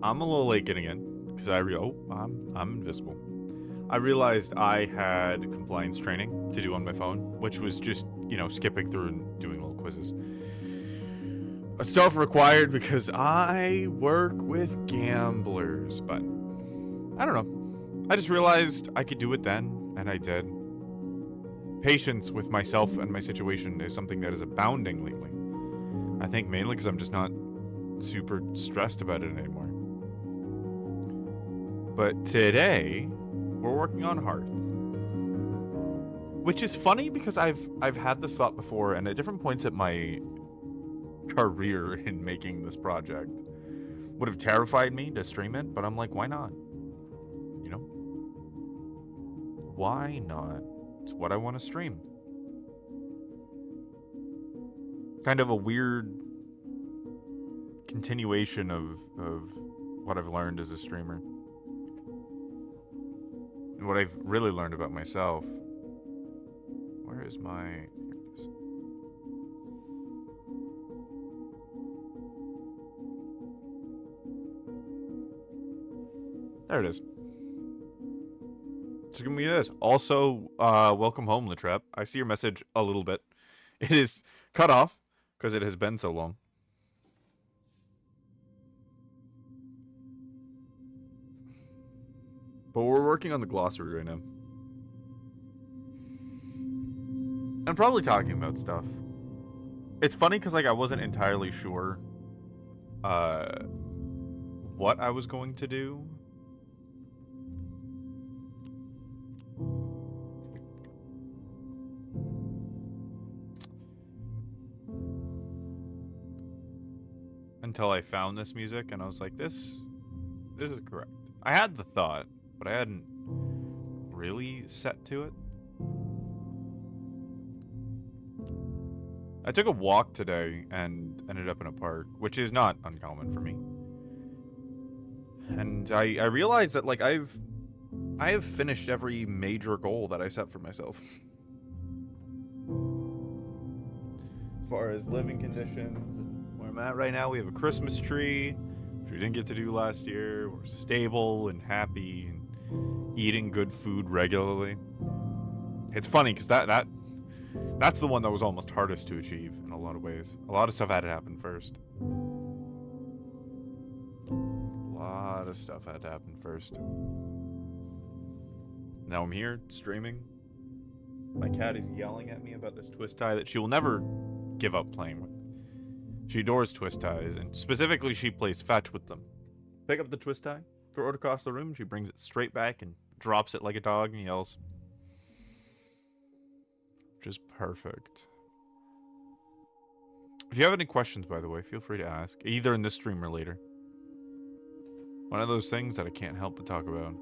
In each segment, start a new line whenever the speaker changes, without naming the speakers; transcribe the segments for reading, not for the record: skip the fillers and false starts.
I'm a little late getting in because I'm invisible. I realized I had compliance training to do on my phone, which was just, skipping through and doing little quizzes. Stuff required because I work with gamblers, but I don't know. I just realized I could do it then, and I did. Patience with myself and my situation is something that is abounding lately. I think mainly because I'm just not super stressed about it anymore. But today, we're working on Hearth. Which is funny because I've had this thought before, and at different points at my career in making this project would have terrified me to stream it, but I'm like, why not? Why not? It's what I want to stream. Kind of a weird continuation of what I've learned as a streamer. And what I've really learned about myself. Where is my... There it is. Just give me this. Also, welcome home, Latrep. I see your message a little bit. It is cut off because it has been so long. But we're working on the glossary right now. I'm probably talking about stuff. It's funny because I wasn't entirely sure what I was going to do. Until I found this music and I was like, this is correct. I had the thought, but I hadn't really set to it. I took a walk today and ended up in a park, which is not uncommon for me. And I realized that I have finished every major goal that I set for myself. As far as living conditions and where I'm at right now, we have a Christmas tree, which we didn't get to do last year. We're stable and happy and eating good food regularly. It's funny because that's the one that was almost hardest to achieve in a lot of ways. A lot of stuff had to happen first. Now I'm here streaming. My cat is yelling at me about this twist tie that she will never give up playing with. She adores twist ties, and specifically she plays fetch with them. Pick up the twist tie, throw it across the room, she brings it straight back and drops it like a dog and yells. Which is perfect. If you have any questions, by the way, feel free to ask, either in this stream or later. One of those things that I can't help but talk about.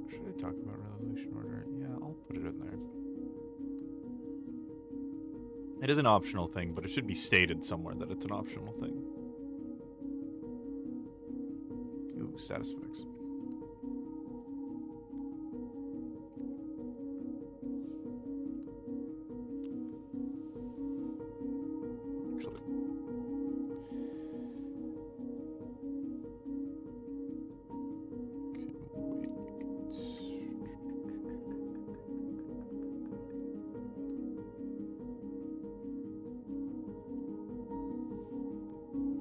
Should I talk about resolution order? Yeah, I'll put it in there. It is an optional thing, but it should be stated somewhere that it's an optional thing. Ooh, status effects.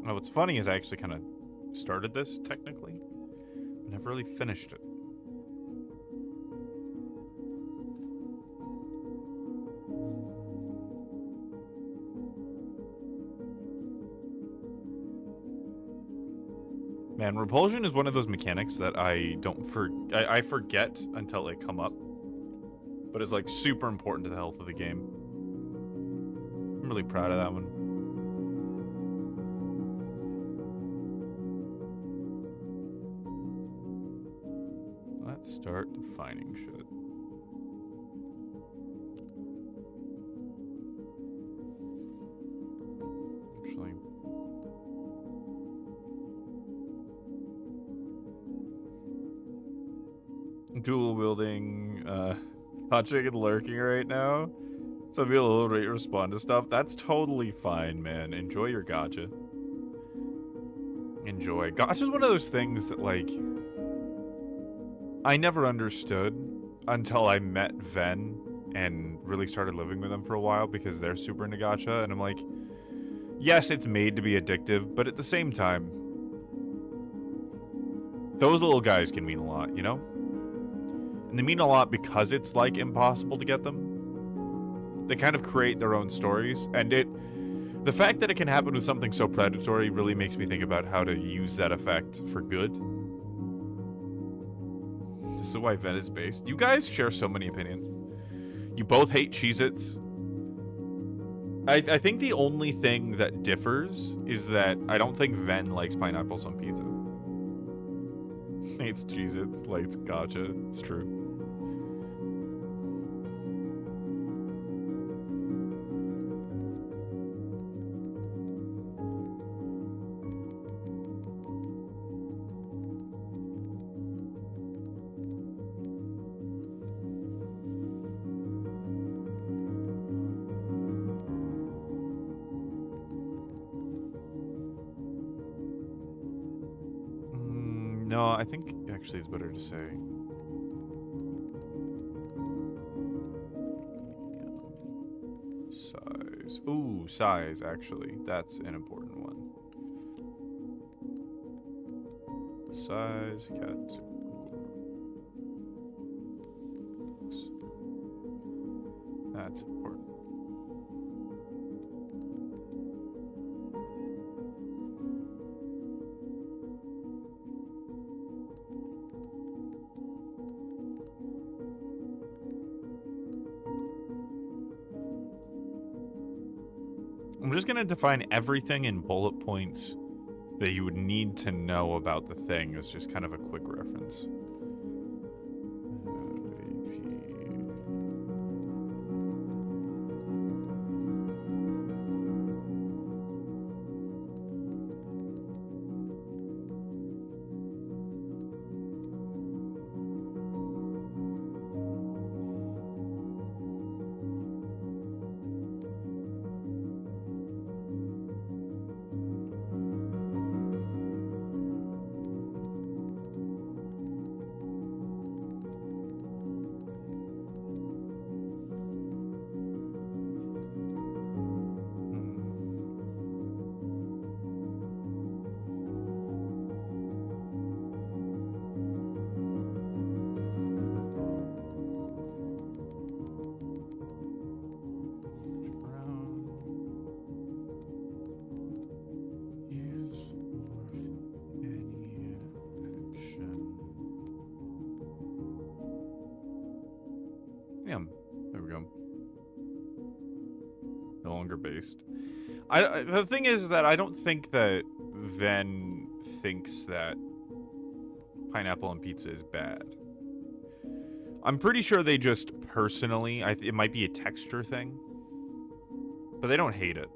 What's funny is I actually kind of started this technically, but never really finished it. Man, repulsion is one of those mechanics that I forget until they come up, but it's like super important to the health of the game. I'm really proud of that one. Start defining shit. Actually, dual wielding hot chicken lurking right now. Some people will respond to stuff. That's totally fine, man. Enjoy your gacha. Enjoy. Gacha's one of those things that, like, I never understood until I met Ven and really started living with them for a while because they're super into gacha, and I'm like, yes, it's made to be addictive, but at the same time, those little guys can mean a lot, you know? And they mean a lot because it's, like, impossible to get them. They kind of create their own stories, and the fact that it can happen with something so predatory really makes me think about how to use that effect for good. This is why Ven is based. You guys share so many opinions. You both hate Cheez-Its. I think the only thing that differs is that I don't think Ven likes pineapples on pizza. Hates Cheez-Its, likes gacha. It's true. No, I think actually it's better to say size. Ooh, size, actually. That's an important one. Size categories. That's important. I'm just going to define everything in bullet points that you would need to know about the thing as just kind of a quick reference. There we go. No longer based. The thing is that I don't think that Ven thinks that pineapple on pizza is bad. I'm pretty sure they just personally, it might be a texture thing, but they don't hate it.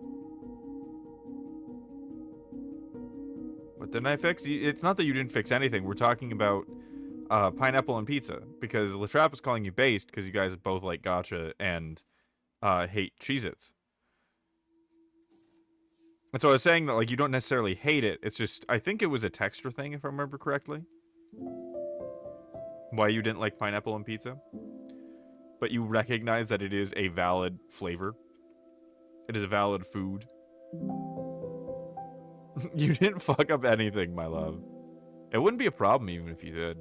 What didn't I fix? It's not that you didn't fix anything. We're talking about pineapple on pizza, because Latrap is calling you based because you guys both like gacha and hate Cheez-Its. And so I was saying that, like, you don't necessarily hate it. It's just, I think it was a texture thing, if I remember correctly. Why you didn't like pineapple on pizza. But you recognize that it is a valid flavor. It is a valid food. You didn't fuck up anything, my love. It wouldn't be a problem even if you did.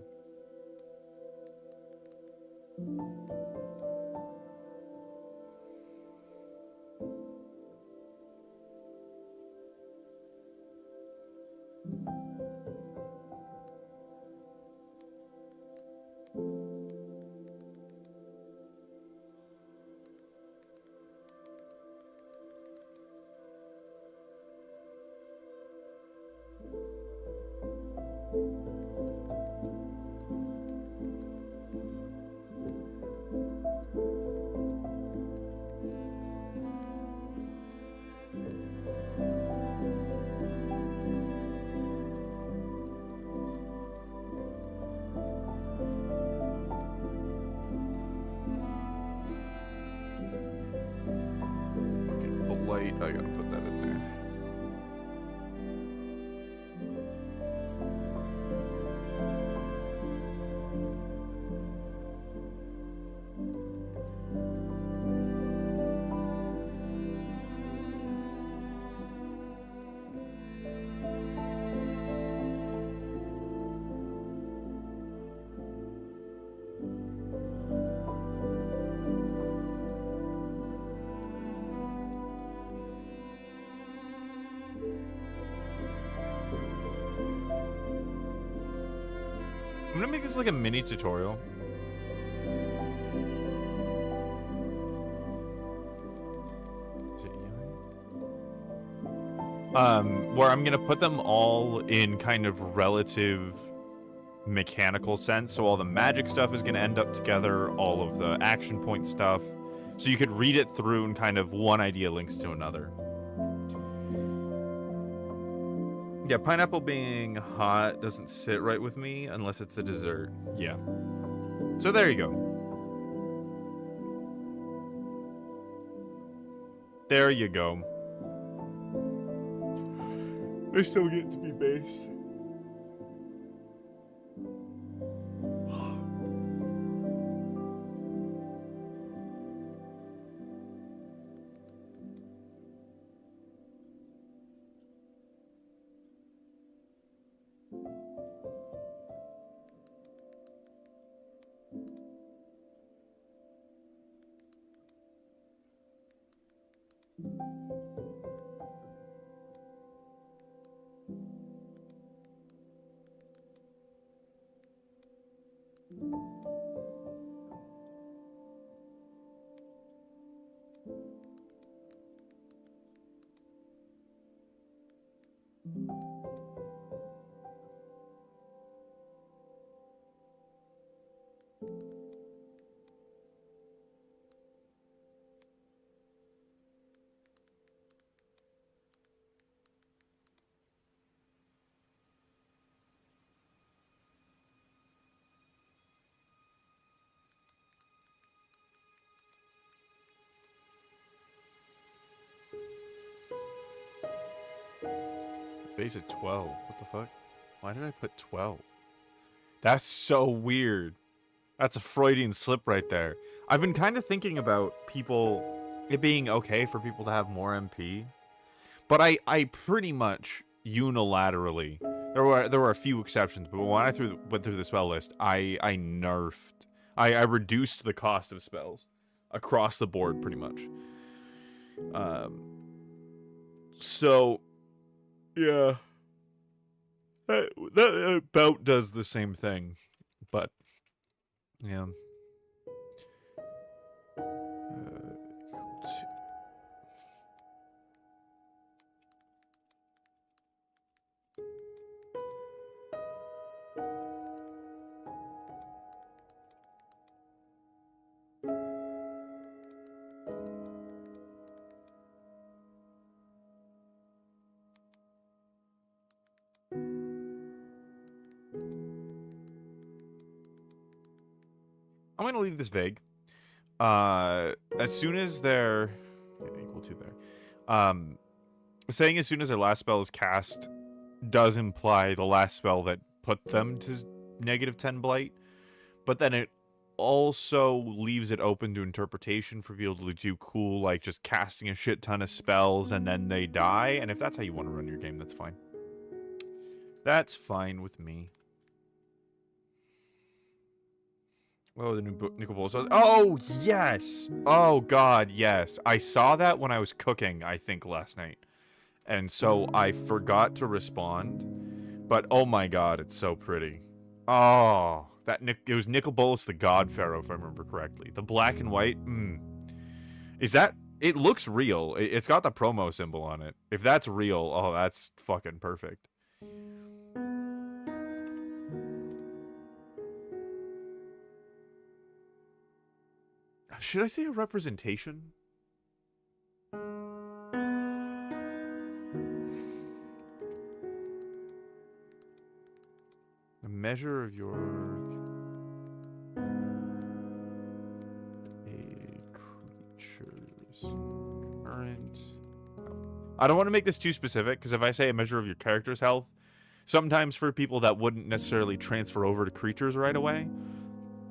right. I gotta put that in there. I'm gonna make this like a mini tutorial. Is it where I'm gonna put them all in kind of relative mechanical sense. So all the magic stuff is gonna end up together, all of the action point stuff. So you could read it through and kind of one idea links to another. Yeah, pineapple being hot doesn't sit right with me unless it's a dessert. Yeah. So there you go. There you go. They still get to be based. Base at 12. What the fuck? Why did I put 12? That's so weird. That's a Freudian slip right there. I've been kind of thinking about it being okay for people to have more MP. But I pretty much unilaterally, there were a few exceptions, but when I went through the spell list, I reduced the cost of spells across the board pretty much. So yeah, that about does the same thing, but yeah. I'm going to leave this vague. As soon as they're equal to there. Saying as soon as their last spell is cast does imply the last spell that put them to -10 blight, but then it also leaves it open to interpretation for people to do cool, like just casting a shit ton of spells and then they die. And if that's how you want to run your game, that's fine. That's fine with me. Oh, the new nickel bowl sauce. Oh, yes! Oh, God, yes. I saw that when I was cooking, I think, last night. And so I forgot to respond. But, oh my God, it's so pretty. Oh, it was Nicol Bolas the God Pharaoh, if I remember correctly. The black and white, Is that... It looks real. It's got the promo symbol on it. If that's real, oh, that's fucking perfect. Should I say a representation? A measure of your... a creature's current I don't want to make this too specific, because if I say a measure of your character's health, sometimes for people that wouldn't necessarily transfer over to creatures right away.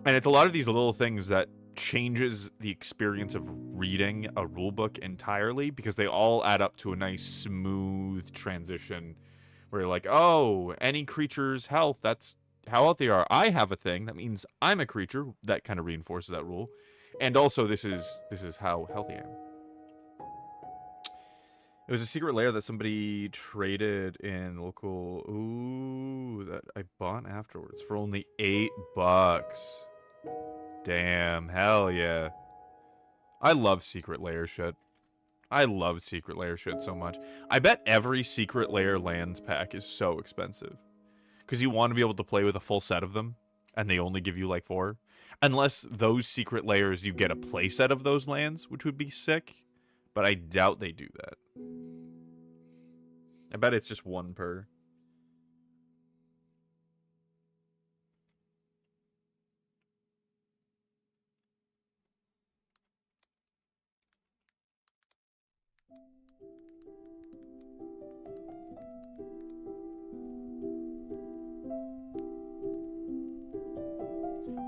And it's a lot of these little things that changes the experience of reading a rulebook entirely, because they all add up to a nice smooth transition where you're like, oh, any creature's health, that's how healthy they are. I have a thing that means I'm a creature. That kind of reinforces that rule. And also this is how healthy I am. It was a secret lair that somebody traded in local. Ooh, that I bought afterwards for only $8. Damn, hell yeah. I love secret lair shit. I love secret lair shit so much. I bet every secret lair lands pack is so expensive. Because you want to be able to play with a full set of them, and they only give you like 4. Unless those secret layers, you get a play set of those lands, which would be sick. But I doubt they do that. I bet it's just 1 per.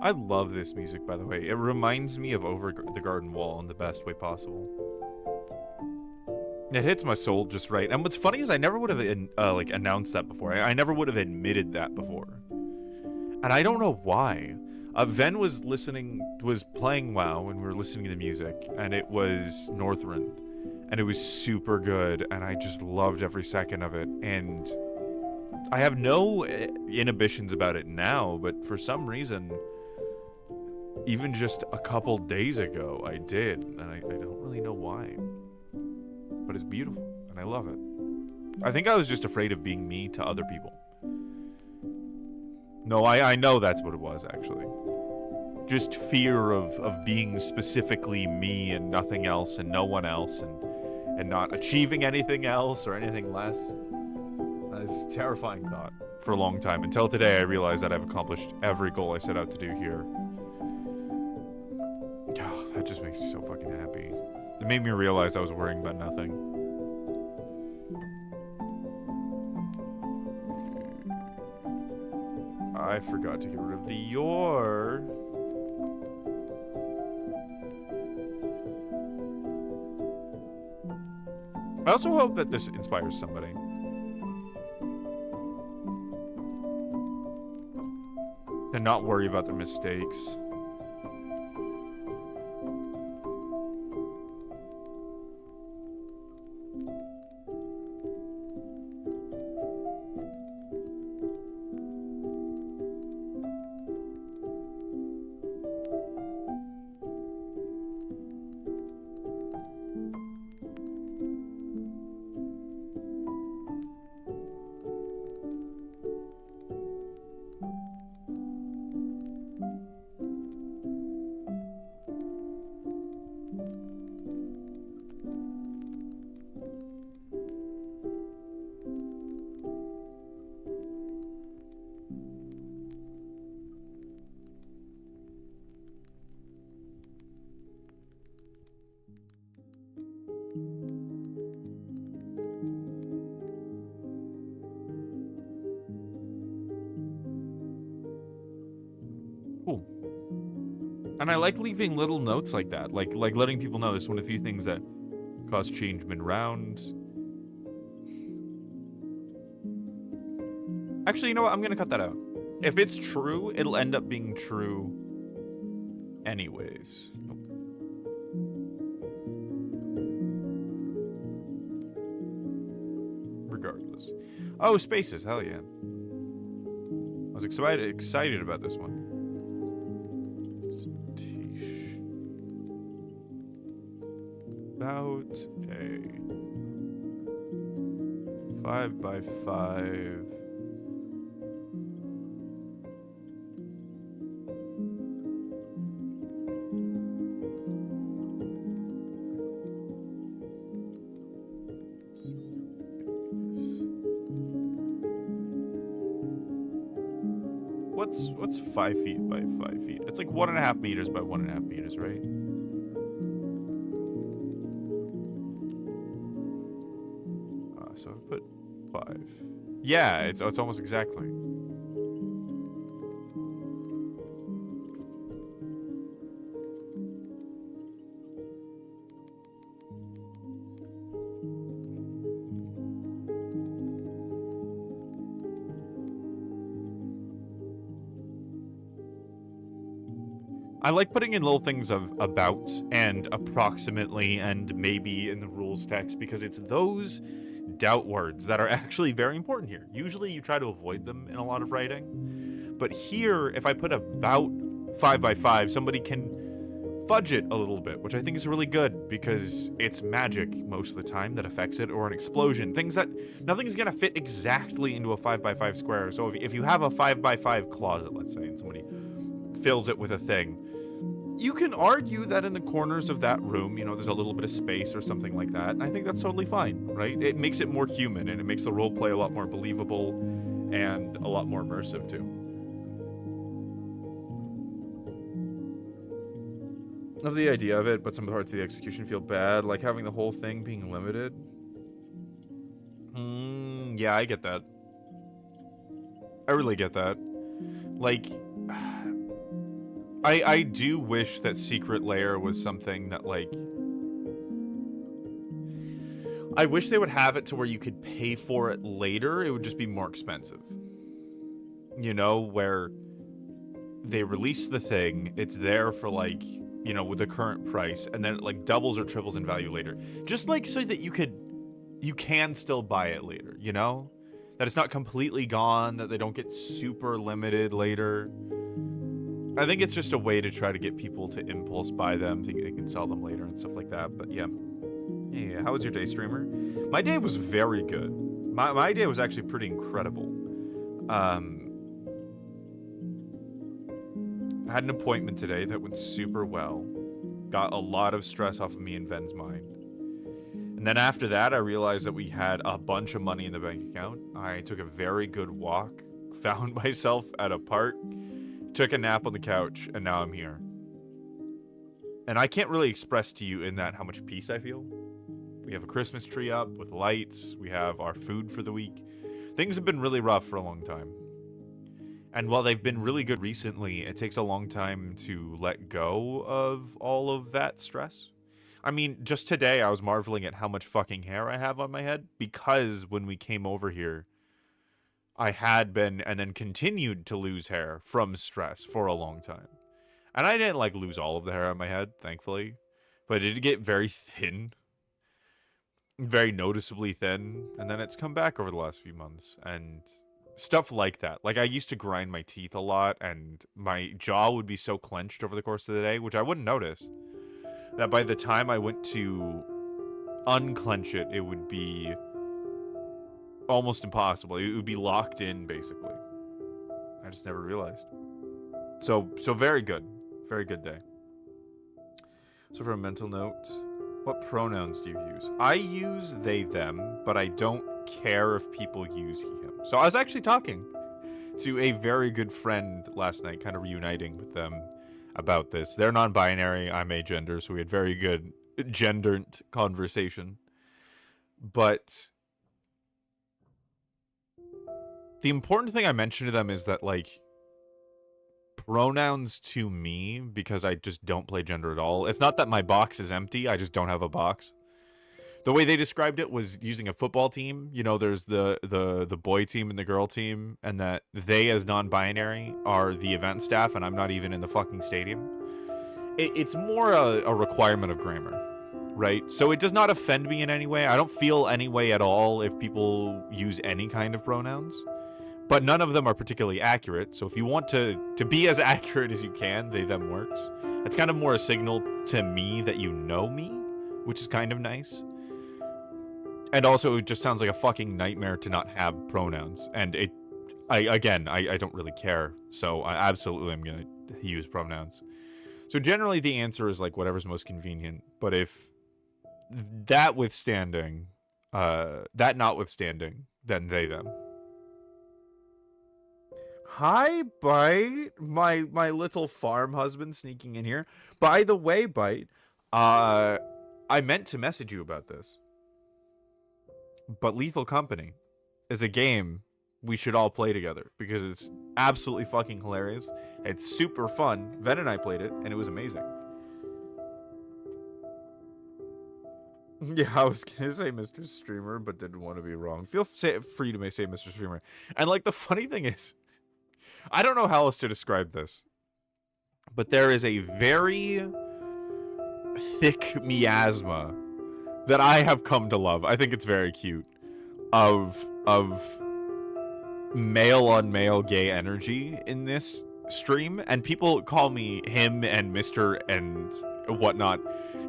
I love this music, by the way. It reminds me of Over the Garden Wall in the best way possible. It hits my soul just right. And what's funny is I never would have like announced that before. I never would have admitted that before. And I don't know why. Ven was playing WoW when we were listening to the music, and it was Northrend. And it was super good, and I just loved every second of it. And I have no inhibitions about it now, but for some reason, even just a couple days ago, I did. And I don't really know why. But it's beautiful, and I love it. I think I was just afraid of being me to other people. No, I know that's what it was, actually. Just fear of being specifically me and nothing else and no one else and not achieving anything else or anything less. It's a terrifying thought for a long time. Until today, I realized that I've accomplished every goal I set out to do here. Oh, that just makes me so fucking happy. It made me realize I was worrying about nothing. I forgot to get rid of the Yor. I also hope that this inspires somebody. To not worry about their mistakes. And I like leaving little notes like that, like letting people know this is one of the few things that cause change mid-round. Actually, you know what? I'm gonna cut that out. If it's true, it'll end up being true anyways. Regardless. Oh, spaces, hell yeah. I was excited about this one. About a 5x5. What's 5 feet by 5 feet? It's like 1.5 meters by 1.5 meters, right? So I put 5. Yeah, it's almost exactly. I like putting in little things of about and approximately and maybe in the rules text because it's those doubt words that are actually very important here. Usually you try to avoid them in a lot of writing, but here if I put about 5x5, somebody can fudge it a little bit, which I think is really good because it's magic most of the time that affects it, or an explosion, things that nothing's gonna fit exactly into a 5x5 square. So if you have a 5x5 closet, let's say, and somebody fills it with a thing, you can argue that in the corners of that room, you know, there's a little bit of space or something like that. And I think that's totally fine, right? It makes it more human and it makes the role play a lot more believable and a lot more immersive too. Love the idea of it, but some parts of the execution feel bad, like having the whole thing being limited. Yeah, I get that. I really get that. Like, I do wish that Secret Lair was something that, like... I wish they would have it to where you could pay for it later. It would just be more expensive. You know, where they release the thing, it's there for, like, you know, with the current price, and then it, like, doubles or triples in value later. Just, like, so that you can still buy it later, you know? That it's not completely gone, that they don't get super limited later. I think it's just a way to try to get people to impulse buy them, think they can sell them later and stuff like that. But yeah. Yeah, how was your day, streamer? My day was very good. My day was actually pretty incredible. I had an appointment today that went super well. Got a lot of stress off of me and Ven's mind. And then after that, I realized that we had a bunch of money in the bank account. I took a very good walk, found myself at a park, took a nap on the couch, and now I'm here. And I can't really express to you in that how much peace I feel. We have a Christmas tree up with lights. We have our food for the week. Things have been really rough for a long time. And while they've been really good recently, it takes a long time to let go of all of that stress. I mean, just today I was marveling at how much fucking hair I have on my head because when we came over here, I had been and then continued to lose hair from stress for a long time. And I didn't like lose all of the hair on my head, thankfully, but it did get very thin, very noticeably thin, and then it's come back over the last few months and stuff like that. Like I used to grind my teeth a lot and my jaw would be so clenched over the course of the day, which I wouldn't notice, that by the time I went to unclench it, it would be almost impossible. It would be locked in, basically. I just never realized. So very good. Very good day. So for a mental note, what pronouns do you use? I use they, them, but I don't care if people use he, him. So I was actually talking to a very good friend last night, kind of reuniting with them about this. They're non-binary, I'm agender, so we had very good gendered conversation. But the important thing I mentioned to them is that, like, pronouns to me, because I just don't play gender at all, it's not that my box is empty, I just don't have a box. The way they described it was using a football team. You know, there's the boy team and the girl team, and that they, as non-binary, are the event staff, and I'm not even in the fucking stadium. It's more a requirement of grammar, right? So it does not offend me in any way. I don't feel any way at all if people use any kind of pronouns. But none of them are particularly accurate, so if you want to be as accurate as you can, they, them works. It's kind of more a signal to me that you know me, which is kind of nice. And also, it just sounds like a fucking nightmare to not have pronouns. And I don't really care, so I absolutely am going to use pronouns. So generally, the answer is like whatever's most convenient, but if that notwithstanding, then they, them. Hi, Bite, my little farm husband sneaking in here. By the way, Bite, I meant to message you about this. But Lethal Company is a game we should all play together because it's absolutely fucking hilarious. It's super fun. Ven and I played it, and it was amazing. Yeah, I was gonna say Mr. Streamer, but didn't want to be wrong. Feel free to say Mr. Streamer. And like the funny thing is, I don't know how else to describe this, but there is a very thick miasma that I have come to love. I think it's very cute. Of male on male gay energy in this stream, and people call me him and Mr. and whatnot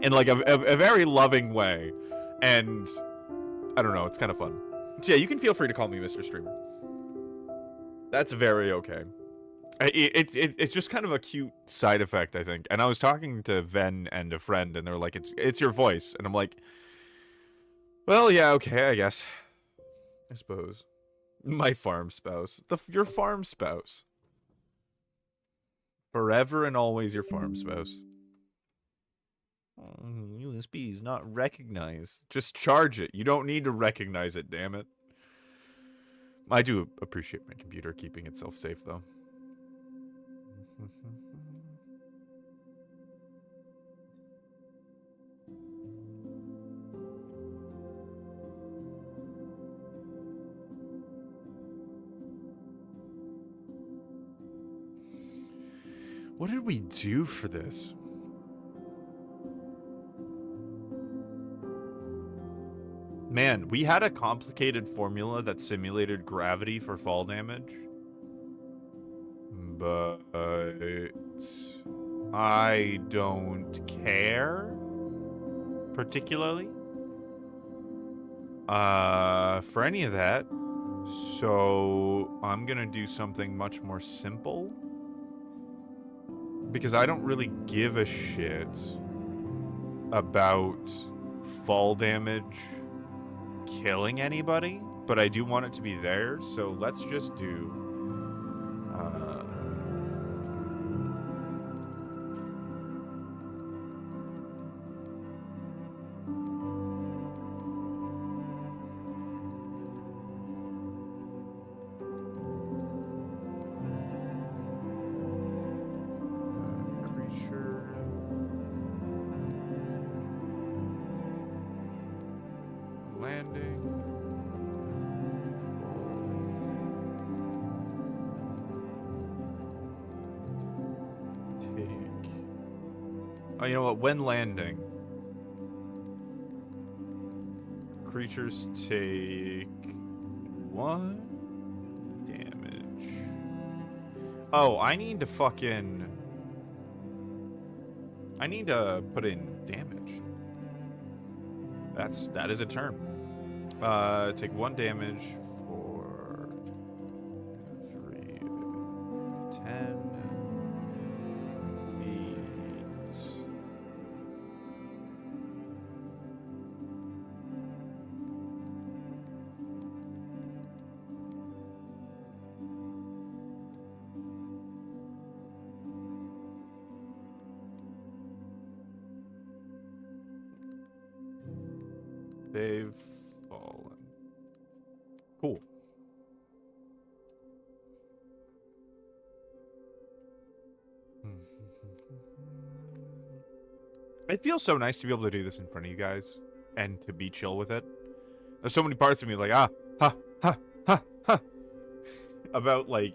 in like a very loving way, and I don't know, it's kind of fun. So yeah, you can feel free to call me Mr. Streamer. That's very okay. It's just kind of a cute side effect, I think. And I was talking to Ven and a friend, and they're like, it's your voice, and I'm like, well, yeah, okay, I guess. I suppose. My farm spouse. Your farm spouse. Forever and always your farm spouse. USB is not recognized. Just charge it. You don't need to recognize it, damn it. I do appreciate my computer keeping itself safe, though. What did we do for this? Man, we had a complicated formula that simulated gravity for fall damage. But I don't care particularly for any of that. So I'm gonna do something much more simple. Because I don't really give a shit about fall damage killing anybody, but I do want it to be there, so let's just do you know what? When landing, creatures take 1 damage. Oh, I need to put in damage. That is a term. Take 1 damage for 3, 10. They've fallen. Cool. It feels so nice to be able to do this in front of you guys and to be chill with it. There's so many parts of me like, about like,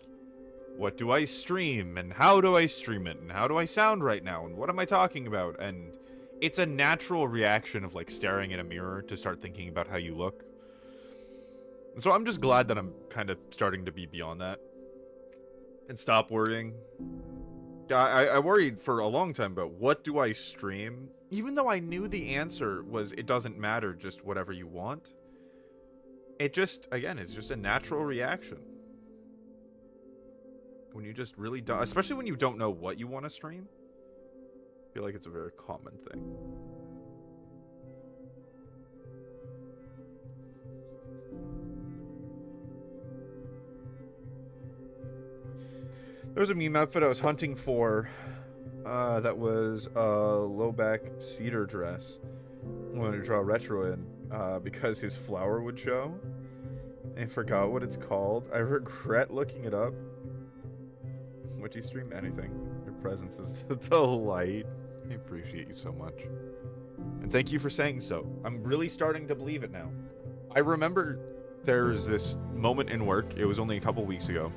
what do I stream and how do I stream it and how do I sound right now and what am I talking about? And it's a natural reaction of like staring in a mirror to start thinking about how you look. And so I'm just glad that I'm kind of starting to be beyond that and stop worrying. I worried for a long time about what do I stream, even though I knew the answer was it doesn't matter, just whatever you want. It just, again, is just a natural reaction. When you just really don't, especially when you don't know what you want to stream. I feel like it's a very common thing. There was a meme outfit I was hunting for that was a low back cedar dress. I wanted to draw retro in. because his flower would show. I forgot what it's called. I regret looking it up. Would you stream anything? Your presence is a delight. I appreciate you so much. And thank you for saying so. I'm really starting to believe it now. I remember there's this moment in work, it was only a couple weeks ago,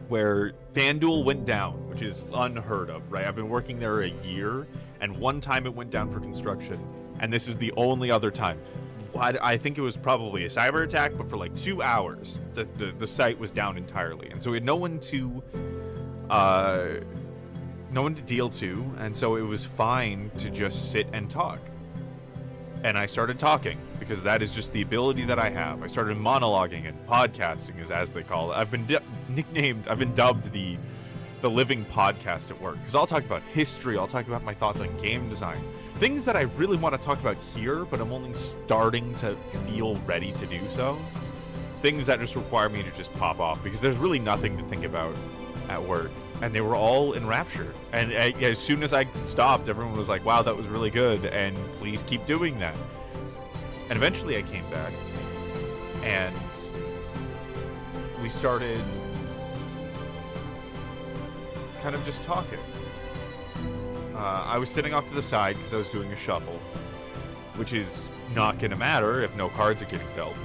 where FanDuel went down, which is unheard of, right? I've been working there a year, and one time it went down for construction, and this is the only other time. I think it was probably a cyber attack, but for like 2 hours, the site was down entirely, and so we had no one to deal to, and so it was fine to just sit and talk. And I started talking, because that is just the ability that I have. I started monologuing, and podcasting is as they call it. I've been dubbed the living podcast at work, because I'll talk about history, I'll talk about my thoughts on game design, things that I really want to talk about here, but I'm only starting to feel ready to do so. Things that just require me to just pop off, because there's really nothing to think about at work. And they were all enraptured. And as soon as I stopped, everyone was like, wow, that was really good, and please keep doing that. And eventually I came back, and we started kind of just talking. I was sitting off to the side because I was doing a shuffle, which is not going to matter if no cards are getting dealt.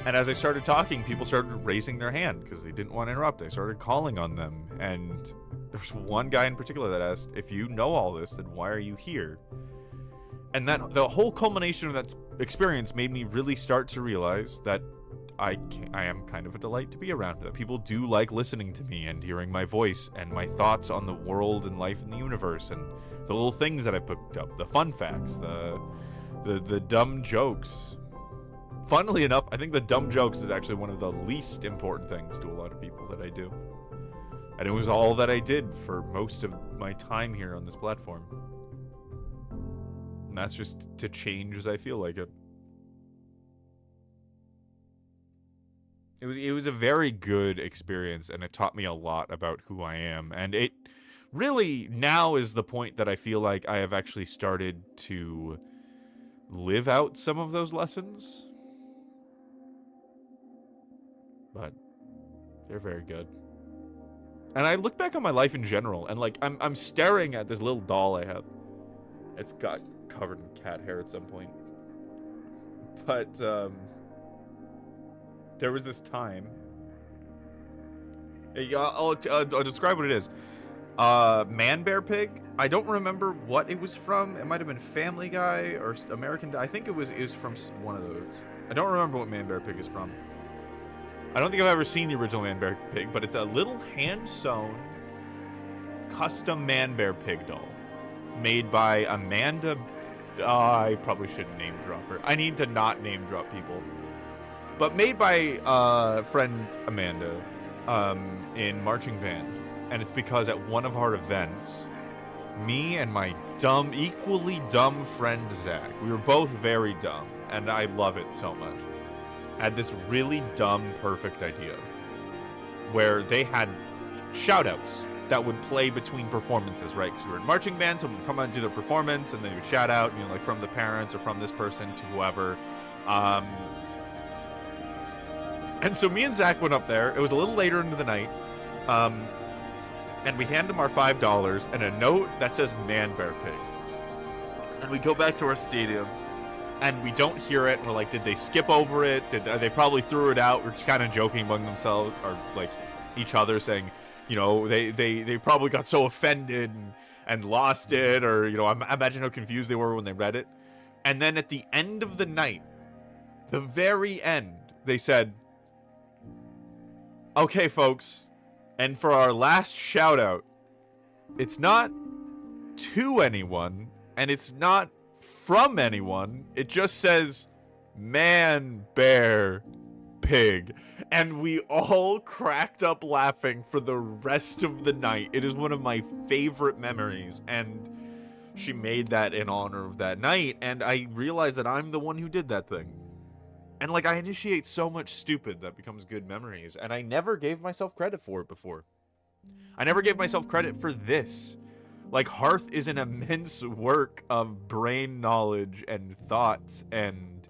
And as I started talking, people started raising their hand because they didn't want to interrupt. I started calling on them, and there was one guy in particular that asked, if you know all this, then why are you here? And that the whole culmination of that experience made me really start to realize that I am kind of a delight to be around, that people do like listening to me and hearing my voice and my thoughts on the world and life and the universe, and the little things that I picked up, the fun facts, the dumb jokes. Funnily enough, I think the dumb jokes is actually one of the least important things to a lot of people that I do. And it was all that I did for most of my time here on this platform. And that's just to change as I feel like it. It was a very good experience, and it taught me a lot about who I am. And it really now is the point that I feel like I have actually started to live out some of those lessons. But they're very good. And I look back on my life in general, and like I'm staring at this little doll I have. It's got covered in cat hair at some point. But there was this time. I'll describe what it is. Man Bear Pig. I don't remember what it was from. It might have been Family Guy or American. I think it was from one of those. I don't remember what Man Bear Pig is from. I don't think I've ever seen the original Man Bear Pig, but it's a little hand-sewn, custom Man Bear Pig doll made by Amanda. I probably shouldn't name drop her. I need to not name drop people. But made by friend Amanda in marching band. And it's because at one of our events, me and my equally dumb friend Zach, we were both very dumb, and I love it so much, had this really dumb, perfect idea where they had shout-outs that would play between performances, right? Because we were in marching band, so we'd come out and do their performance, and they would shout out, you know, like from the parents or from this person to whoever. And so me and Zach went up there. It was a little later into the night. And we hand him our $5 and a note that says Man Bear Pig. And we go back to our stadium, and we don't hear it. And we're like, did they skip over it? They probably threw it out? We're just kind of joking among themselves, or like each other, saying, you know, they probably got so offended and lost it, or, you know, I imagine how confused they were when they read it. And then at the end of the night, the very end, they said, okay, folks, and for our last shout out, it's not to anyone, and it's not from anyone. It just says Man Bear Pig. And we all cracked up laughing for the rest of the night. It is one of my favorite memories, and she made that in honor of that night, and I realized that I'm the one who did that thing. And like, I initiate so much stupid that becomes good memories, and I never gave myself credit for it before. I never gave myself credit for this, Like, Hearth is an immense work of brain knowledge and thought and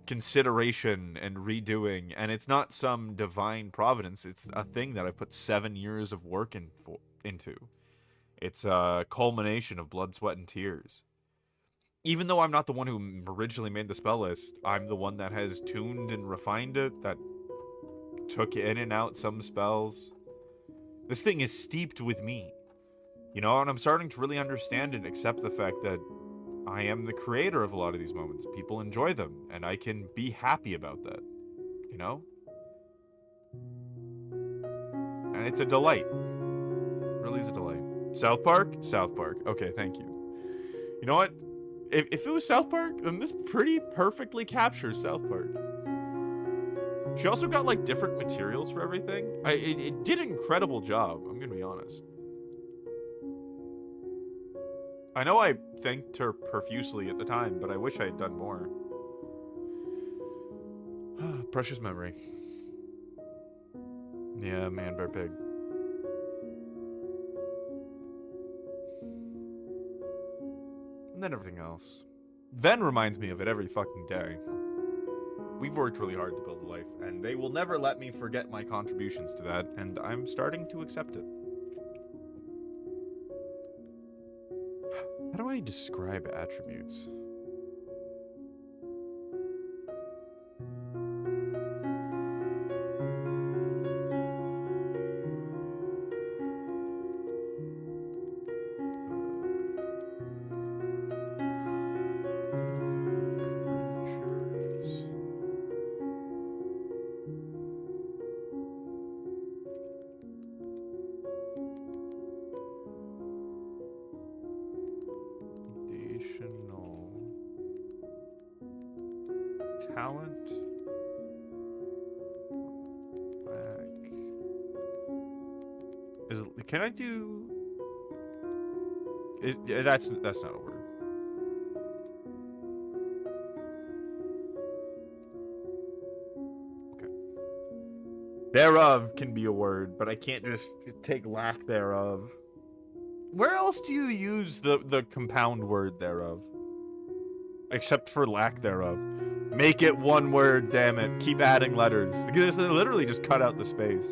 consideration and redoing, and it's not some divine providence. It's a thing that I've put 7 years of work into. It's a culmination of blood, sweat, and tears. Even though I'm not the one who originally made the spell list, I'm the one that has tuned and refined it, that took in and out some spells. This thing is steeped with me. You know, and I'm starting to really understand and accept the fact that I am the creator of a lot of these moments. People enjoy them, and I can be happy about that. You know? And it's a delight. It really is a delight. South Park? South Park. Okay, thank you. You know what? If it was South Park, then this pretty perfectly captures South Park. She also got, like, different materials for everything. It did an incredible job, I'm gonna be honest. I know I thanked her profusely at the time, but I wish I had done more. Precious memory. Yeah, man, bear pig. And then everything else. Ven reminds me of it every fucking day. We've worked really hard to build a life, and they will never let me forget my contributions to that, and I'm starting to accept it. How do I describe attributes? Talent. Black. Can I do? That's not a word. Okay. Thereof can be a word, but I can't just take lack thereof. Where else do you use the compound word thereof? Except for lack thereof. Make it one word, damn it. Keep adding letters. Because they literally just cut out the space.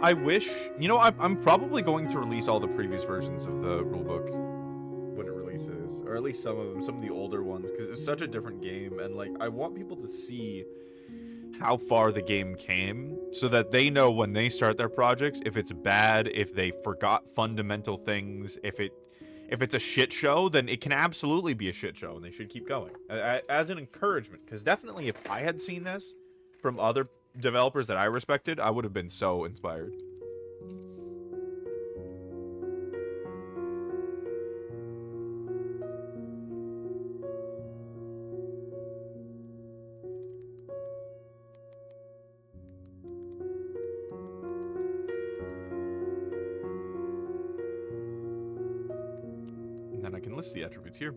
I wish... You know, I'm probably going to release all the previous versions of the rulebook when it releases. Or at least some of them, some of the older ones. Because it's such a different game. And, like, I want people to see how far the game came, so that they know when they start their projects if it's bad, if they forgot fundamental things, if it's a shit show, then it can absolutely be a shit show, and they should keep going as an encouragement. Because definitely, if I had seen this from other developers that I respected, I would have been so inspired. And then I can list the attributes here.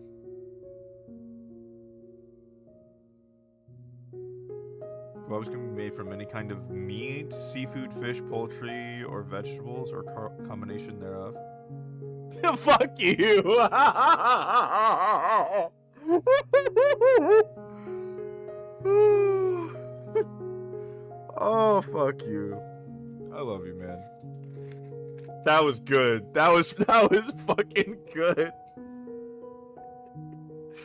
Gloves can be made from any kind of meat, seafood, fish, poultry, or vegetables, or combination thereof. Fuck you! Oh, fuck you. I love you, man. That was good. That was fucking good.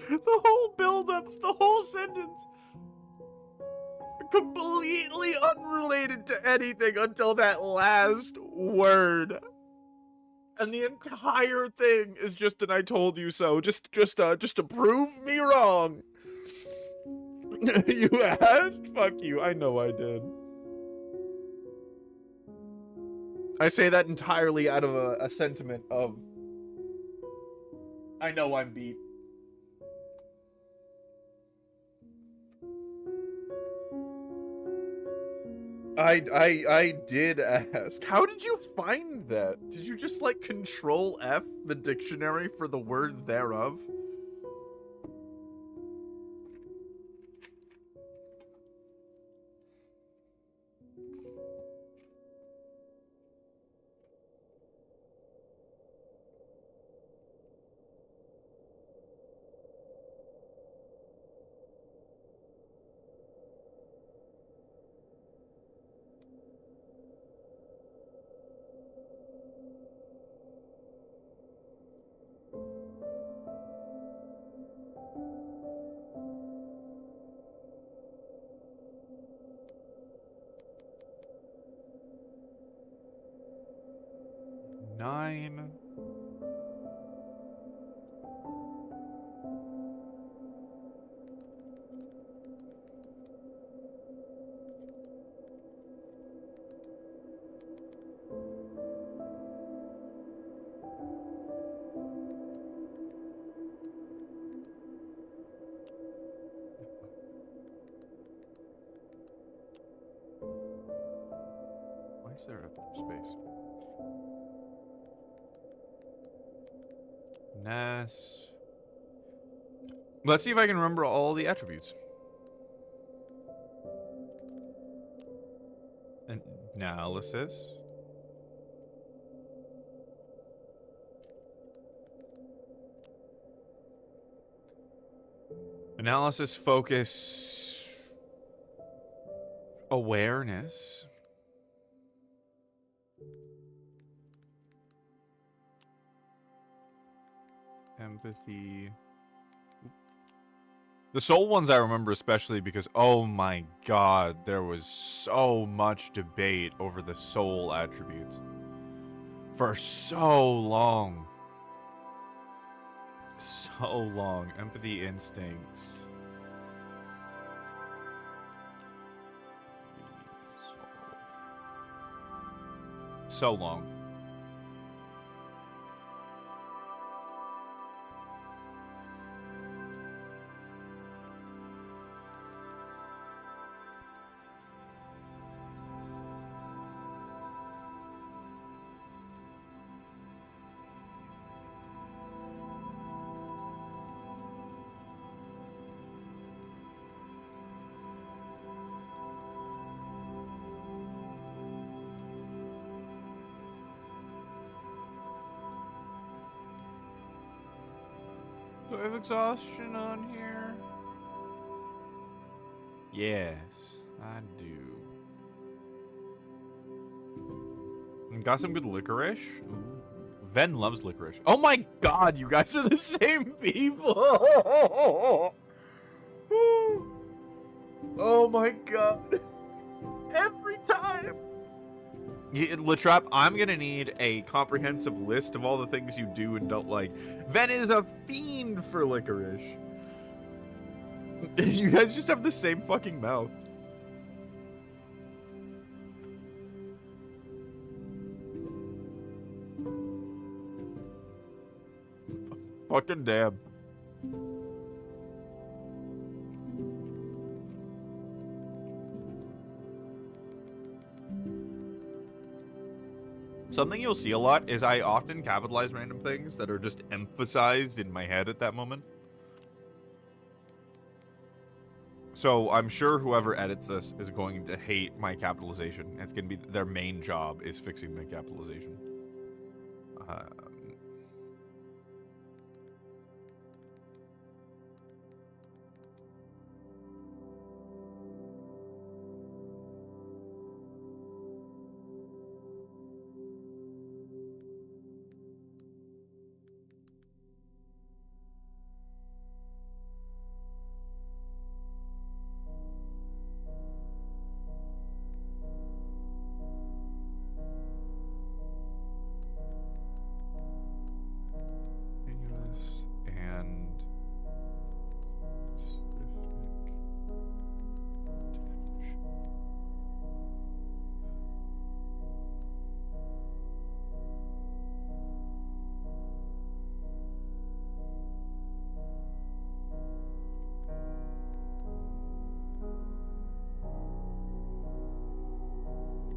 The whole build-up, the whole sentence, completely unrelated to anything until that last word. And the entire thing is just an "I told you so," just to prove me wrong. You asked? Fuck you. I know I did. I say that entirely out of a sentiment of, I know I'm beat. I did ask. How did you find that? Did you just, like, Control F the dictionary for the word thereof? 9. Why is there a space? Ness. Let's see if I can remember all the attributes. Analysis. Analysis, focus, awareness. Empathy. The soul ones I remember especially because, oh my god, there was so much debate over the soul attributes. For so long. So long. Empathy, instincts. So long. Do I have exhaustion on here? Yes, I do. And got some good licorice. Ooh. Ven loves licorice. Oh my god, you guys are the same people! Oh my god. Every time! Latrap, I'm gonna need a comprehensive list of all the things you do and don't like. Ven is a fiend for licorice. You guys just have the same fucking mouth. Fucking damn. Something you'll see a lot is I often capitalize random things that are just emphasized in my head at that moment. So I'm sure whoever edits this is going to hate my capitalization. It's going to be their main job is fixing my capitalization.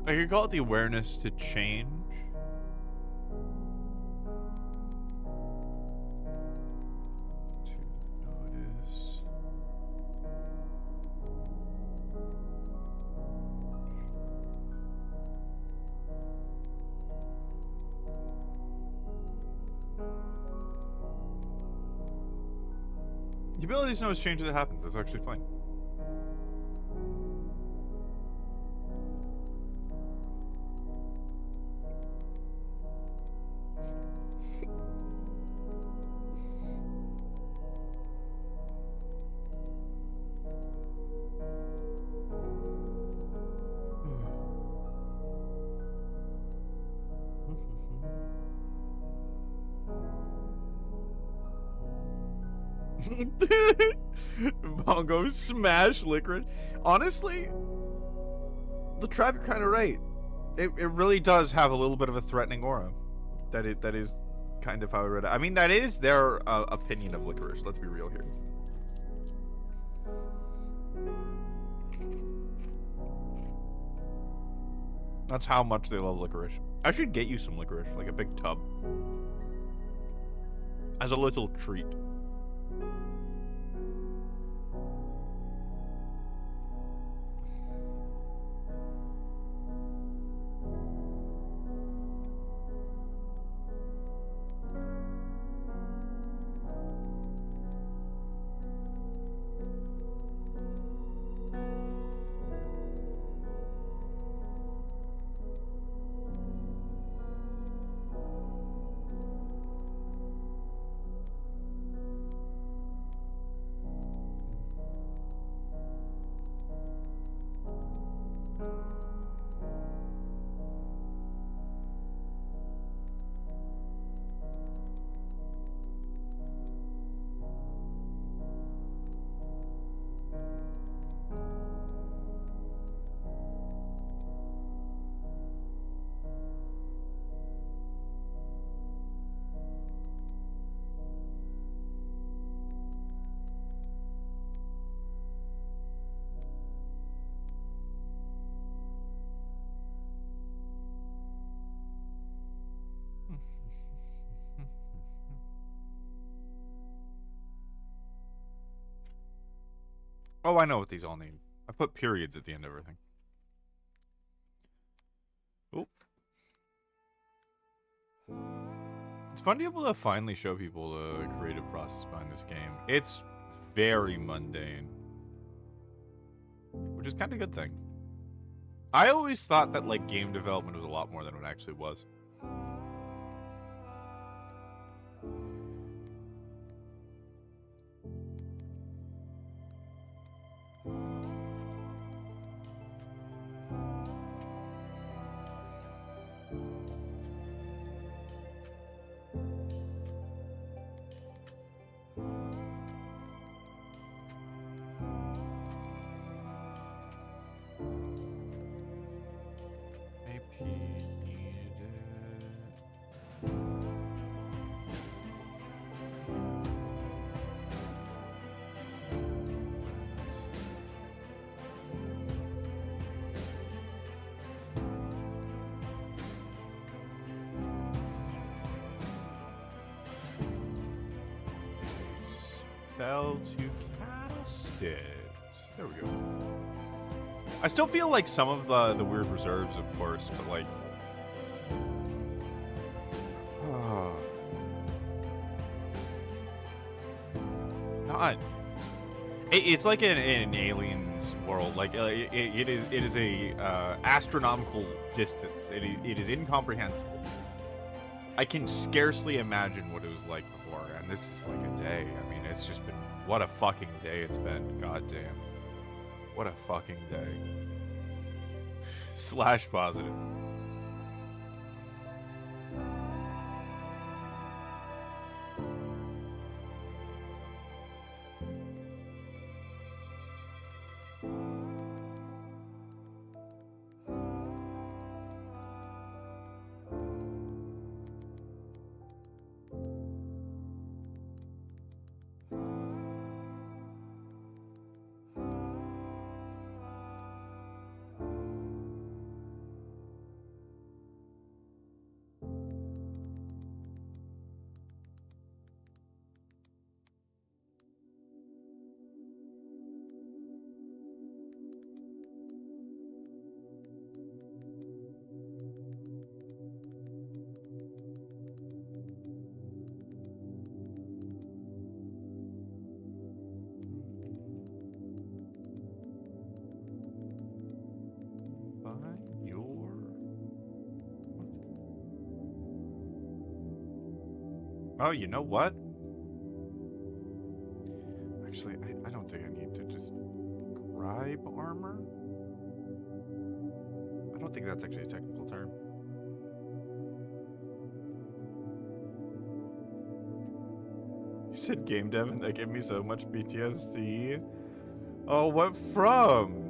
I could call it the awareness to change. To notice. The ability to notice changes that happen. That's actually fine. Bongo smash licorice. Honestly, the trap, you're kind of right. It really does have a little bit of a threatening aura. That is kind of how I read it. I mean, that is their opinion of licorice. Let's be real here. That's how much they love licorice. I should get you some licorice, like a big tub, as a little treat. Oh, I know what these all mean. I put periods at the end of everything. Oh. It's fun to be able to finally show people the creative process behind this game. It's very mundane, which is kind of a good thing. I always thought that, like, game development was a lot more than it actually was. Spell to cast it. There we go. I still feel like some of the weird reserves, of course, but like, not. It's like in an aliens world. Like it is a astronomical distance. It is incomprehensible. I can scarcely imagine what it was like before, and this is like a day. I mean, it's just been, what a fucking day it's been. God damn. What a fucking day. Slash positive. Oh, you know what? Actually, I don't think I need to describe armor. I don't think that's actually a technical term. You said game dev and that gave me so much PTSD. Oh, what from?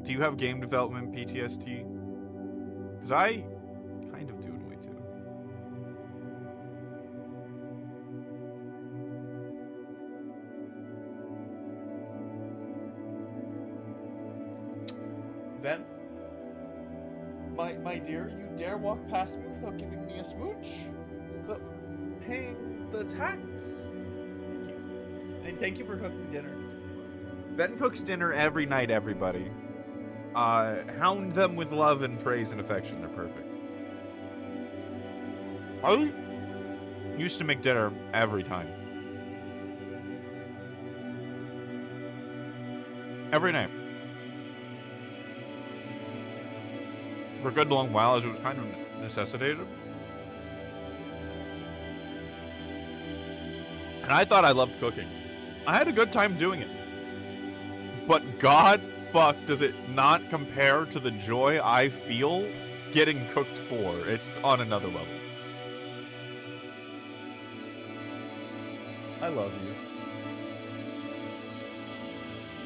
Do you have game development PTSD? Because I kind of do in a way too. Then, my dear, you dare walk past me without giving me a smooch? But paying the tax. Thank you. And thank you for cooking dinner. Ben cooks dinner every night, everybody. Hound them with love and praise and affection. They're perfect. I used to make dinner every time. Every night. For a good long while, as it was kind of necessitated. And I thought I loved cooking. I had a good time doing it. But God fuck does it not compare to the joy I feel getting cooked for. It's on another level. I love you.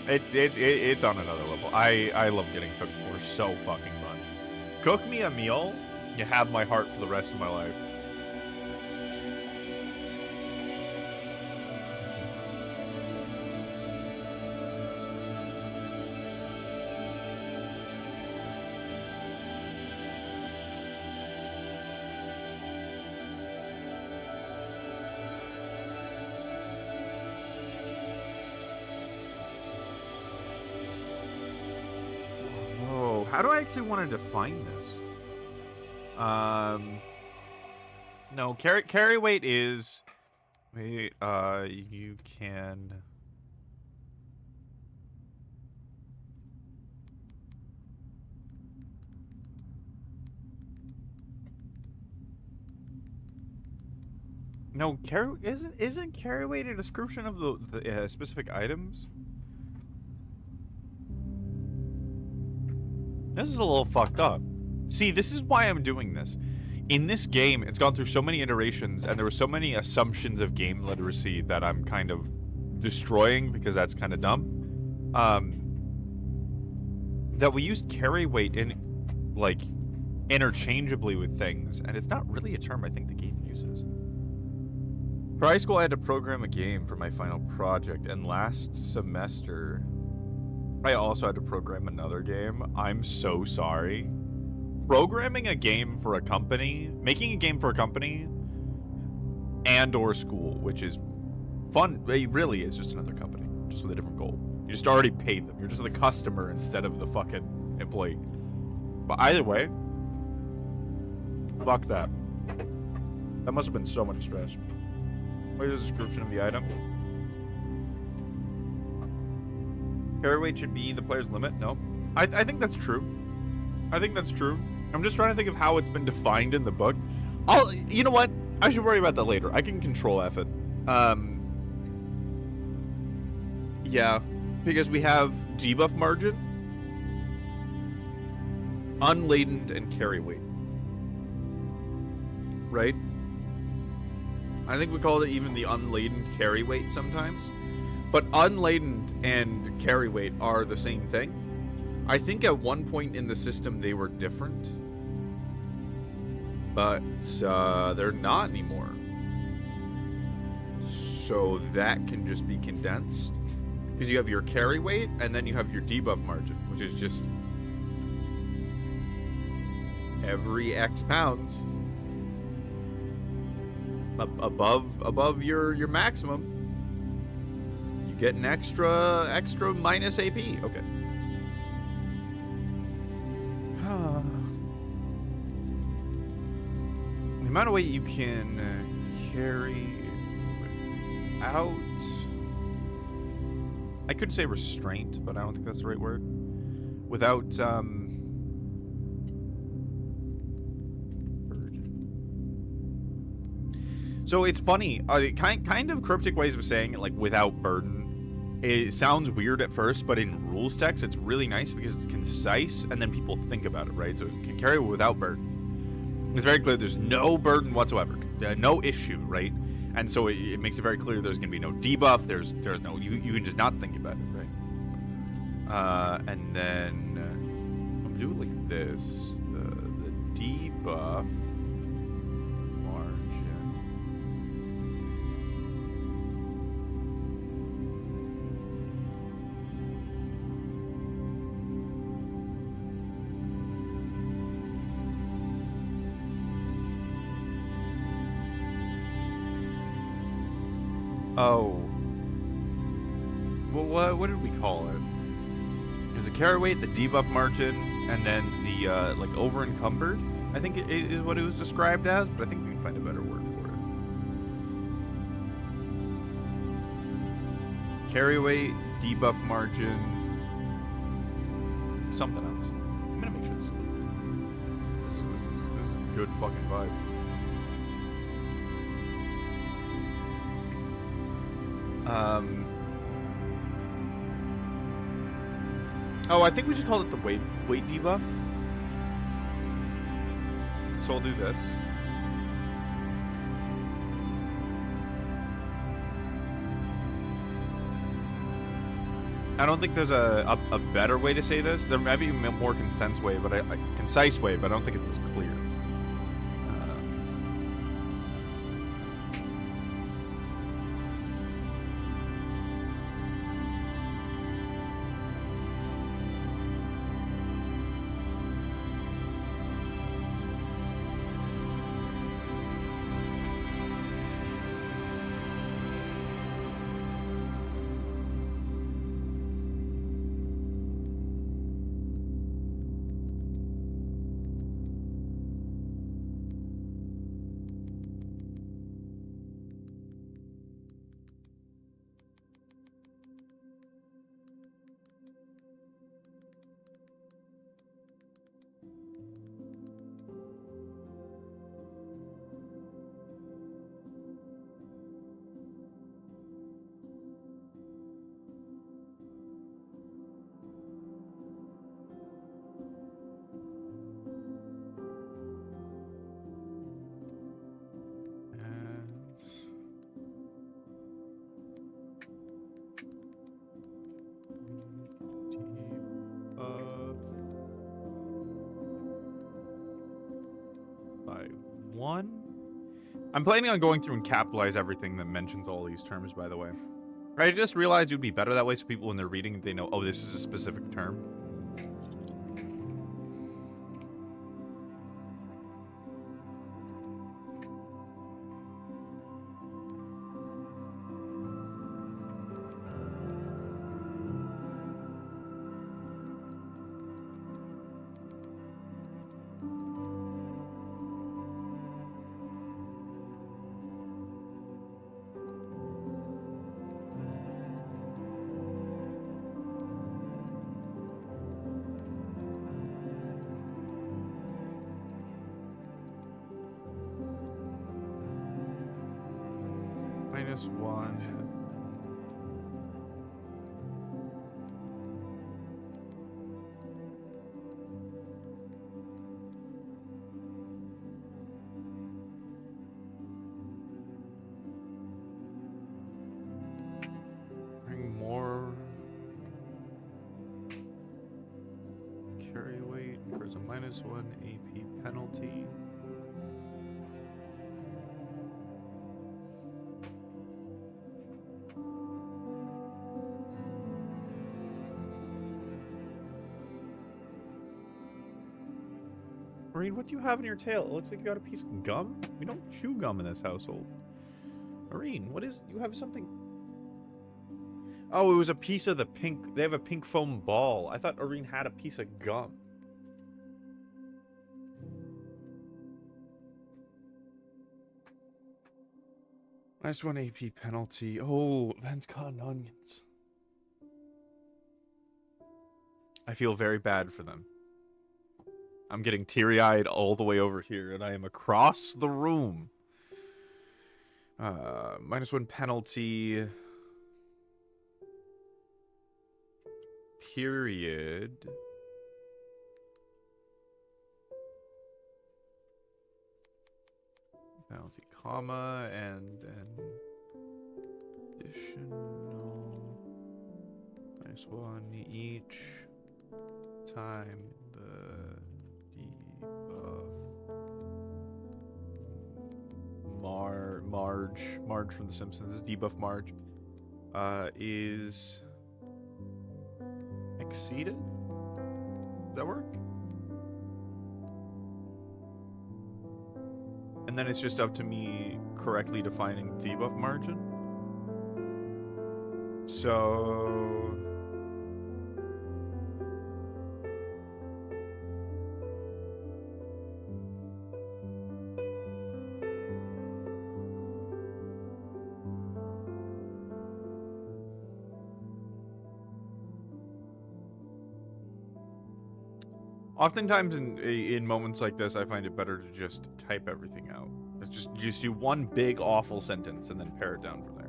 It's on another level. I love getting cooked for so fucking much. Cook me a meal, you have my heart for the rest of my life. How do I actually want to define this? No, carry weight is... Wait, you can... No, isn't carry weight a description of the specific items? This is a little fucked up. See, this is why I'm doing this. In this game, it's gone through so many iterations, and there were so many assumptions of game literacy that I'm kind of destroying because that's kind of dumb. That we use carry weight in, like, interchangeably with things, and it's not really a term I think the game uses. For high school, I had to program a game for my final project, and last semester, I also had to program another game. I'm so sorry. Programming a game for a company, making a game for a company, and or school, which is fun. It really is just another company, just with a different goal. You just already paid them. You're just the customer instead of the fucking employee. But either way, fuck that. That must have been so much stress. What is the description of the item? Carry weight should be the player's limit? No. I think that's true. I think that's true. I'm just trying to think of how it's been defined in the book. You know what? I should worry about that later. I can control F it. Yeah. Because we have debuff margin, unladened, and carry weight. Right? I think we call it even the unladened carry weight sometimes. But unladened and carry weight are the same thing. I think at one point in the system they were different. But they're not anymore. So that can just be condensed. Because you have your carry weight and then you have your debuff margin, which is just every X pounds above your maximum. Get an extra minus AP. Okay. The amount of weight you can carry without... I could say restraint, but I don't think that's the right word. Without, So it's funny, kind of cryptic ways of saying it, like without burden. It sounds weird at first, but in rules text, it's really nice because it's concise, and then people think about it, right? So it can carry without burden. It's very clear there's no burden whatsoever, no issue, right? And so it makes it very clear there's going to be no debuff. There's no you can just not think about it, right? And then I'm doing like this. The debuff margin. Oh. Well, what did we call it? There's a carry weight, the debuff margin, and then the like over encumbered. I think it is what it was described as, but I think we can find a better word for it. Carry weight, debuff margin, something else. I'm gonna make sure this is a good fucking vibe. Oh, I think we just called it the weight debuff. So I'll do this. I don't think there's a better way to say this. There might be a more concise way, but I don't think it was clear. One. I'm planning on going through and capitalize everything that mentions all these terms, by the way. I just realized it would be better that way so people, when they're reading, they know, oh, this is a specific term. -1. Bring more carry weight for a -1 AP penalty. Marine, what do you have in your tail? It looks like you got a piece of gum. We don't chew gum in this household. Marine, what is... You have something... Oh, it was a piece of the pink... They have a pink foam ball. I thought Irene had a piece of gum. -1 AP penalty. Oh, Vance cotton onions. I feel very bad for them. I'm getting teary-eyed all the way over here, and I am across the room. -1 penalty. Period. Penalty, comma, and additional -1 each time the debuff. Marge from The Simpsons, debuff Marge, is exceeded? Does that work? And then it's just up to me correctly defining debuff margin. So... Oftentimes in moments like this, I find it better to just type everything out. It's just do one big awful sentence and then pare it down from there.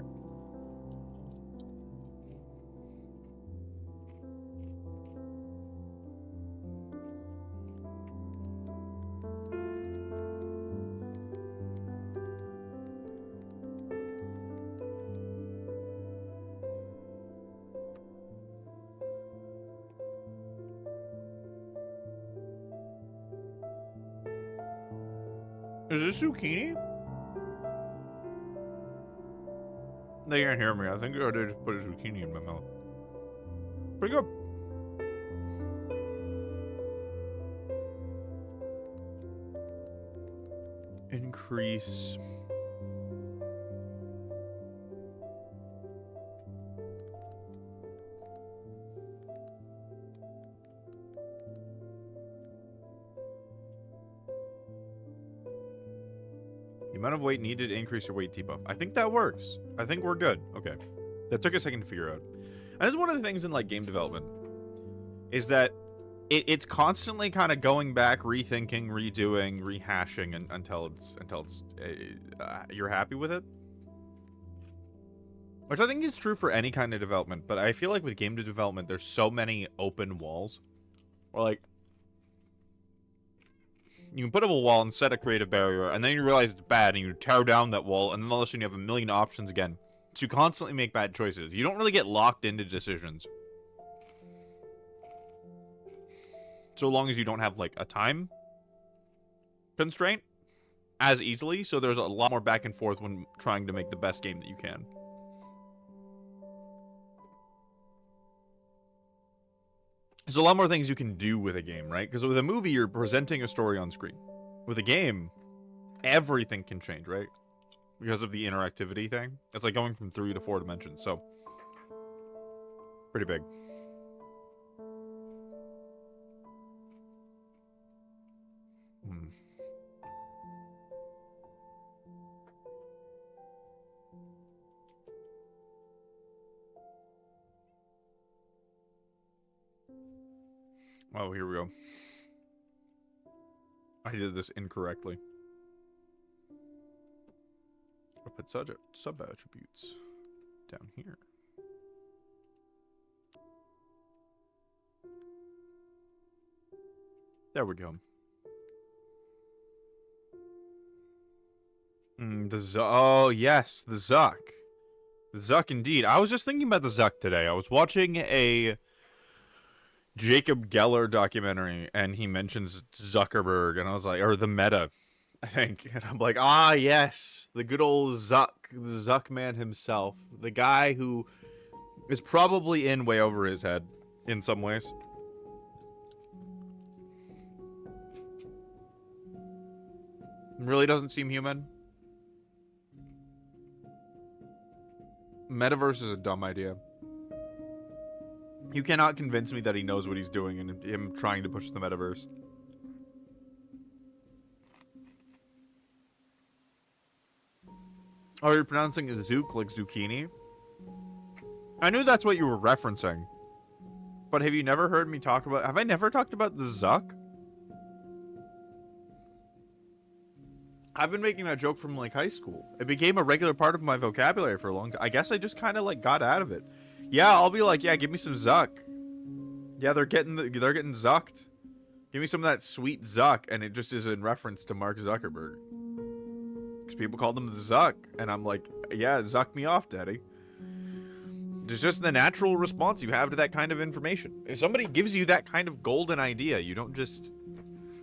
Is this zucchini? They can't hear me. I think I just put a zucchini in my mouth. Pretty good. Increase. The amount of weight needed to increase your weight debuff. I think that works. I think we're good. Okay. That took a second to figure out. And this is one of the things in, like, game development. Is that it's constantly kind of going back, rethinking, redoing, rehashing until you're happy with it. Which I think is true for any kind of development. But I feel like with game development, there's so many open walls. Or, like, you can put up a wall and set a creative barrier, and then you realize it's bad, and you tear down that wall, and then all of a sudden you have a million options again. So you constantly make bad choices. You don't really get locked into decisions. So long as you don't have, like, a time constraint as easily, so there's a lot more back and forth when trying to make the best game that you can. There's a lot more things you can do with a game, right? Because with a movie, you're presenting a story on screen. With a game, everything can change, right? Because of the interactivity thing. It's like going from 3 to 4 dimensions, so... pretty big. Oh, here we go. I did this incorrectly. I'll put sub-attributes down here. There we go. Oh, yes, the Zuck. The Zuck, indeed. I was just thinking about the Zuck today. I was watching a Jacob Geller documentary, and he mentions Zuckerberg, and I was like, or the Meta, I think. And I'm like, ah, yes, the good old Zuck, the Zuck man himself. The guy who is probably in way over his head in some ways. Really doesn't seem human. Metaverse is a dumb idea. You cannot convince me that he knows what he's doing and him trying to push the metaverse. Oh, you're pronouncing Zook like zucchini? I knew that's what you were referencing. But have you never heard me talk about... Have I never talked about the Zuck? I've been making that joke from like high school. It became a regular part of my vocabulary for a long time. I guess I just kind of like got out of it. Yeah, I'll be like, yeah, give me some Zuck. Yeah, they're getting zucked. Give me some of that sweet Zuck, and it just is in reference to Mark Zuckerberg. Because people called him the Zuck, and I'm like, yeah, Zuck me off, daddy. It's just the natural response you have to that kind of information. If somebody gives you that kind of golden idea, you don't just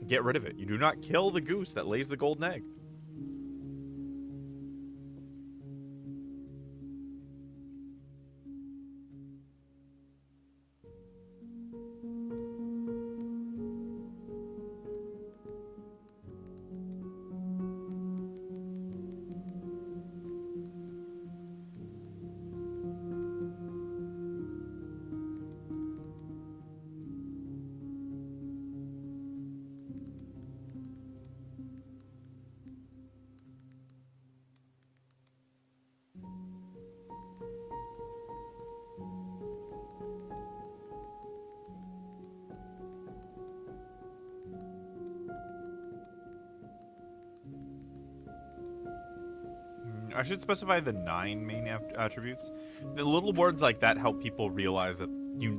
get rid of it. You do not kill the goose that lays the golden egg. I should specify the 9 main attributes. The little words like that help people realize that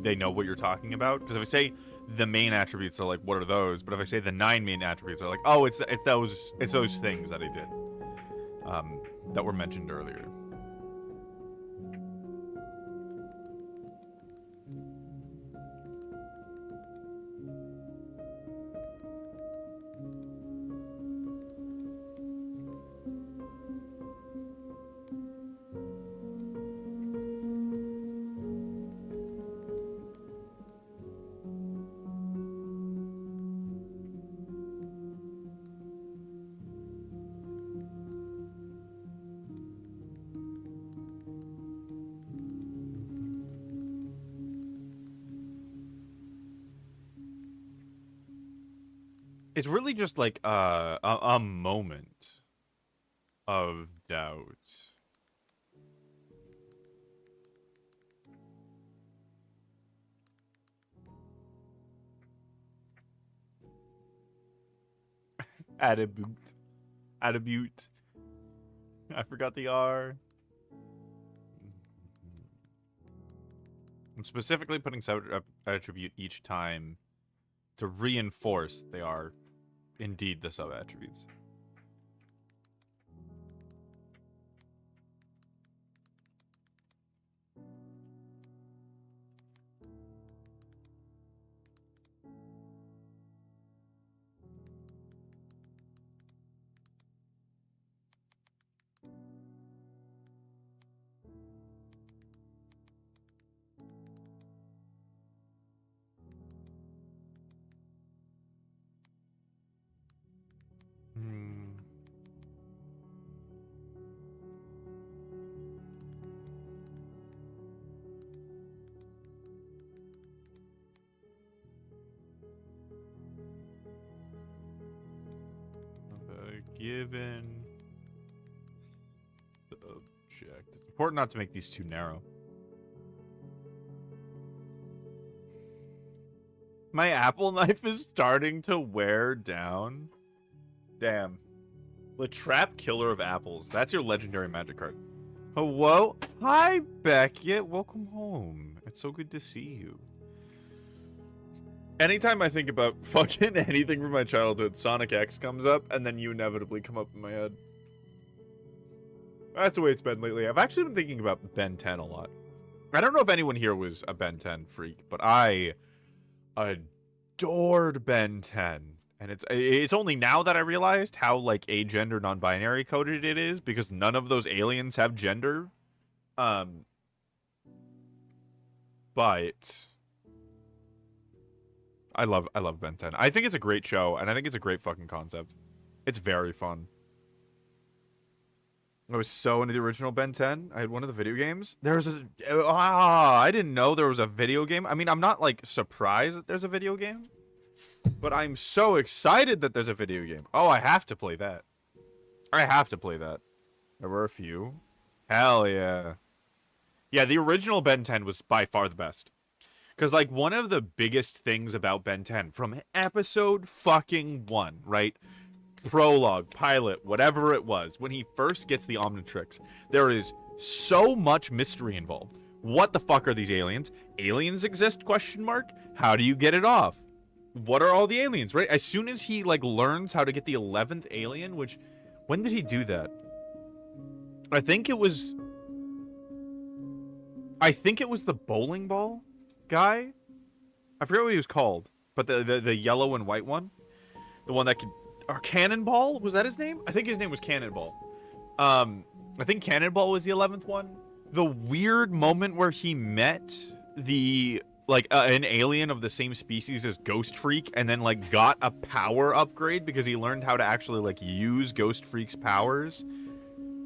they know what you're talking about. Because if I say the main attributes, are like, what are those? But if I say the 9 main attributes, are like, oh, it's those things that I did, that were mentioned earlier. It's really just like a moment of doubt. Attribute. Attribute. I forgot the R. I'm specifically putting sub-attribute each time to reinforce they are indeed the sub-attributes. Given subject. It's important not to make these too narrow. My apple knife is starting to wear down. Damn. The Trap Killer of Apples. That's your legendary magic card. Hello? Hi, Beckett. Welcome home. It's so good to see you. Anytime I think about fucking anything from my childhood, Sonic X comes up, and then you inevitably come up in my head. That's the way it's been lately. I've actually been thinking about Ben 10 a lot. I don't know if anyone here was a Ben 10 freak, but I adored Ben 10. And it's only now that I realized how, like, agender non-binary coded it is, because none of those aliens have gender. But I love Ben 10. I think it's a great show, and I think it's a great fucking concept. It's very fun. I was so into the original Ben 10. I had one of the video games. I didn't know there was a video game. I mean, I'm not, like, surprised that there's a video game, but I'm so excited that there's a video game. Oh, I have to play that. I have to play that. There were a few. Hell yeah. Yeah, the original Ben 10 was by far the best. Because, like, one of the biggest things about Ben 10 from episode fucking 1, right? prologue, pilot, whatever it was, when he first gets the Omnitrix, there is so much mystery involved. What the fuck are these aliens? Aliens exist, question mark? How do you get it off? What are all the aliens, right? As soon as he, like, learns how to get the 11th alien, which... When did he do that? I think it was the bowling ball guy. I forget what he was called, but the yellow and white one, the one that could, or Cannonball, was that his name? I think his name was Cannonball. I think Cannonball was the 11th one. The weird moment where he met the an alien of the same species as Ghost Freak, and then like got a power upgrade because he learned how to actually like use Ghost Freak's powers.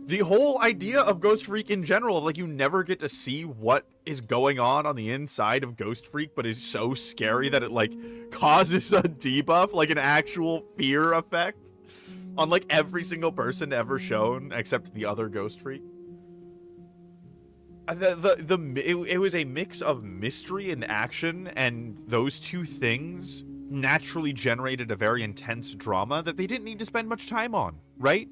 The whole idea of Ghost Freak in general, like, you never get to see what is going on the inside of Ghost Freak, but is so scary that it, like, causes a debuff, like an actual fear effect on, like, every single person ever shown, except the other Ghost Freak. It was a mix of mystery and action, and those two things naturally generated a very intense drama that they didn't need to spend much time on, right?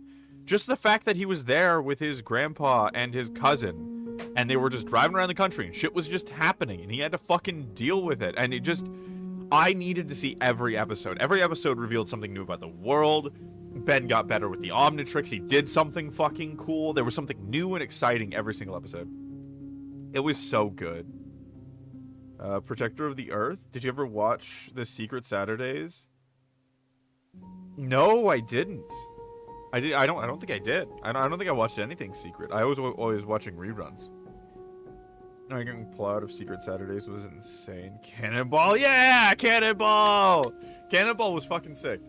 Just the fact that he was there with his grandpa and his cousin, and they were just driving around the country, and shit was just happening, and he had to fucking deal with it, and it just... I needed to see every episode. Every episode revealed something new about the world. Ben got better with the Omnitrix. He did something fucking cool. There was something new and exciting every single episode. It was so good. Protector of the Earth? Did you ever watch The Secret Saturdays? No, I didn't. I don't think I did. I don't think I watched anything secret. I was always watching reruns. Getting plot of Secret Saturdays was insane. Cannonball, yeah, Cannonball. Cannonball was fucking sick.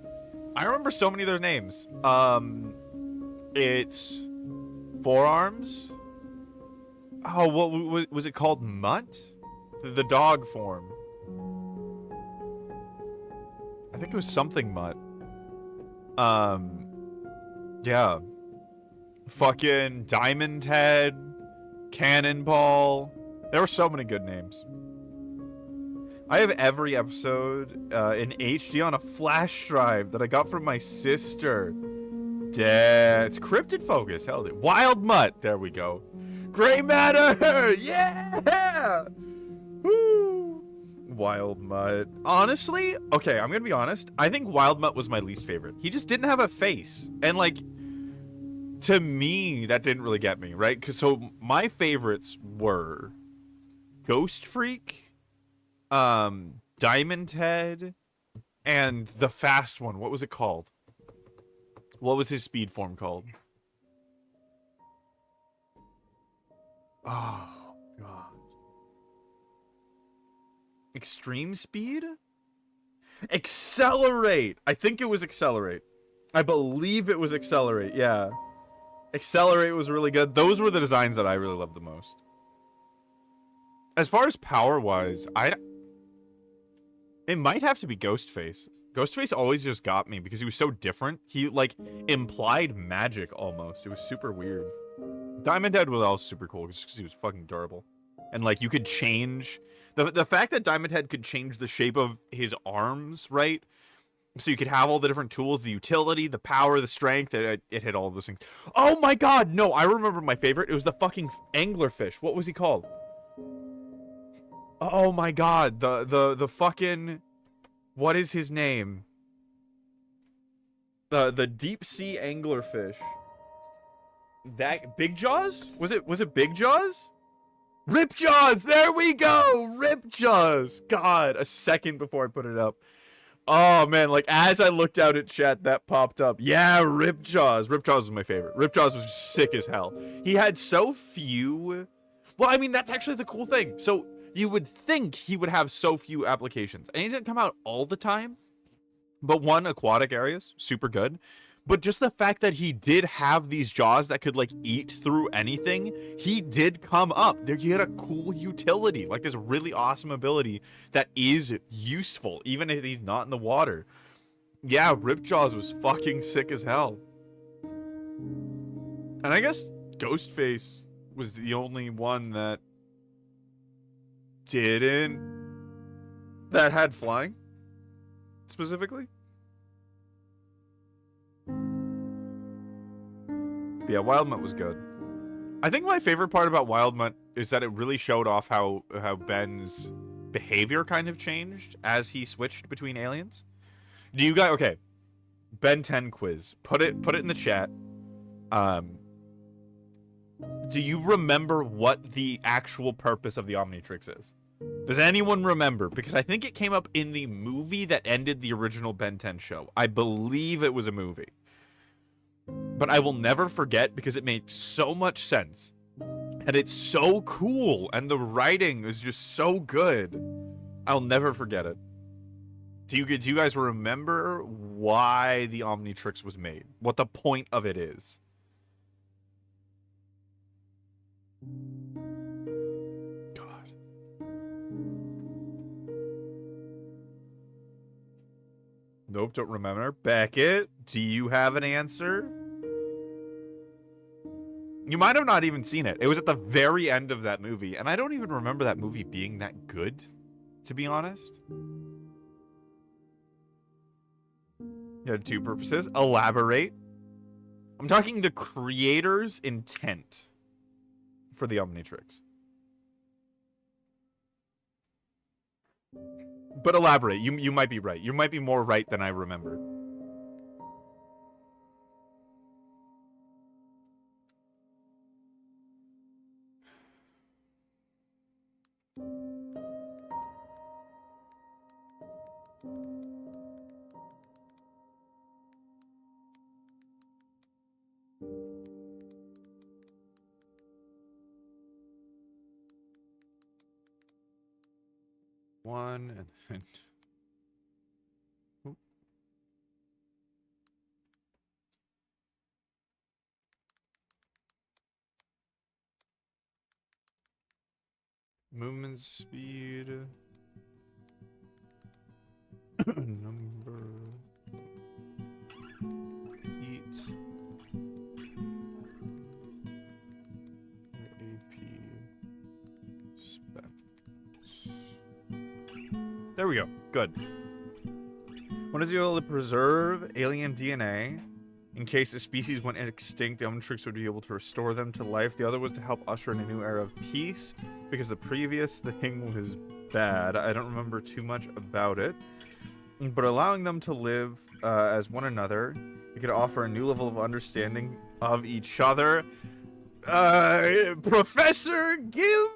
I remember so many of their names. It's Forearms. Oh, what was it called? Mutt? The dog form. I think it was something Mutt. Yeah. Fucking Diamond Head, Cannonball. There were so many good names. I have every episode in HD on a flash drive that I got from my sister. It's Cryptid Focus. Hell, Wild Mutt. There we go. Gray Matter. Yeah. Woo. Wild Mutt. Honestly, okay, I'm gonna be honest. I think Wild Mutt was my least favorite. He just didn't have a face. And, like, to me, that didn't really get me, right? Because so my favorites were Ghost Freak, Diamond Head, and the fast one. What was it called? What was his speed form called? Oh, God. Extreme Speed? Accelerate! I think it was Accelerate. I believe it was Accelerate, yeah. Accelerate was really good. Those were the designs that I really loved the most. As far as power-wise, it might have to be Ghostface. Ghostface always just got me because he was so different. He, like, implied magic almost. It was super weird. Diamond Head was also super cool just because he was fucking durable. And, like, you could change... The fact that Diamond Head could change the shape of his arms, right? So you could have all the different tools, the utility, the power, the strength. It hit all of those things. Oh my god, no, I remember my favorite. It was the fucking anglerfish. What was he called? Oh my god, the fucking... What is his name? The deep sea anglerfish. That Big Jaws? Was it Big Jaws? Rip Jaws! There we go! Rip Jaws! God, a second before I put it up. Oh man, like as I looked out at chat, that popped up. Yeah, Rip Jaws. Rip Jaws was my favorite. Rip Jaws was sick as hell. He had so few... Well, I mean, that's actually the cool thing. So you would think he would have so few applications. And he didn't come out all the time. But one, aquatic areas, super good. But just the fact that he did have these jaws that could, like, eat through anything, he did come up. He had a cool utility, like this really awesome ability that is useful, even if he's not in the water. Yeah, Ripjaws was fucking sick as hell. And I guess Ghostface was the only one that had flying, specifically. Yeah, Wild Mutt was good. I think my favorite part about Wild Mutt is that it really showed off how Ben's behavior kind of changed as he switched between aliens. Do you guys... Okay. Ben 10 quiz. Put it in the chat. Do you remember what the actual purpose of the Omnitrix is? Does anyone remember? Because I think it came up in the movie that ended the original Ben 10 show. I believe it was a movie. But I will never forget because it made so much sense. And it's so cool. And the writing is just so good. I'll never forget it. Do you guys remember why the Omnitrix was made? What the point of it is? God. Nope, don't remember. Beckett, do you have an answer? You might have not even seen it. It was at the very end of that movie, and I don't even remember that movie being that good, to be honest. You had two purposes. Elaborate. I'm talking the creator's intent for the Omnitrix. But elaborate. You might be right. You might be more right than I remember. One and Oop. Movement speed number eat AP specs. There we go. Good. One is able to preserve alien DNA in case the species went extinct. The Omnitrix would be able to restore them to life. The other was to help usher in a new era of peace because the previous thing was bad. I don't remember too much about it, but allowing them to live as one another, it could offer a new level of understanding of each other. Professor, give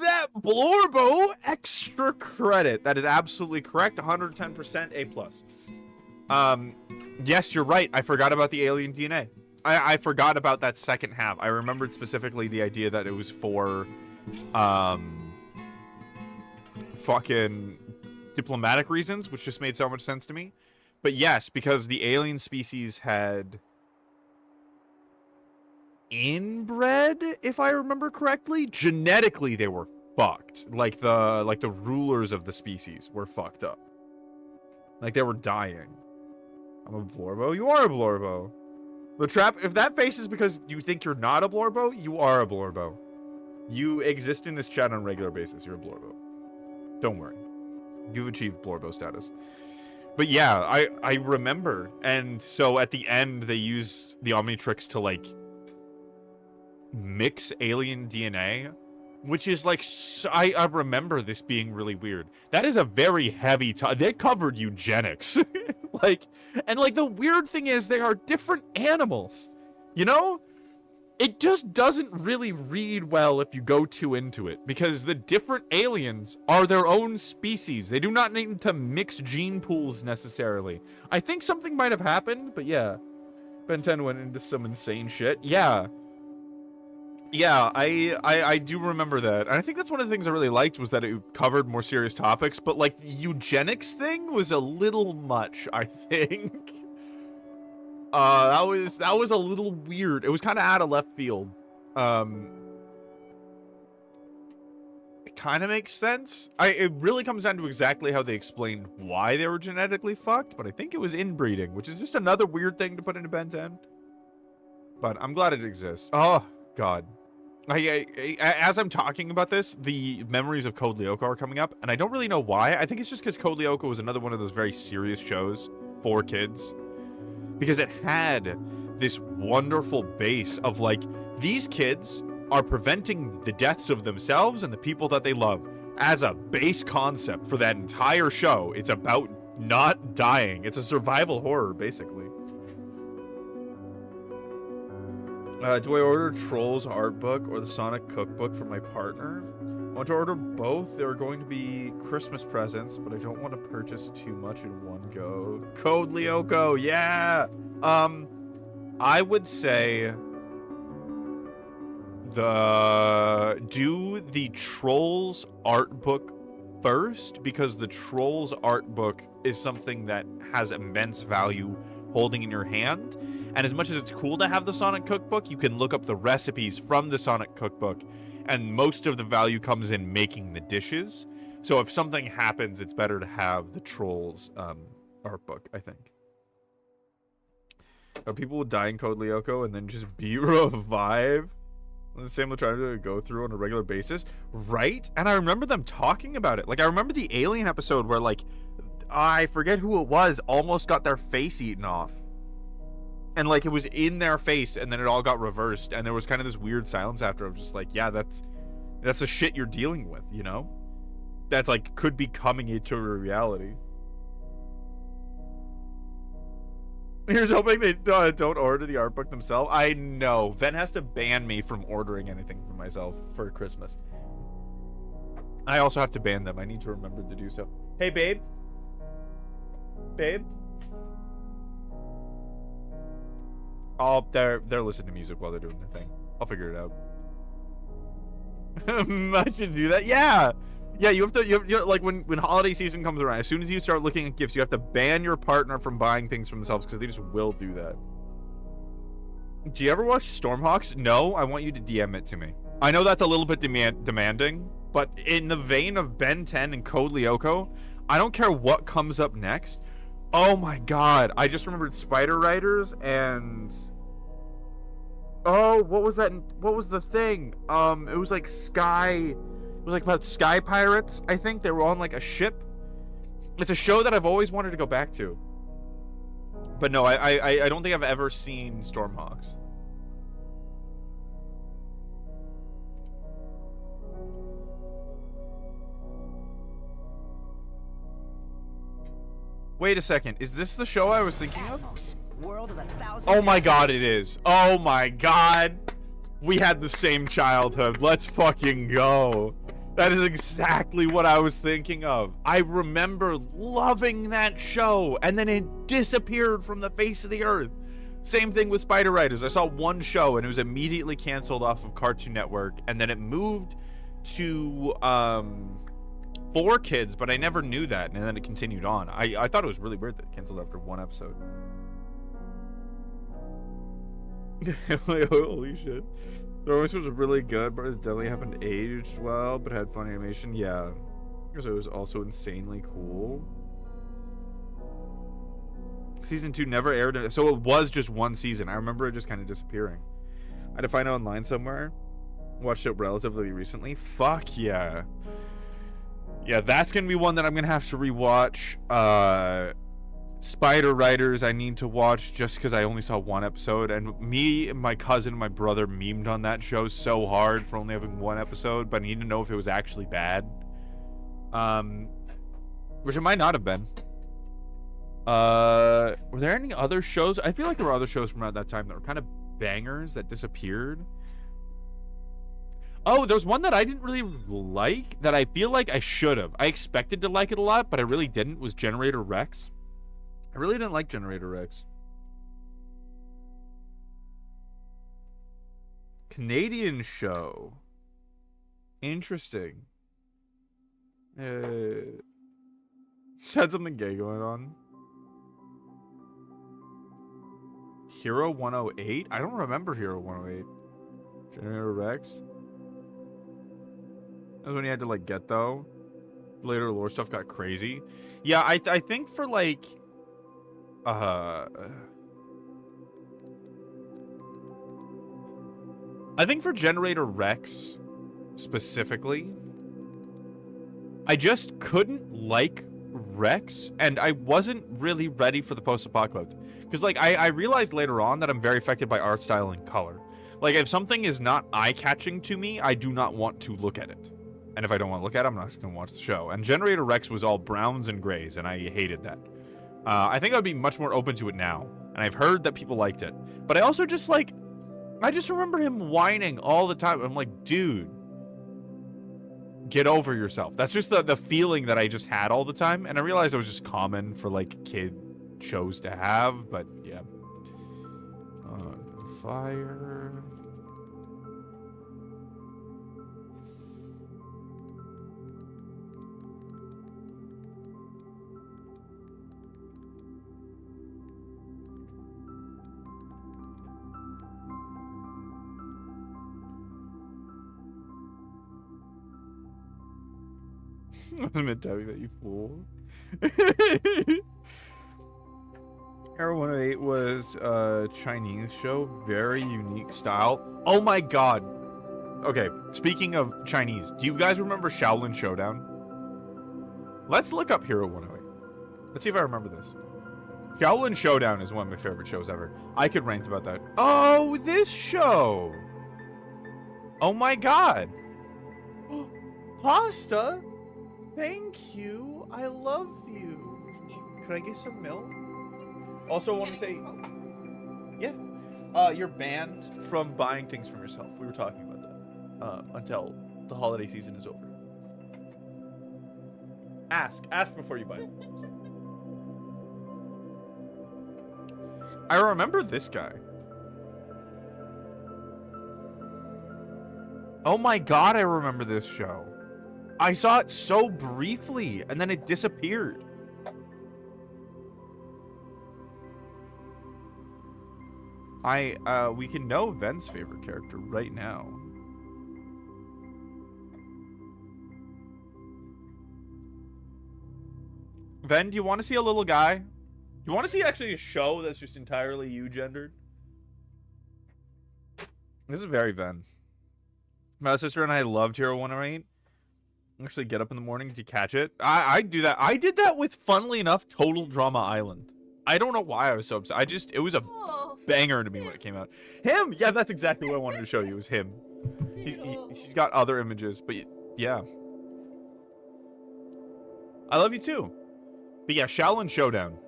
that Blorbo extra credit. That is absolutely correct. 110% A+. Yes, you're right. I forgot about the alien DNA. I forgot about that second half. I remembered specifically the idea that it was for fucking diplomatic reasons, which just made so much sense to me. But yes, because the alien species had inbred, if I remember correctly, genetically they were fucked. Like the rulers of the species were fucked up. Like they were dying. I'm a Blorbo. You are a Blorbo. The trap, if that face is because you think you're not a Blorbo, you are a Blorbo. You exist in this chat on a regular basis. You're a Blorbo. Don't worry. You've achieved Blorbo status. But yeah, I remember. And so at the end, they used the Omnitrix to, like, mix alien DNA, which is, like, I remember this being really weird. That is a very heavy they covered eugenics. Like, and, like, the weird thing is they are different animals. You know? It just doesn't really read well if you go too into it, because the different aliens are their own species. They do not need to mix gene pools necessarily. I think something might have happened, but yeah. Ben 10 went into some insane shit. Yeah. Yeah, I do remember that. And I think that's one of the things I really liked was that it covered more serious topics, but like the eugenics thing was a little much, I think. That was a little weird. It was kind of out of left field. It kind of makes sense. It really comes down to exactly how they explained why they were genetically fucked, but I think it was inbreeding, which is just another weird thing to put into Ben 10. But I'm glad it exists. Oh, God. As I'm talking about this, the memories of Code Lyoko are coming up, and I don't really know why. I think it's just because Code Lyoko was another one of those very serious shows for kids. Because it had this wonderful base of like, these kids are preventing the deaths of themselves and the people that they love. As a base concept for that entire show, it's about not dying. It's a survival horror, basically. Do I order Trolls art book or the Sonic cookbook for my partner? I want to order both. They're going to be Christmas presents, but I don't want to purchase too much in one go. Code Lyoko, yeah! I would say do the Trolls art book first, because the Trolls art book is something that has immense value holding in your hand. And as much as it's cool to have the Sonic cookbook, you can look up the recipes from the Sonic cookbook, and most of the value comes in making the dishes. So if something happens, it's better to have the Trolls art book, I think. People will die in Code Lyoko and then just be revived. The same will try to go through on a regular basis, right? And I remember them talking about it. Like, I remember the Alien episode where, like, I forget who it was, almost got their face eaten off. And, like, it was in their face, and then it all got reversed, and there was kind of this weird silence after of just like, yeah, that's the shit you're dealing with, you know? That's, like, could be coming into a reality. Here's hoping they don't order the art book themselves. I know. Ven has to ban me from ordering anything for myself for Christmas. I also have to ban them. I need to remember to do so. Hey, babe. Babe? Oh, they're listening to music while they're doing their thing. I'll figure it out. I should do that. Yeah. Yeah, you have to, like, when holiday season comes around, as soon as you start looking at gifts, you have to ban your partner from buying things for themselves, because they just will do that. Do you ever watch Stormhawks? No, I want you to DM it to me. I know that's a little bit demanding, but in the vein of Ben 10 and Code Lyoko, I don't care what comes up next. Oh my god, I just remembered Spider Riders and... Oh, what was that? What was the thing? It was like Sky... It was like about sky pirates, I think. They were on like a ship. It's a show that I've always wanted to go back to. But no, I don't think I've ever seen Stormhawks. Wait a second. Is this the show I was thinking of? Oh my god, it is. Oh my god. We had the same childhood. Let's fucking go. That is exactly what I was thinking of. I remember loving that show, and then it disappeared from the face of the earth. Same thing with Spider Riders. I saw one show, and it was immediately canceled off of Cartoon Network, and then it moved to 4Kids, but I never knew that, and then it continued on. I thought it was really weird that it canceled after one episode. Holy shit. The voice was really good, but it definitely haven't aged well, but had fun animation. Yeah. Because it was also insanely cool. Season 2 never aired, so it was just one season. I remember it just kind of disappearing. I had to find it online somewhere. Watched it relatively recently. Fuck yeah. Yeah, that's going to be one that I'm going to have to rewatch. Spider Riders I need to watch just because I only saw one episode, and me and my cousin and my brother memed on that show so hard for only having one episode, but I need to know if it was actually bad, which it might not have been. Were there any other shows? I feel like there were other shows from around that time that were kind of bangers that disappeared. Oh, there's one that I didn't really like that I feel like I should have. I expected to like it a lot, but I really didn't, was Generator Rex. I really didn't like Generator Rex. Canadian show. Interesting. Just had something gay going on. Hero 108? I don't remember Hero 108. Generator Rex? That was when you had to, like, get, though. Later lore stuff got crazy. Yeah, I think for, like... I think for Generator Rex specifically, I just couldn't like Rex, and I wasn't really ready for the post-apocalypse. Because, like, I realized later on that I'm very affected by art style and color. Like, if something is not eye-catching to me, I do not want to look at it. And if I don't want to look at it, I'm not going to watch the show. And Generator Rex was all browns and grays, and I hated that. I think I'd be much more open to it now. And I've heard that people liked it. But I also just, like... I just remember him whining all the time. I'm like, dude... Get over yourself. That's just the feeling that I just had all the time. And I realized it was just common for, like, kid shows to have. But, yeah. Fire... I'm gonna tell you that, you fool. Arrow 108 was a Chinese show, very unique style. Oh my god. Okay, speaking of Chinese, do you guys remember Shaolin Showdown? Let's look up Hero 108. Let's see if I remember this. Shaolin Showdown is one of my favorite shows ever. I could rant about that. Oh, this show! Oh my god! Pasta? Thank you. I love you. Could I get some milk? Also, I want to say, yeah, you're banned from buying things from yourself. We were talking about that until the holiday season is over. Ask before you buy. I remember this guy. Oh my god, I remember this show. I saw it so briefly, and then it disappeared. We can know Ven's favorite character right now. Ven, do you want to see a little guy? Do you want to see actually a show that's just entirely you-gendered? This is very Ven. My sister and I loved Hero 108. Actually get up in the morning to catch it. I do that. I did that with, funnily enough, Total Drama Island. I don't know why I was so upset. It was a banger to me when it came out. Him! Yeah, that's exactly what I wanted to show you, was him. He's got other images, but yeah. I love you too. But yeah, Shaolin Showdown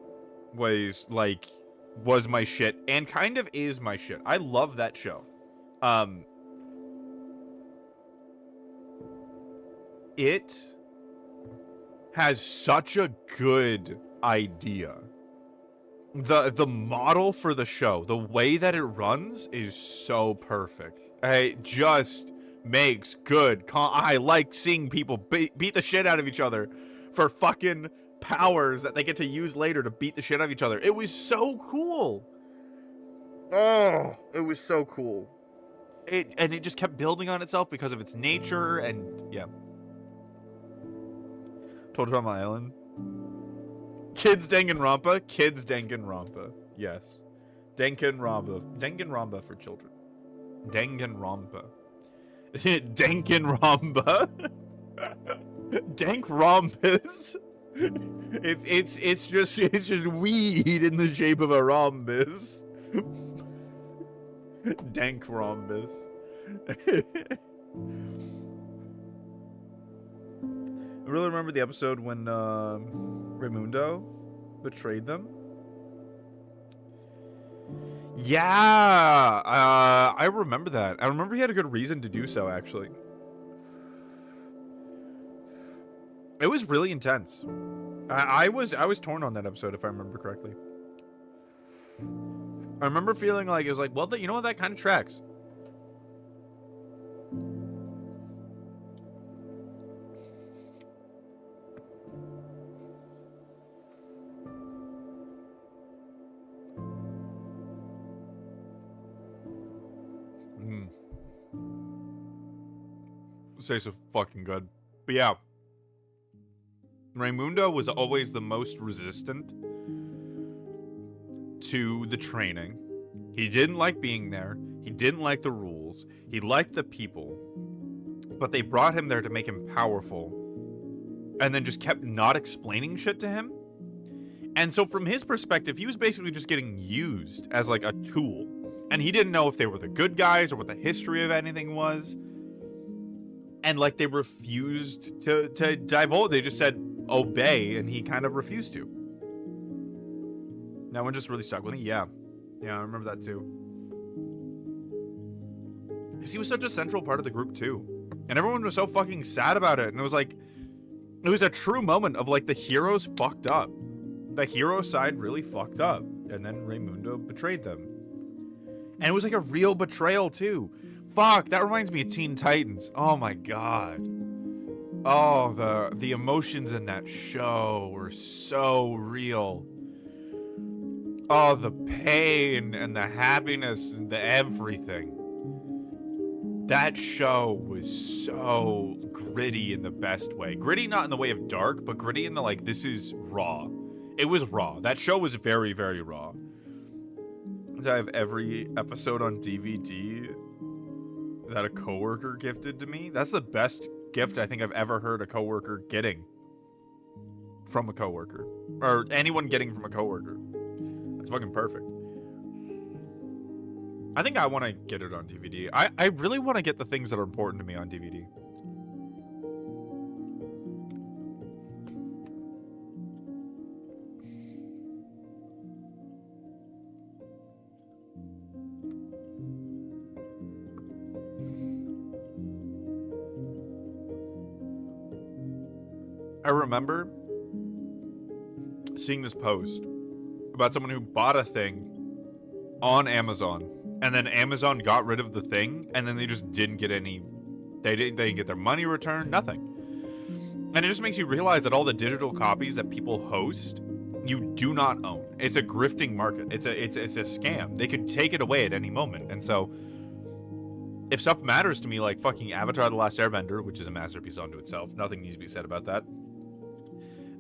was my shit, and kind of is my shit. I love that show. It has such a good idea. The model for the show, the way that it runs is so perfect. It just makes good I like seeing people beat the shit out of each other for fucking powers that they get to use later to beat the shit out of each other. It was so cool. Oh, it was so cool. And it just kept building on itself because of its nature, and yeah. Total Drama Island. Kids Danganronpa. Kids Danganronpa. Yes. Danganronpa. Danganronpa for children. Danganronpa. Danganronpa. Dankrompus. It's just weed in the shape of a rhombus. Dankrompus. I really remember the episode when Raimundo betrayed them. Yeah, I remember that. I remember he had a good reason to do so, actually. It was really intense. I was torn on that episode, if I remember correctly. I remember feeling like it was like, well, you know what, that kind of tracks. Say so fucking good. But yeah, Raimundo was always the most resistant to the training. He didn't like being there. He didn't like the rules. He liked the people. But they brought him there to make him powerful. and then just kept not explaining shit to him. And so from his perspective, he was basically just getting used as like a tool. And he didn't know if they were the good guys or what the history of anything was. And like they refused to divulge. They just said obey, and he kind of refused to. That one just really stuck with me. Yeah, I remember that too. Because he was such a central part of the group too, and everyone was so fucking sad about it. And it was like, it was a true moment of like the heroes fucked up. The hero side really fucked up, and then Raymundo betrayed them. And it was like a real betrayal too. Fuck, that reminds me of Teen Titans. Oh my god. Oh, the emotions in that show were so real. Oh, the pain and the happiness and the everything. That show was so gritty in the best way. Gritty not in the way of dark, but gritty in the like, this is raw. It was raw. That show was very, very raw. I have every episode on DVD that a coworker gifted to me. That's the best gift I think I've ever heard a coworker getting from a coworker, or anyone getting from a coworker. That's fucking perfect. I think I want to get it on DVD. I really want to get the things that are important to me on DVD. I remember seeing this post about someone who bought a thing on Amazon, and then Amazon got rid of the thing, and then they just didn't get any, they didn't get their money returned, nothing. And it just makes you realize that all the digital copies that people host, you do not own. It's a grifting market. It's a scam. They could take it away at any moment. And so if stuff matters to me, like fucking Avatar: The Last Airbender, which is a masterpiece unto itself, nothing needs to be said about that,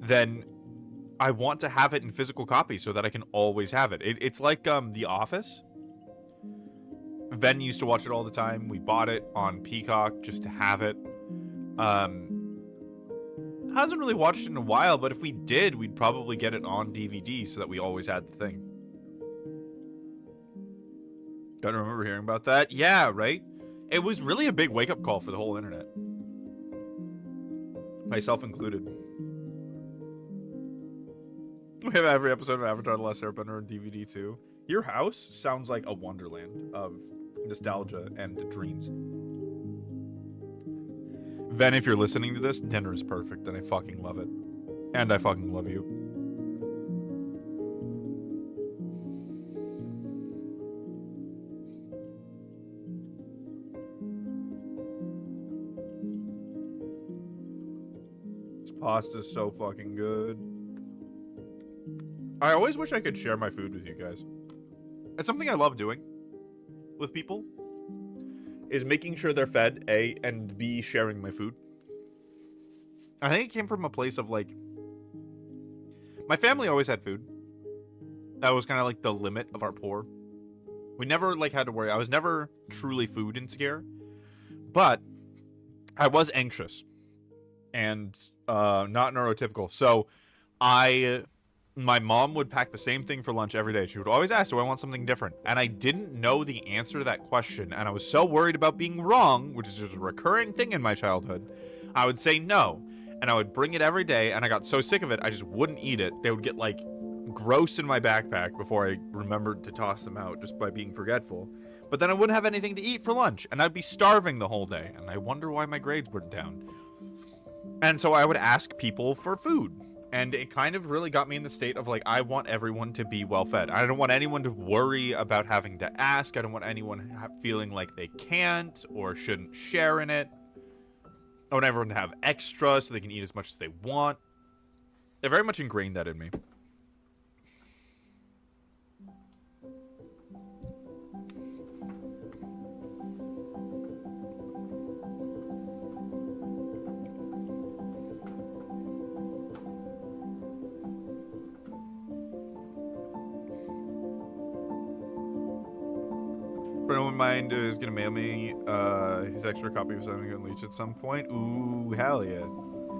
then I want to have it in physical copy so that I can always have it. It's like The Office. Ven used to watch it all the time. We bought it on Peacock just to have it. Hasn't really watched it in a while, but if we did, we'd probably get it on DVD so that we always had the thing. Don't remember hearing about that. Yeah, right? It was really a big wake-up call for the whole internet. Myself included. We have every episode of Avatar: The Last Airbender on DVD too. Your house sounds like a wonderland of nostalgia and dreams. Ven, if you're listening to this, dinner is perfect, and I fucking love it. And I fucking love you. This pasta's so fucking good. I always wish I could share my food with you guys. It's something I love doing with people, is making sure they're fed, A, and B, sharing my food. I think it came from a place of like, my family always had food. That was kind of like the limit of our poor. We never like had to worry. I was never truly food insecure, but I was anxious and not neurotypical. So my mom would pack the same thing for lunch every day. She would always ask, do I want something different? And I didn't know the answer to that question. And I was so worried about being wrong, which is just a recurring thing in my childhood. I would say no. And I would bring it every day. And I got so sick of it, I just wouldn't eat it. They would get like gross in my backpack before I remembered to toss them out just by being forgetful. But then I wouldn't have anything to eat for lunch. And I'd be starving the whole day. And I wonder why my grades weren't down. And so I would ask people for food. And it kind of really got me in the state of like, I want everyone to be well fed. I don't want anyone to worry about having to ask. I don't want anyone feeling like they can't or shouldn't share in it. I want everyone to have extra so they can eat as much as they want. They very much ingrained that in me. Friend of mine is gonna mail me his extra copy of Something Unleashed at some point. Ooh, hell yeah.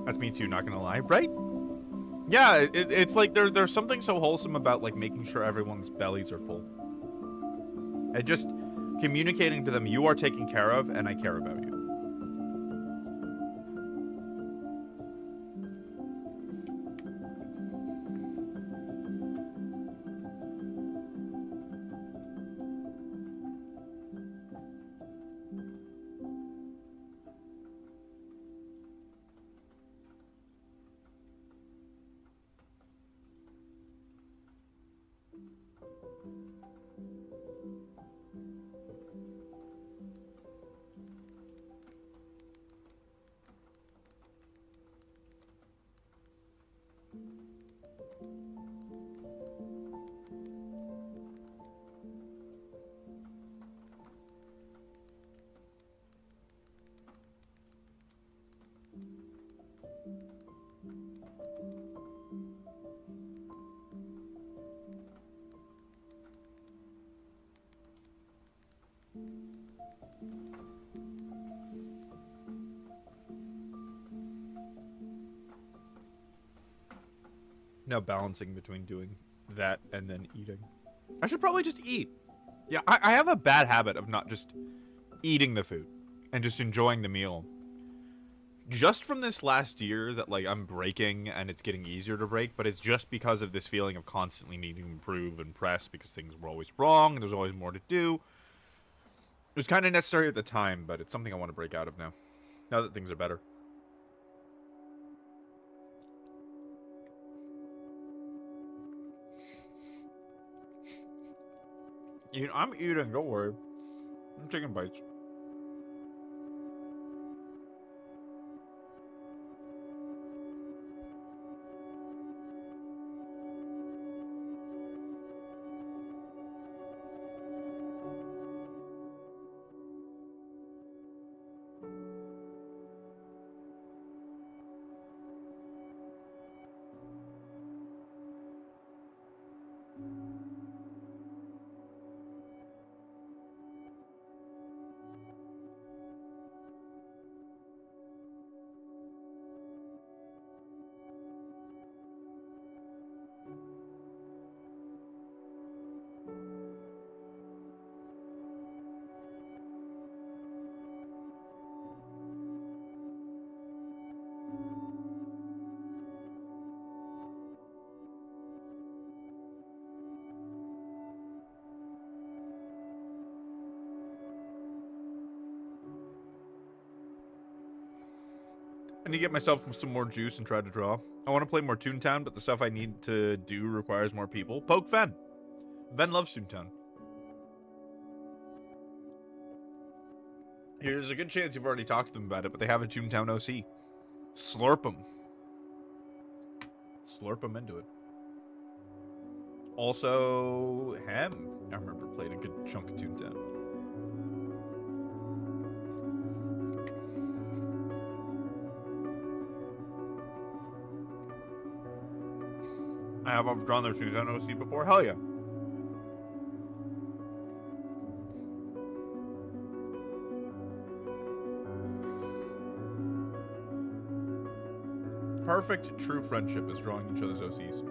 That's me too, not gonna lie. Right? Yeah, it's like there's something so wholesome about like making sure everyone's bellies are full. And just communicating to them, you are taken care of and I care about you. Now balancing between doing that and then eating. I should probably just eat. Yeah, I have a bad habit of not just eating the food and just enjoying the meal. Just from this last year that like I'm breaking and it's getting easier to break, but it's just because of this feeling of constantly needing to improve and press because things were always wrong and there's always more to do. It was kind of necessary at the time, but it's something I want to break out of now. Now that things are better. I'm eating, don't worry. I'm taking bites. I need to get myself some more juice and try to draw. I want to play more Toontown, but the stuff I need to do requires more people. Poke Ven. Ven loves Toontown. There's a good chance you've already talked to them about it, but they have a Toontown OC. Slurp them. Slurp them into it. Also, Hem. I remember playing a good chunk of Toontown. I've drawn their Toontown OC before. Hell yeah. Perfect true friendship is drawing each other's OCs.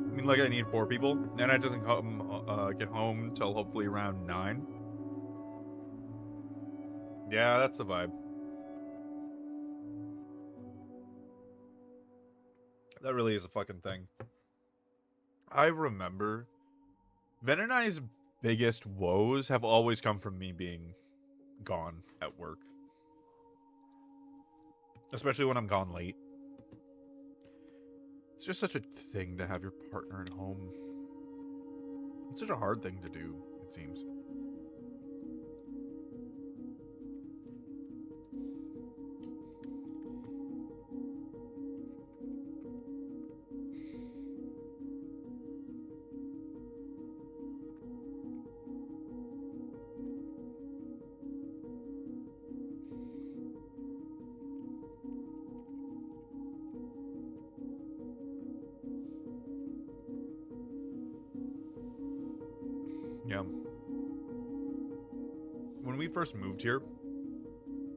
I mean, like I need 4 people, and I doesn't get home till hopefully around 9. Yeah, that's the vibe. That really is a fucking thing. I remember Ven and I's biggest woes have always come from me being gone at work. Especially when I'm gone late. It's just such a thing to have your partner at home. It's such a hard thing to do, it seems. Yeah. When we first moved here,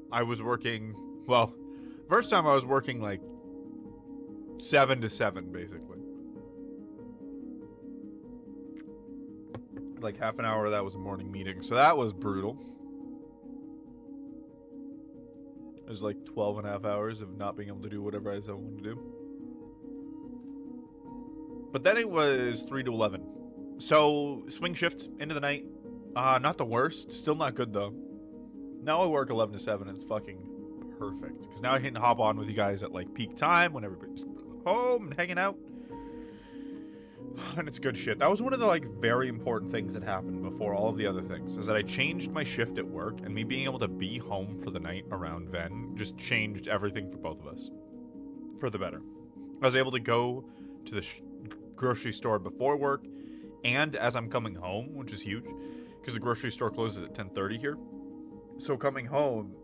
I was working, well, first time I was working like 7 to 7, basically. Like half an hour of that was a morning meeting, so that was brutal. It was like 12 and a half hours of not being able to do whatever I wanted to do. But then it was 3 to 11. So, swing shifts into the night. Not the worst. Still not good, though. Now I work 11 to 7, and it's fucking perfect. Because now I can hop on with you guys at, like, peak time when everybody's home and hanging out. And it's good shit. That was one of the, like, very important things that happened before all of the other things. Is that I changed my shift at work, and me being able to be home for the night around Ven just changed everything for both of us. For the better. I was able to go to the grocery store before work, and as I'm coming home, which is huge, because the grocery store closes at 10:30 here. So coming home,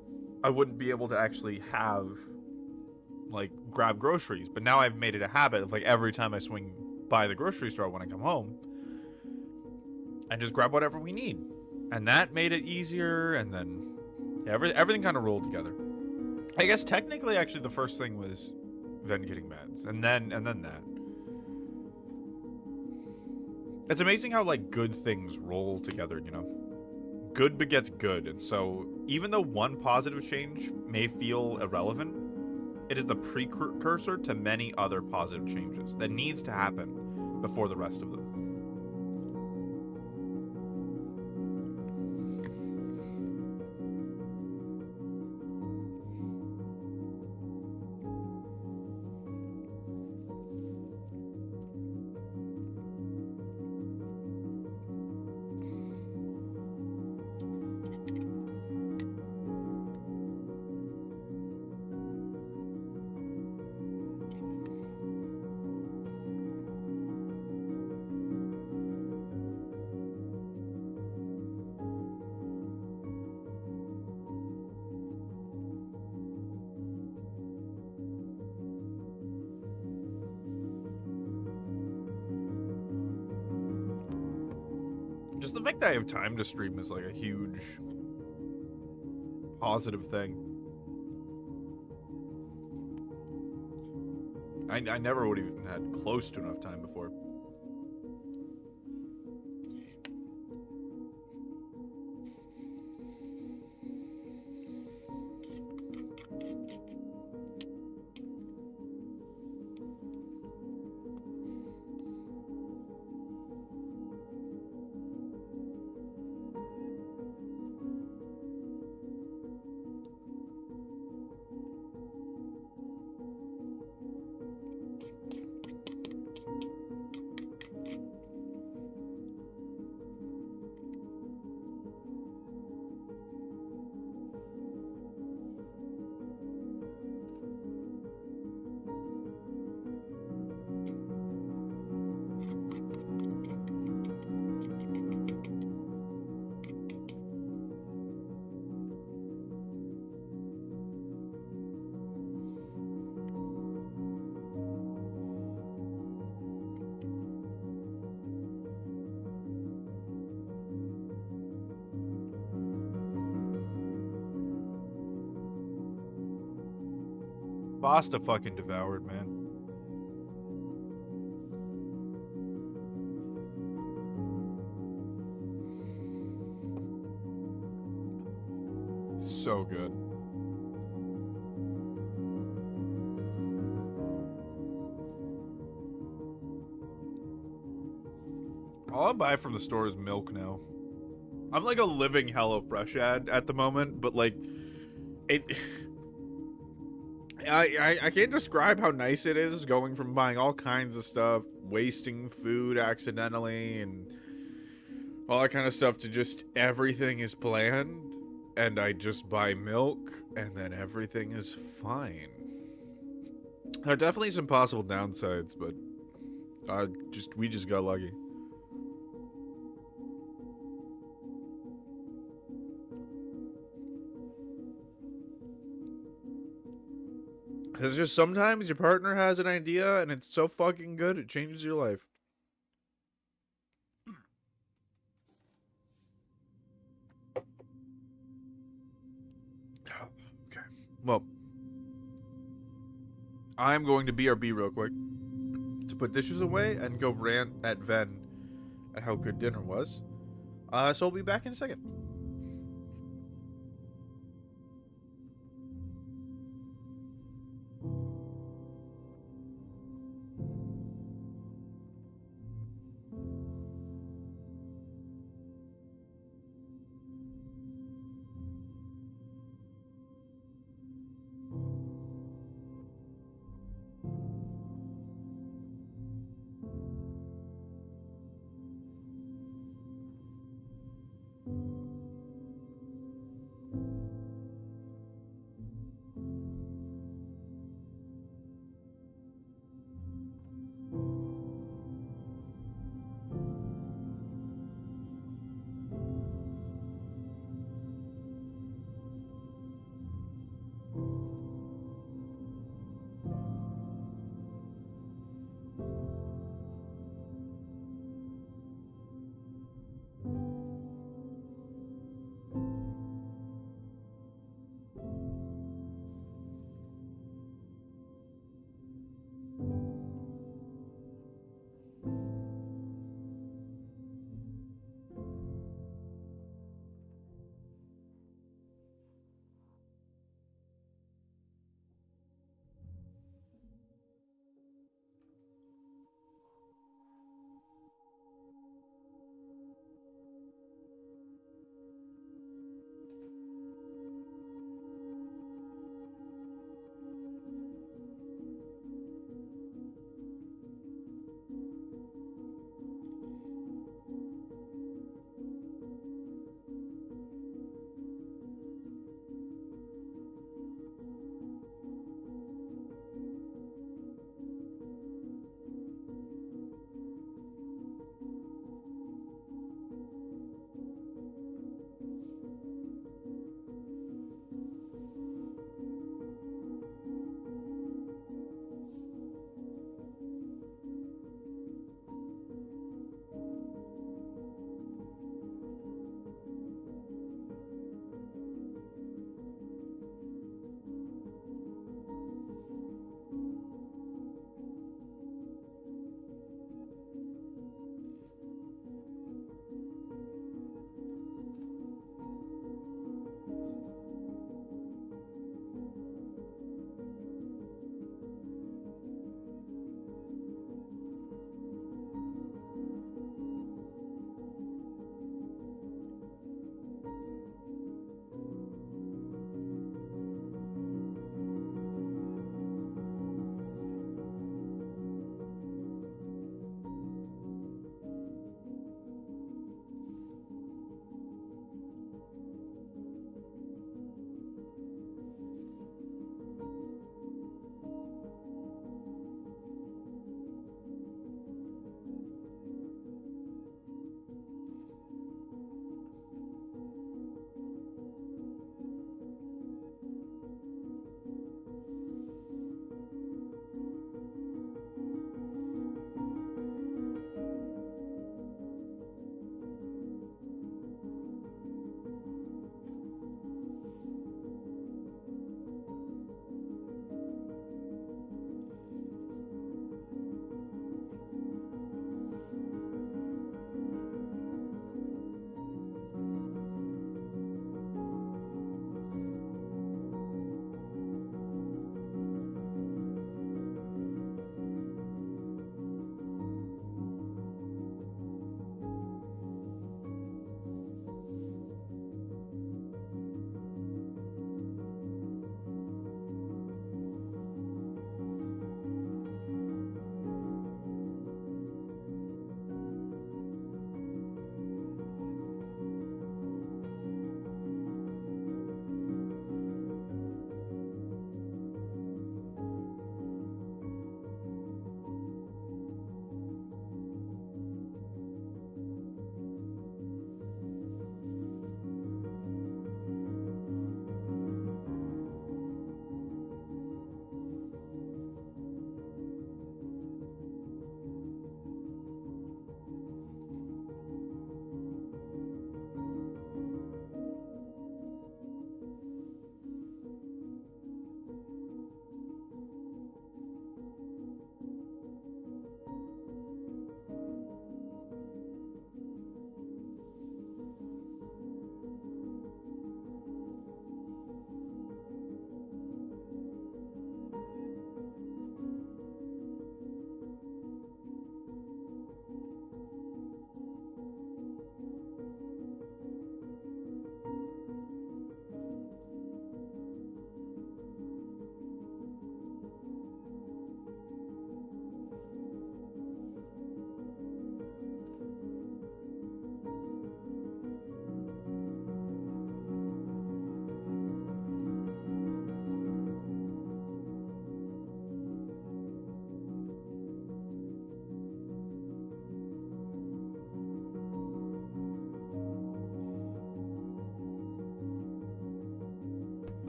I wouldn't be able to actually have, like, grab groceries. But now I've made it a habit of, like, every time I swing by the grocery store when I come home, I just grab whatever we need. And that made it easier, and then everything kind of rolled together. I guess technically, actually, the first thing was Ven getting meds, and then that. It's amazing how, like, good things roll together, you know? Good begets good, and so even though one positive change may feel irrelevant, it is the precursor to many other positive changes that needs to happen before the rest of them. Just the fact that I have time to stream is like a huge positive thing. I never would have even had close to enough time before. Pasta fucking devoured, man. So good. All I buy from the store is milk now. I'm like a living HelloFresh ad at the moment, but like it I can't describe how nice it is going from buying all kinds of stuff, wasting food accidentally and all that kind of stuff, to just everything is planned and I just buy milk and then everything is fine. There are definitely some possible downsides, but we just got lucky. It's just sometimes your partner has an idea and it's so fucking good it changes your life.
Well, I'm going to BRB real quick to put dishes away and go rant at Ven at how good dinner was. So I'll be back in a second.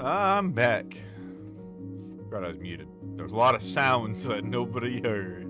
I'm back. God, I was muted. There was a lot of sounds that nobody heard.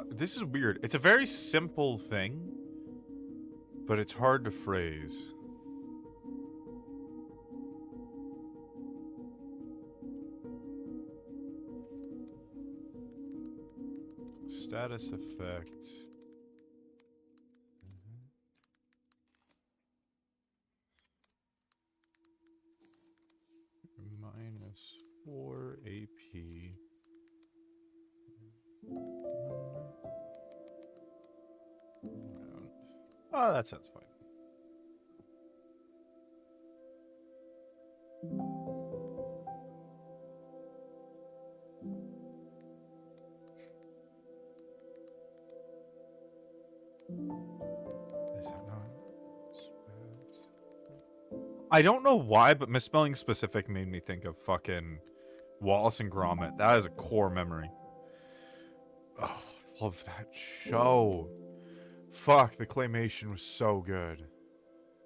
This is weird. It's a very simple thing, but it's hard to phrase. Status effect. -4 AP. Oh, that sounds fine. Is that not? I don't know why, but misspelling specific made me think of fucking Wallace and Gromit. That is a core memory. Oh, I love that show. Fuck, the claymation was so good.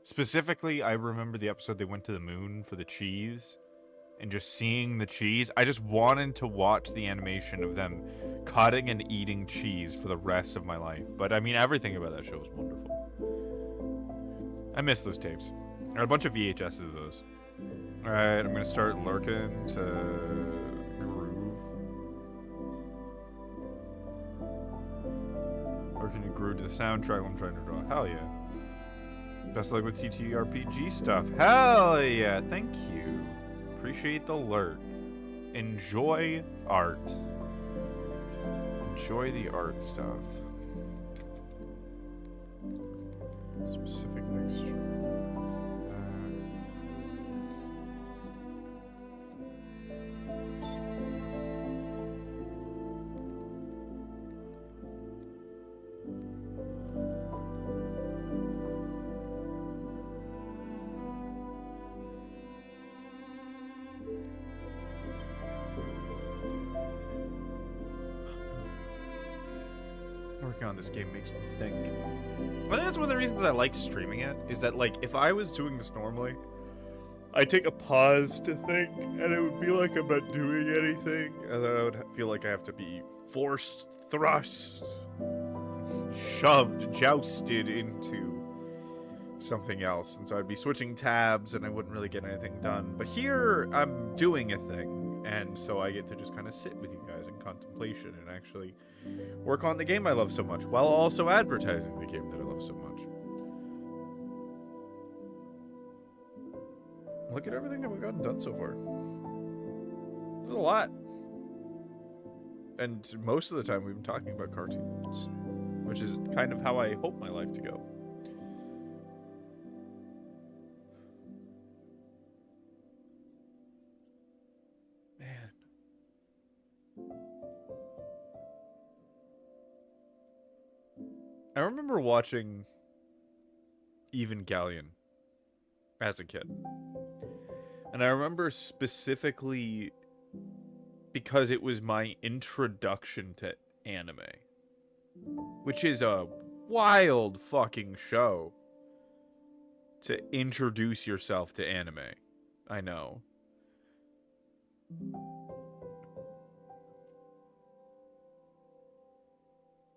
Specifically, I remember the episode they went to the moon for the cheese. And just seeing the cheese. I just wanted to watch the animation of them cutting and eating cheese for the rest of my life. But I mean, everything about that show was wonderful. I miss those tapes. I had a bunch of VHSs of those. Alright, I'm going to start lurking to groove. Lurking to groove to the soundtrack I'm trying to draw. Hell yeah. Best luck with TTRPG stuff. Hell yeah, thank you. Appreciate the lurk. Enjoy art. Enjoy the art stuff. Specific next. Working on this game makes me think. I think that's one of the reasons I like streaming it, is that, like, if I was doing this normally, I'd take a pause to think, and it would be like I'm not doing anything, and then I would feel like I have to be forced, thrust, shoved, jousted into something else, and so I'd be switching tabs, and I wouldn't really get anything done. But here, I'm doing a thing, and so I get to just kind of sit with you guys in contemplation and actually work on the game I love so much, while also advertising the game that I love so much. Look at everything that we've gotten done so far. There's a lot. And most of the time we've been talking about cartoons, which is kind of how I hope my life to go. Man. I remember watching Evangelion as a kid. And I remember specifically because it was my introduction to anime. Which is a wild fucking show to introduce yourself to anime. I know.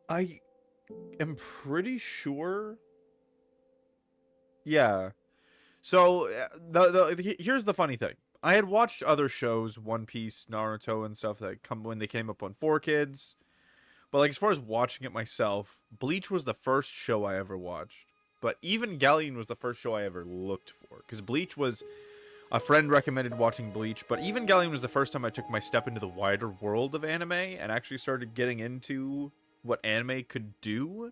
I am pretty sure. Yeah. So, here's the funny thing. I had watched other shows, One Piece, Naruto, and stuff that come when they came up on 4Kids. But, like, as far as watching it myself, Bleach was the first show I ever watched.
but Evangelion was the first show I ever looked for. Because Bleach was... A friend recommended watching Bleach, but Evangelion was the first time I took my step into the wider world of anime and actually started getting into what anime could do.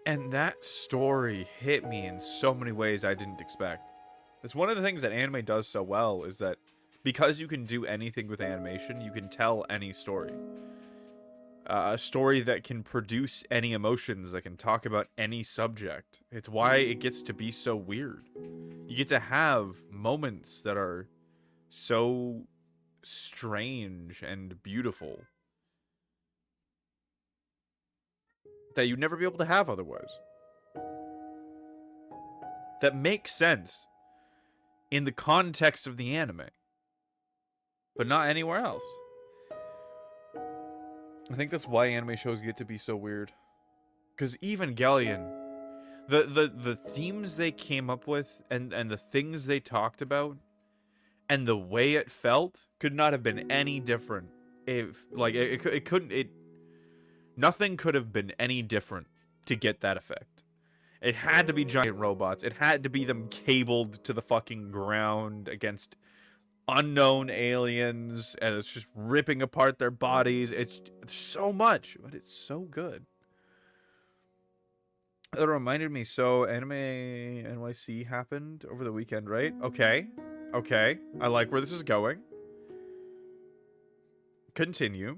And that story hit me in so many ways I didn't expect. It's one of the things that anime does so well, is that because you can do anything with animation, you can tell any story. A story that can produce any emotions, that can talk about any subject. It's why it gets to be so weird. You get to have moments that are so strange and beautiful that you'd never be able to have otherwise. That makes sense in the context of the anime, but not anywhere else. I think that's why anime shows get to be so weird. Because Evangelion, the themes they came up with and the things they talked about and the way it felt could not have been any different. If like it couldn't, nothing could have been any different to get that effect. It had to be giant robots. It had to be them cabled to the fucking ground against unknown aliens, and it's just ripping apart their bodies. It's so much, but it's so good. That reminded me, so Anime NYC happened over the weekend, right? Okay. I like where this is going. Continue.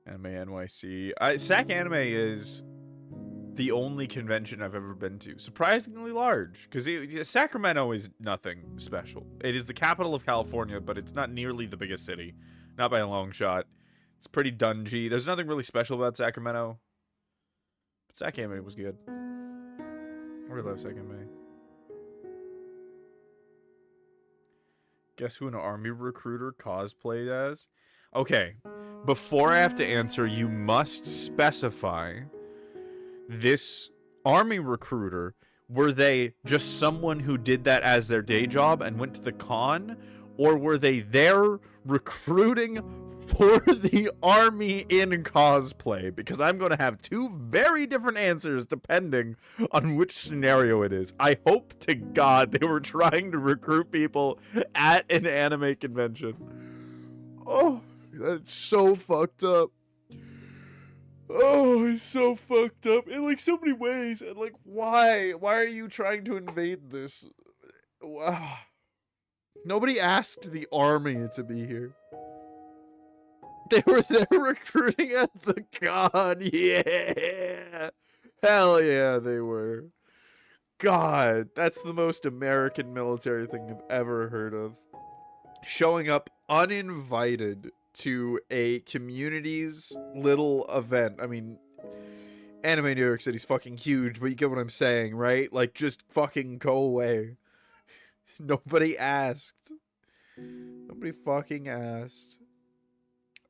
Anime NYC. SAC Anime is the only convention I've ever been to. Surprisingly large, because Sacramento is nothing special. It is the capital of California, but it's not nearly the biggest city. Not by a long shot. It's pretty dungy. There's nothing really special about Sacramento. But SAC Anime was good. I really love SAC Anime. Guess who an army recruiter cosplayed as? Okay, before I have to answer, you must specify this army recruiter. Were they just someone who did that as their day job and went to the con? Or were they there recruiting for the army in cosplay? Because I'm going to have two very different answers depending on which scenario it is. I hope to God they were trying to recruit people at an anime convention. Oh, that's so fucked up. Oh, it's so fucked up in like so many ways. And like, why? Why are you trying to invade this? Wow. Nobody asked the army to be here. They were there recruiting at the con. Yeah. Hell yeah, they were. God, that's the most American military thing I've ever heard of. Showing up uninvited to a community's little event. I mean, Anime New York City's fucking huge, but you get what I'm saying, right? Like, just fucking go away. Nobody asked. Nobody fucking asked.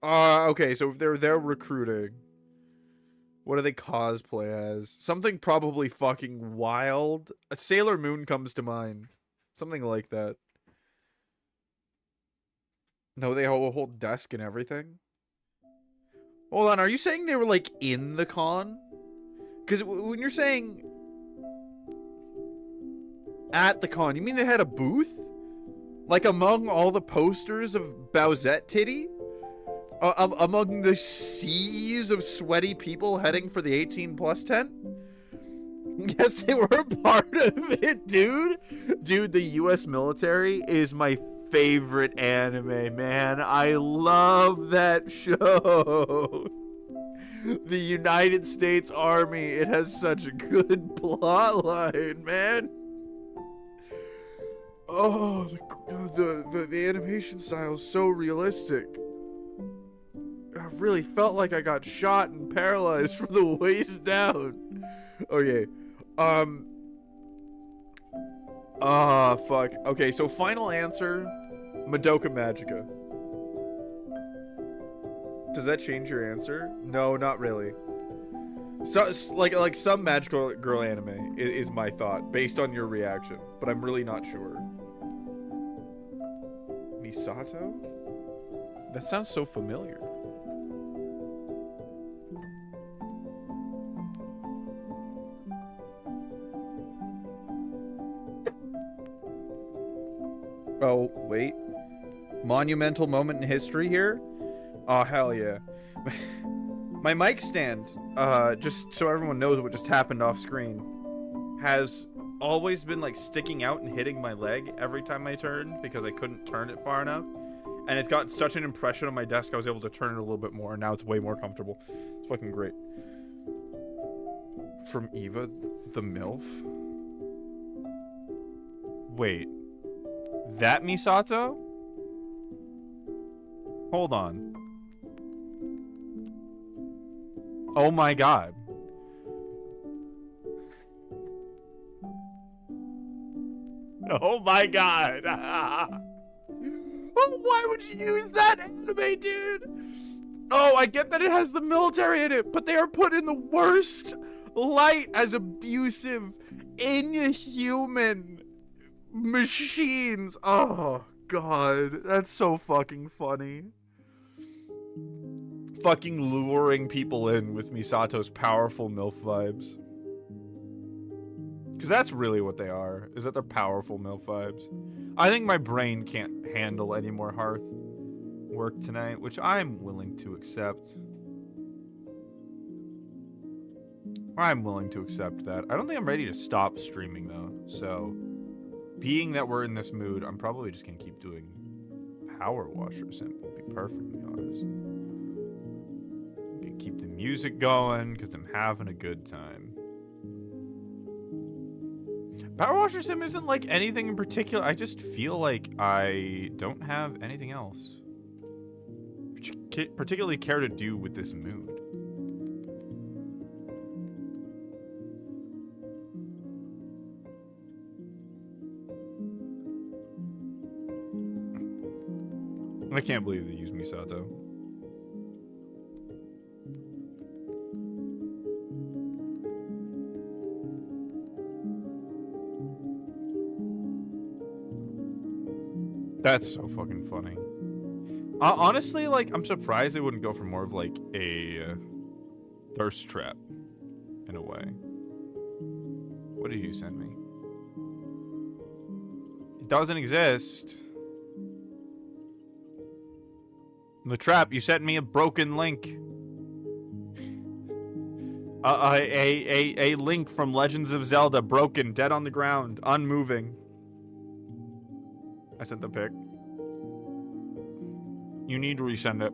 Okay, so if they're recruiting, what do they cosplay as? Something probably fucking wild. A Sailor Moon comes to mind. Something like that. No, they have a whole desk and everything. Hold on, are you saying they were like in the con? Because when you're saying at the con, you mean they had a booth? Like among all the posters of Bowsette Titty? Among the seas of sweaty people heading for the 18+ tent? Yes, they were a part of it, dude. Dude, the U.S. military is my favorite anime, man. I love that show. The United States Army, it has such a good plot line, man. Oh, the animation style is so realistic. I really felt like I got shot and paralyzed from the waist down. Okay. Fuck. Okay, so final answer, Madoka Magica. Does that change your answer? No, not really. So, like some magical girl anime is my thought, based on your reaction. But I'm really not sure. Misato? That sounds so familiar. Oh, wait. Monumental moment in history here? Oh, hell yeah. My mic stand, just so everyone knows what just happened off screen, has always been like sticking out and hitting my leg every time I turned because I couldn't turn it far enough. And it's got such an impression on my desk, I was able to turn it a little bit more, and now it's way more comfortable. It's fucking great. From Eva, the MILF? Wait. That Misato? Hold on. Oh my god. Oh my god. Why would you use that anime, dude? Oh, I get that it has the military in it, but they are put in the worst light as abusive, inhuman machines. Oh, God. That's so fucking funny. Fucking luring people in with Misato's powerful MILF vibes. Because that's really what they are, is that they're powerful MILF vibes. I think my brain can't handle any more Hearth work tonight, which I'm willing to accept. I'm willing to accept that. I don't think I'm ready to stop streaming, though. So, being that we're in this mood, I'm probably just going to keep doing Power Washer Simp, to be perfectly honest. I'm going to keep the music going, because I'm having a good time. Power Washer Sim isn't like anything in particular. I just feel like I don't have anything else particularly care to do with this mood. I can't believe they used Misato. That's so fucking funny. Honestly, like, I'm surprised they wouldn't go for more of, like, a thirst trap, in a way. What did you send me? It doesn't exist. The trap, you sent me a broken link. A link from Legends of Zelda, broken, dead on the ground, unmoving. I sent the pic. You need to resend it.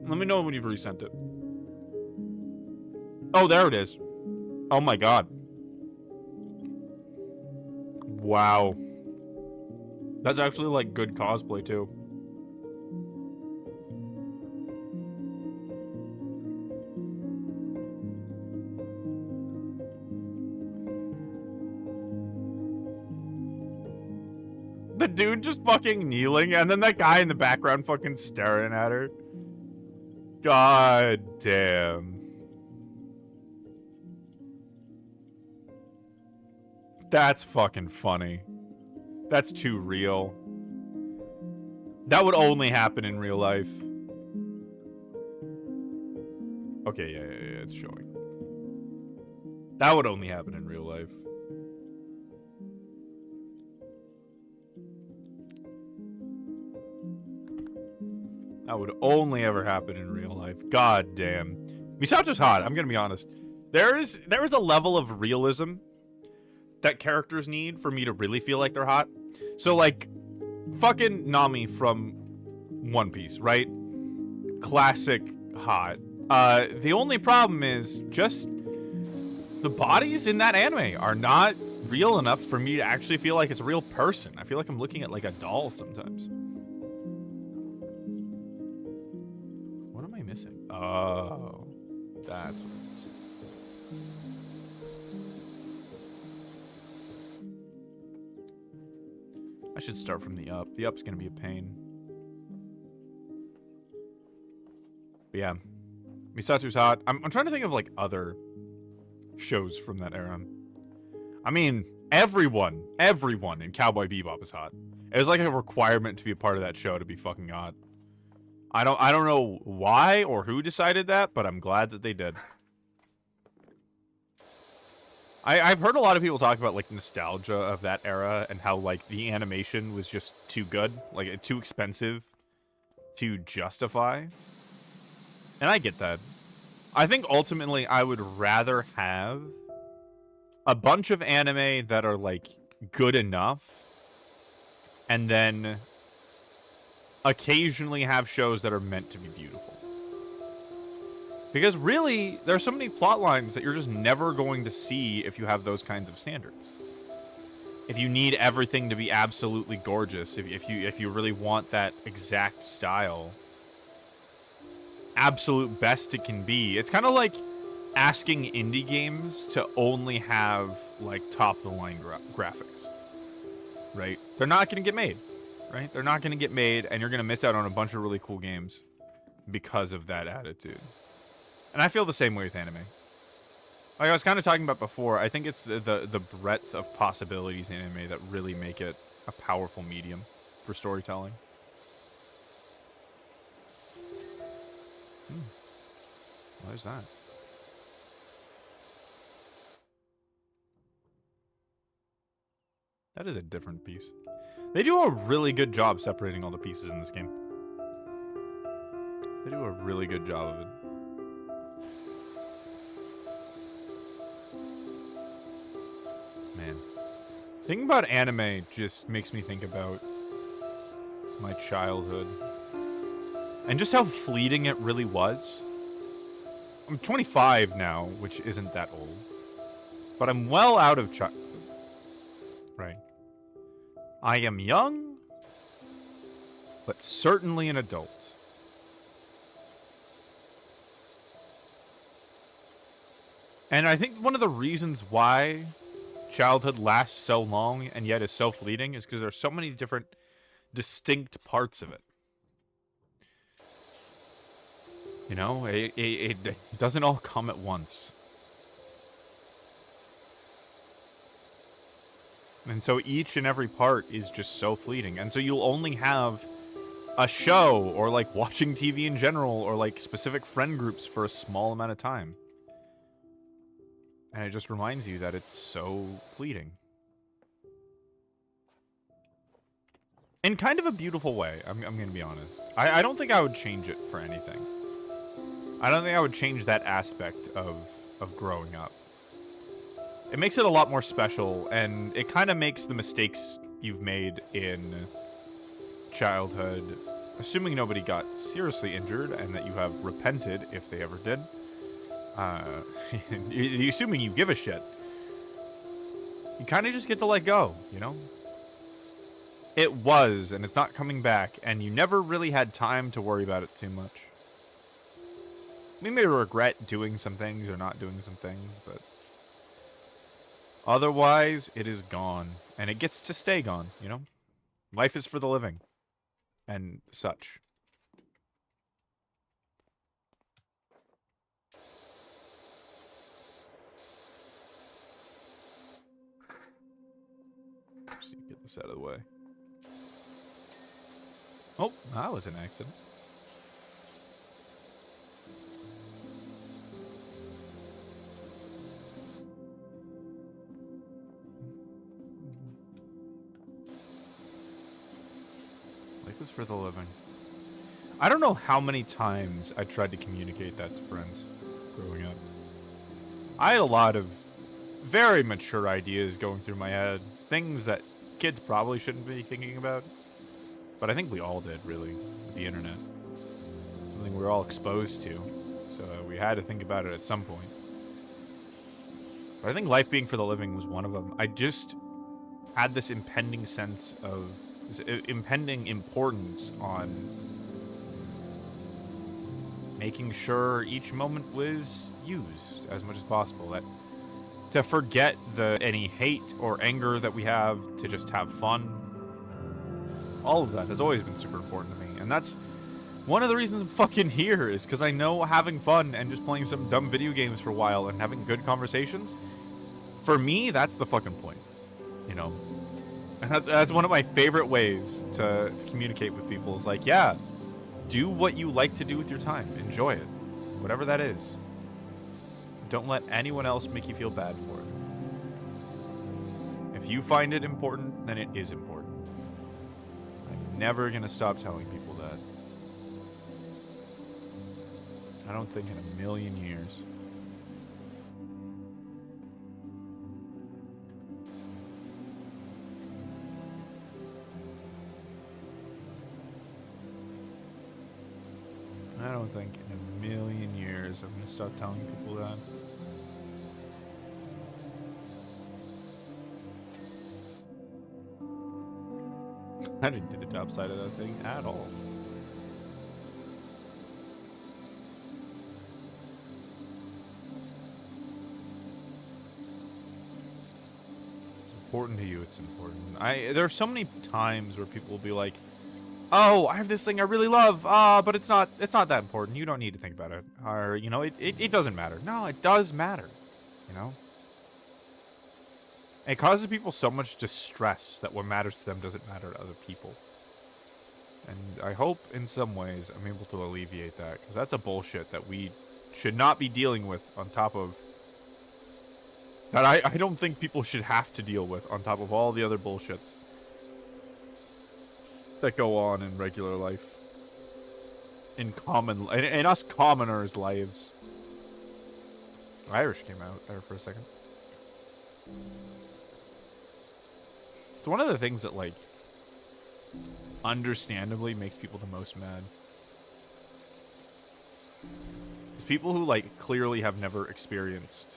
Let me know when you've resent it. Oh, there it is. Oh my god. Wow. That's actually like good cosplay too. The dude just fucking kneeling, and then that guy in the background fucking staring at her. God damn. That's fucking funny. That's too real. That would only happen in real life. Okay, yeah, it's showing. That would only happen in real life. That would only ever happen in real life. God damn. Misato's hot, I'm gonna be honest. There is a level of realism that characters need for me to really feel like they're hot. So, like, fucking Nami from One Piece, right? Classic hot. The only problem is just the bodies in that anime are not real enough for me to actually feel like it's a real person. I feel like I'm looking at, like, a doll sometimes. What am I missing? Oh, that's what I'm missing. I should start from the up. The up's gonna be a pain.
But yeah, Misatu's hot. I'm trying to think of like other shows from that era. I mean, everyone in Cowboy Bebop is hot. It was like a requirement to be a part of that show to be fucking hot. I don't know why or who decided that, but I'm glad that they did. I've heard a lot of people talk about like nostalgia of that era and how like the animation was just too good, like too expensive to justify. And I get that. I think ultimately I would rather have a bunch of anime that are like good enough and then occasionally have shows that are meant to be beautiful. Because really, there are so many plot lines that you're just never going to see if you have those kinds of standards. If you need everything to be absolutely gorgeous, if you really want that exact style, absolute best it can be. It's kind of like asking indie games to only have like top of the line graphics, right? They're not going to get made, right? They're not going to get made, and you're going to miss out on a bunch of really cool games because of that attitude. And I feel the same way with anime. Like I was kind of talking about before, I think it's the breadth of possibilities in anime that really make it a powerful medium for storytelling. What is that? That is a different piece. They do a really good job separating all the pieces in this game. They do a really good job of it. Man. Thinking about anime just makes me think about my childhood. And just how fleeting it really was. I'm 25 now, which isn't that old. But I'm well out of childhood. Right. I am young, but certainly an adult. And I think one of the reasons why childhood lasts so long and yet is so fleeting is because there's so many different distinct parts of it. You know, it doesn't all come at once. And so each and every part is just so fleeting. And so you'll only have a show or like watching TV in general or like specific friend groups for a small amount of time. And it just reminds you that it's so fleeting. In kind of a beautiful way, I'm going to be honest. I don't think I would change it for anything. I don't think I would change that aspect of growing up. It makes it a lot more special, and it kind of makes the mistakes you've made in childhood, assuming nobody got seriously injured and that you have repented if they ever did, assuming you give a shit, you kind of just get to let go, you know? It was, and it's not coming back, and you never really had time to worry about it too much. We may regret doing some things or not doing some things, but otherwise, it is gone, and it gets to stay gone, you know? Life is for the living, and such. Let's see, get this out of the way. Oh, that was an accident. Life is for the living. I don't know how many times I tried to communicate that to friends growing up. I had a lot of very mature ideas going through my head. Things that kids probably shouldn't be thinking about. But I think we all did, really, with the internet. Something we were all exposed to. So we had to think about it at some point. But I think life being for the living was one of them. I just had this impending sense of, this impending importance on making sure each moment was used as much as possible. That to forget any hate or anger that we have, to just have fun. All of that has always been super important to me. And that's One of the reasons I'm fucking here is because I know having fun and just playing some dumb video games for a while and having good conversations, for me, that's the fucking point. You know? And that's one of my favorite ways to communicate with people is like, yeah, do what you like to do with your time. Enjoy it. Whatever that is. Don't let anyone else make you feel bad for it. If you find it important, then it is important. I'm never gonna stop telling people that. I don't think in a million years. I don't think in a million years I'm gonna stop telling people that. I didn't do the top side of that thing at all. It's important to you, it's important. There are so many times where people will be like, oh, I have this thing I really love, but it's not that important. You don't need to think about it. Or, you know, it doesn't matter. No, it does matter. You know? It causes people so much distress that what matters to them doesn't matter to other people. And I hope in some ways I'm able to alleviate that, because that's a bullshit that we should not be dealing with on top of... That I don't think people should have to deal with on top of all the other bullshits that go on in regular life. In us commoners' lives. Irish came out there for a second. It's one of the things that, like, understandably makes people the most mad. It's people who, like, clearly have never experienced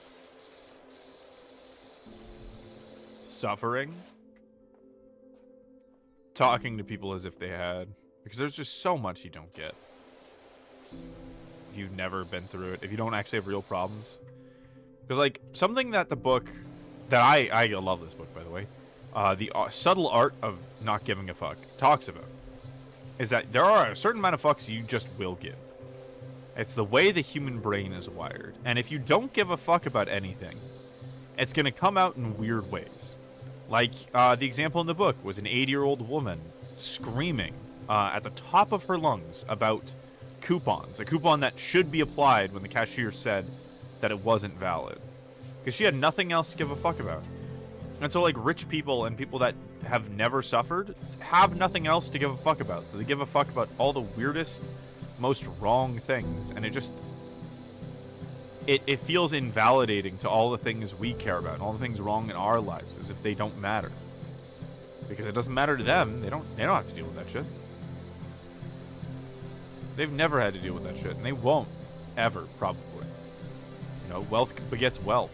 suffering talking to people as if they had. Because there's just so much you don't get. If you've never been through it. If you don't actually have real problems. Because, like, something that the book... That I love this book, by the way. The Subtle Art of Not Giving a Fuck talks about. Is that there are a certain amount of fucks you just will give. It's the way the human brain is wired. And if you don't give a fuck about anything, it's going to come out in weird ways. Like, the example in the book was an 80-year-old woman screaming at the top of her lungs about coupons. A coupon that should be applied when the cashier said that it wasn't valid. Because she had nothing else to give a fuck about. And so, like, rich people and people that have never suffered have nothing else to give a fuck about. So they give a fuck about all the weirdest, most wrong things. And it just... It feels invalidating to all the things we care about and all the things wrong in our lives, as if they don't matter. Because it doesn't matter to them. They don't have to deal with that shit. They've never had to deal with that shit, and they won't. Ever, probably. You know, wealth begets wealth.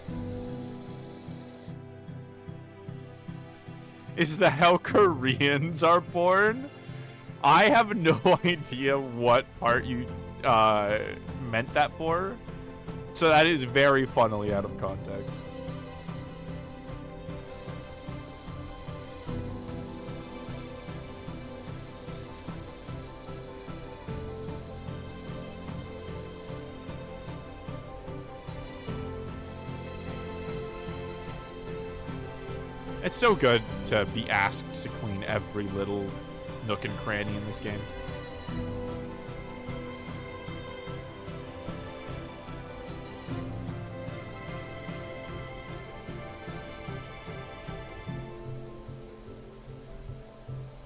Is that how Koreans are born? I have no idea what part you meant that for. So that is very funnily out of context. It's so good to be asked to clean every little nook and cranny in this game.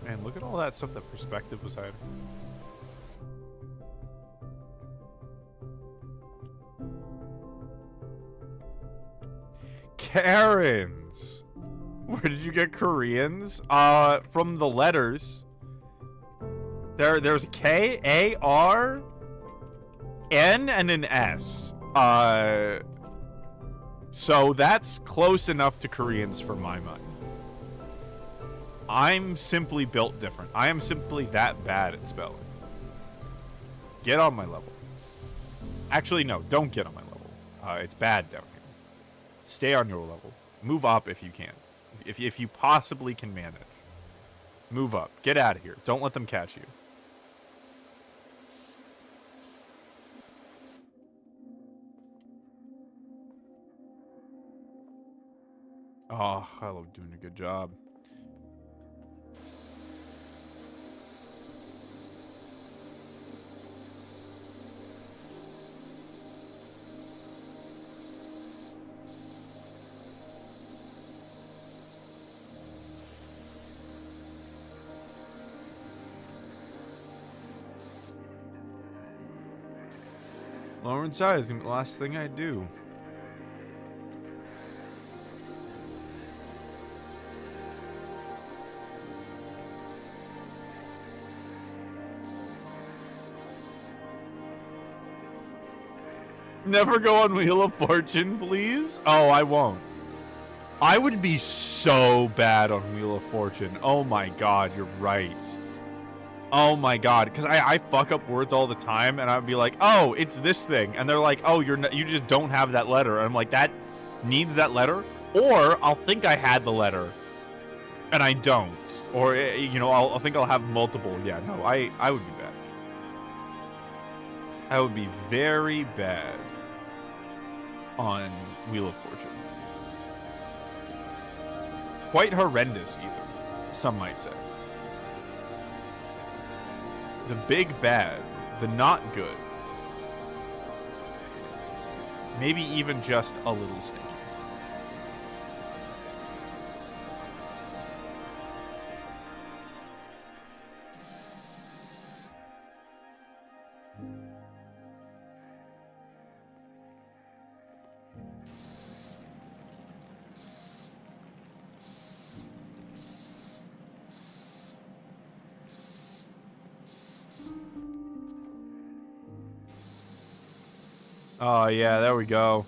Man, look at all that stuff that Perspective was hiding. Karens! Where did you get Koreans? From the letters. There's a K, A, R, N, and an S. So that's close enough to Koreans for my mind. I'm simply built different. I am simply that bad at spelling. Get on my level. Actually, no, don't get on my level. It's bad down here. Stay on your level. Move up if you can. If you possibly can manage. Move up. Get out of here. Don't let them catch you. Oh, I love doing a good job. Lower inside is the last thing I do. Never go on Wheel of Fortune, please? Oh, I won't. I would be so bad on Wheel of Fortune. Oh my god, you're right. Oh my god, because I fuck up words all the time, and I'd be like, oh, it's this thing. And they're like, oh, you just don't have that letter. And I'm like, that needs that letter? Or I'll think I had the letter, and I don't. Or, you know, I'll think I'll have multiple. Yeah, no, I would be bad. I would be very bad on Wheel of Fortune. Quite horrendous, even, some might say. The big bad, the not good. Maybe even just a little stinky. Oh, yeah, there we go.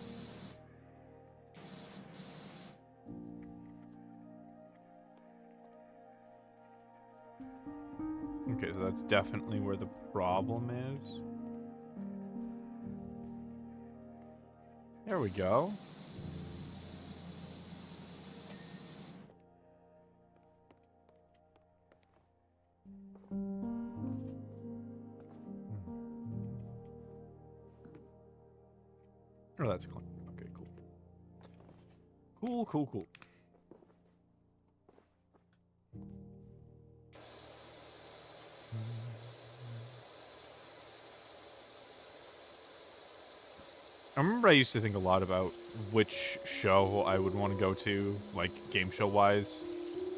Okay, so that's definitely where the problem is. There we go. Oh, that's cool. Okay, cool. Cool. I remember I used to think a lot about which show I would want to go to, like game show wise,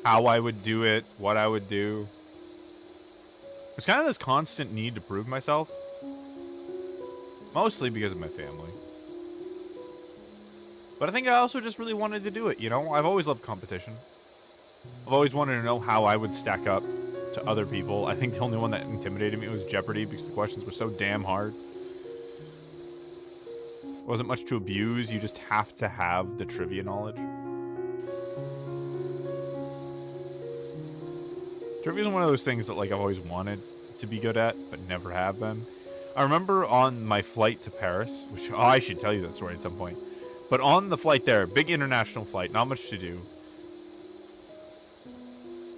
how I would do it, what I would do. There's kind of this constant need to prove myself, mostly because of my family. But I think I also just really wanted to do it, you know? I've always loved competition. I've always wanted to know how I would stack up to other people. I think the only one that intimidated me was Jeopardy because the questions were so damn hard. There wasn't much to abuse, you just have to have the trivia knowledge. Trivia is one of those things that like I've always wanted to be good at, but never have been. I remember on my flight to Paris, which I should tell you that story at some point. But on the flight there, big international flight, not much to do.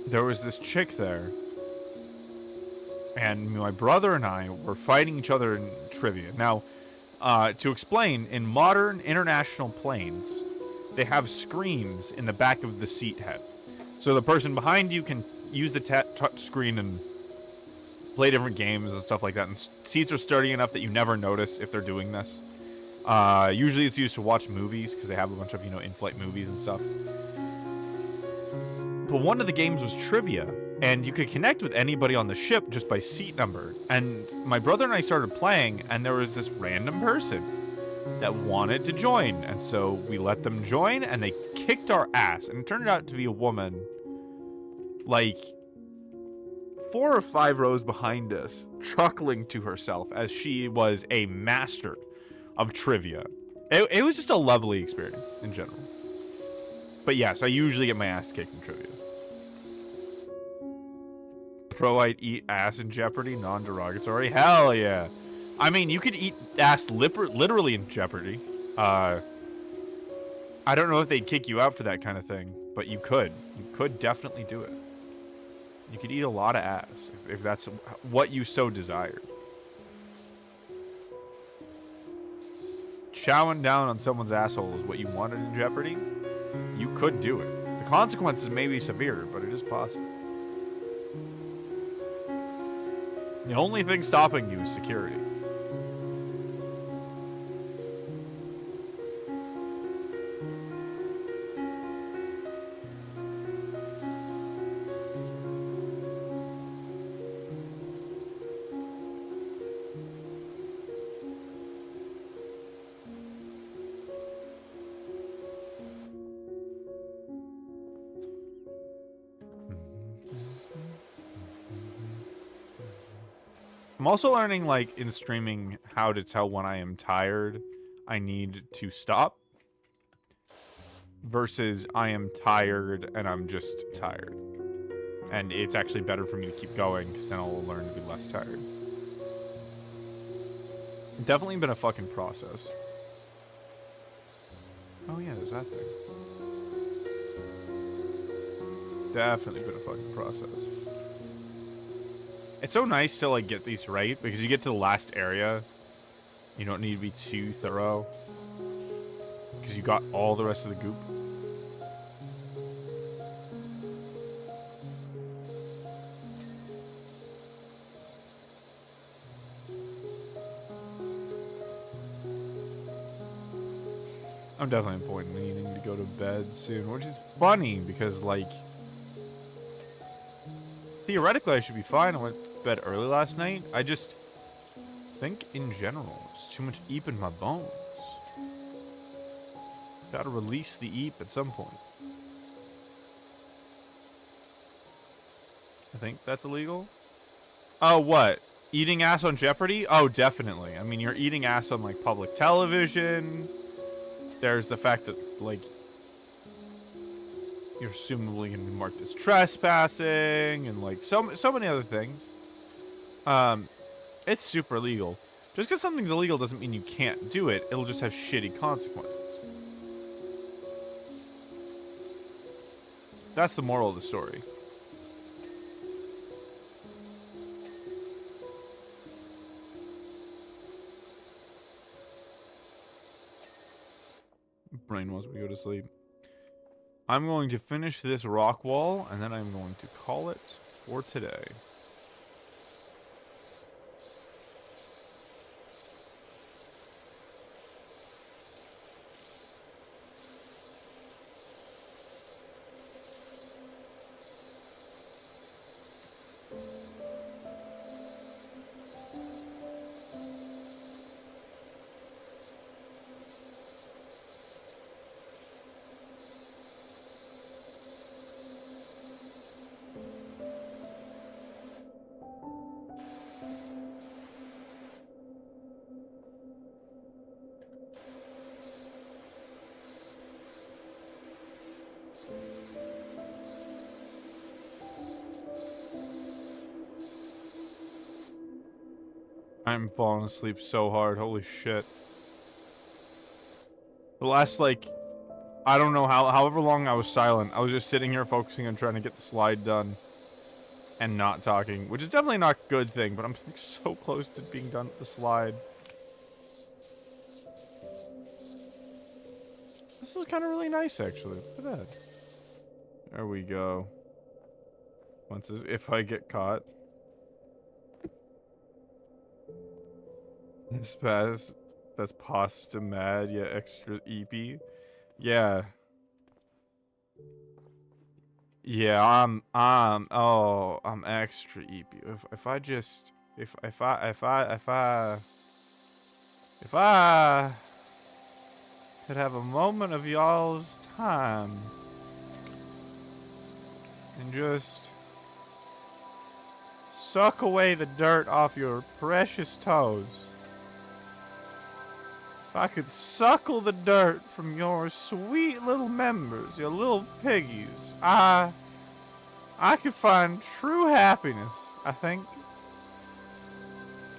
There was this chick there. And my brother and I were fighting each other in trivia. Now, to explain, in modern international planes, they have screens in the back of the seat head. So the person behind you can use the touch screen and play different games and stuff like that. And seats are sturdy enough that you never notice if they're doing this. Usually it's used to watch movies because they have a bunch of, you know, in-flight movies and stuff. But one of the games was trivia, and you could connect with anybody on the ship just by seat number. And my brother and I started playing, and there was this random person that wanted to join. And so we let them join, and they kicked our ass. And it turned out to be a woman, like 4 or 5 rows behind us, chuckling to herself as she was a master of trivia. It was just a lovely experience in general. But yes, I usually get my ass kicked in trivia. Pro, I'd eat ass in Jeopardy, non-derogatory. Hell yeah. I mean, you could eat ass literally in Jeopardy. I don't know if they'd kick you out for that kind of thing, but you could. You could definitely do it. You could eat a lot of ass if that's what you so desired. Chowing down on someone's asshole is what you wanted in Jeopardy? you could do it. The consequences may be severe, but it is possible. The only thing stopping you is security. I'm also learning, like, in streaming, how to tell when I am tired, I need to stop, versus I am tired and I'm just tired. And it's actually better for me to keep going, because then I'll learn to be less tired. Definitely been a fucking process. Oh yeah, there's that thing. Definitely been a fucking process. It's so nice to, like, get these right, because you get to the last area, you don't need to be too thorough, because you got all the rest of the goop. I'm definitely at a point needing to go to bed soon, which is funny, because, like, theoretically I should be fine. I went to bed early last night. I just think, in general, there's too much eep in my bones. Gotta release the eep at some point. I think that's illegal. Oh, what? Eating ass on Jeopardy? Oh, definitely. I mean, you're eating ass on, like, public television. There's the fact that, like, you're assumably going to be marked as trespassing and, like, so many other things. It's super illegal. Just because something's illegal doesn't mean you can't do it. It'll just have shitty consequences. That's the moral of the story. Brain wants me to go to sleep. I'm going to finish this rock wall, and then I'm going to call it for today. I'm falling asleep so hard. Holy shit. The last, like, I don't know however long I was silent, I was just sitting here focusing on trying to get the slide done and not talking, which is definitely not a good thing, but I'm, like, so close to being done with the slide. This is kind of really nice, actually. Look at that. There we go. Once this, if I get caught. This pass, that's pasta mad, yeah, extra EP. Yeah. Yeah, I'm extra EP. If I just, if I could have a moment of y'all's time and just suck away the dirt off your precious toes. If I could suckle the dirt from your sweet little members, your little piggies, I could find true happiness. I think.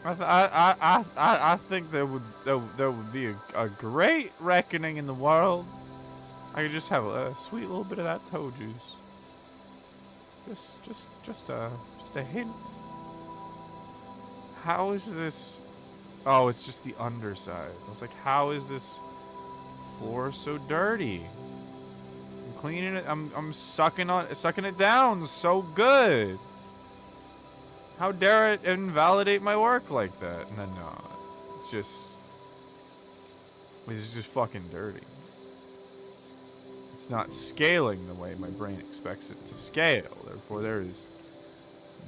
I think there would be a great reckoning in the world. I could just have a sweet little bit of that toe juice. Just a hint. How is this? Oh, it's just the underside. I was like, how is this floor so dirty? cleaning it. I'm sucking it down so good. How dare it invalidate my work like that? No, it's just fucking dirty. It's not scaling the way my brain expects it to scale. Therefore, there is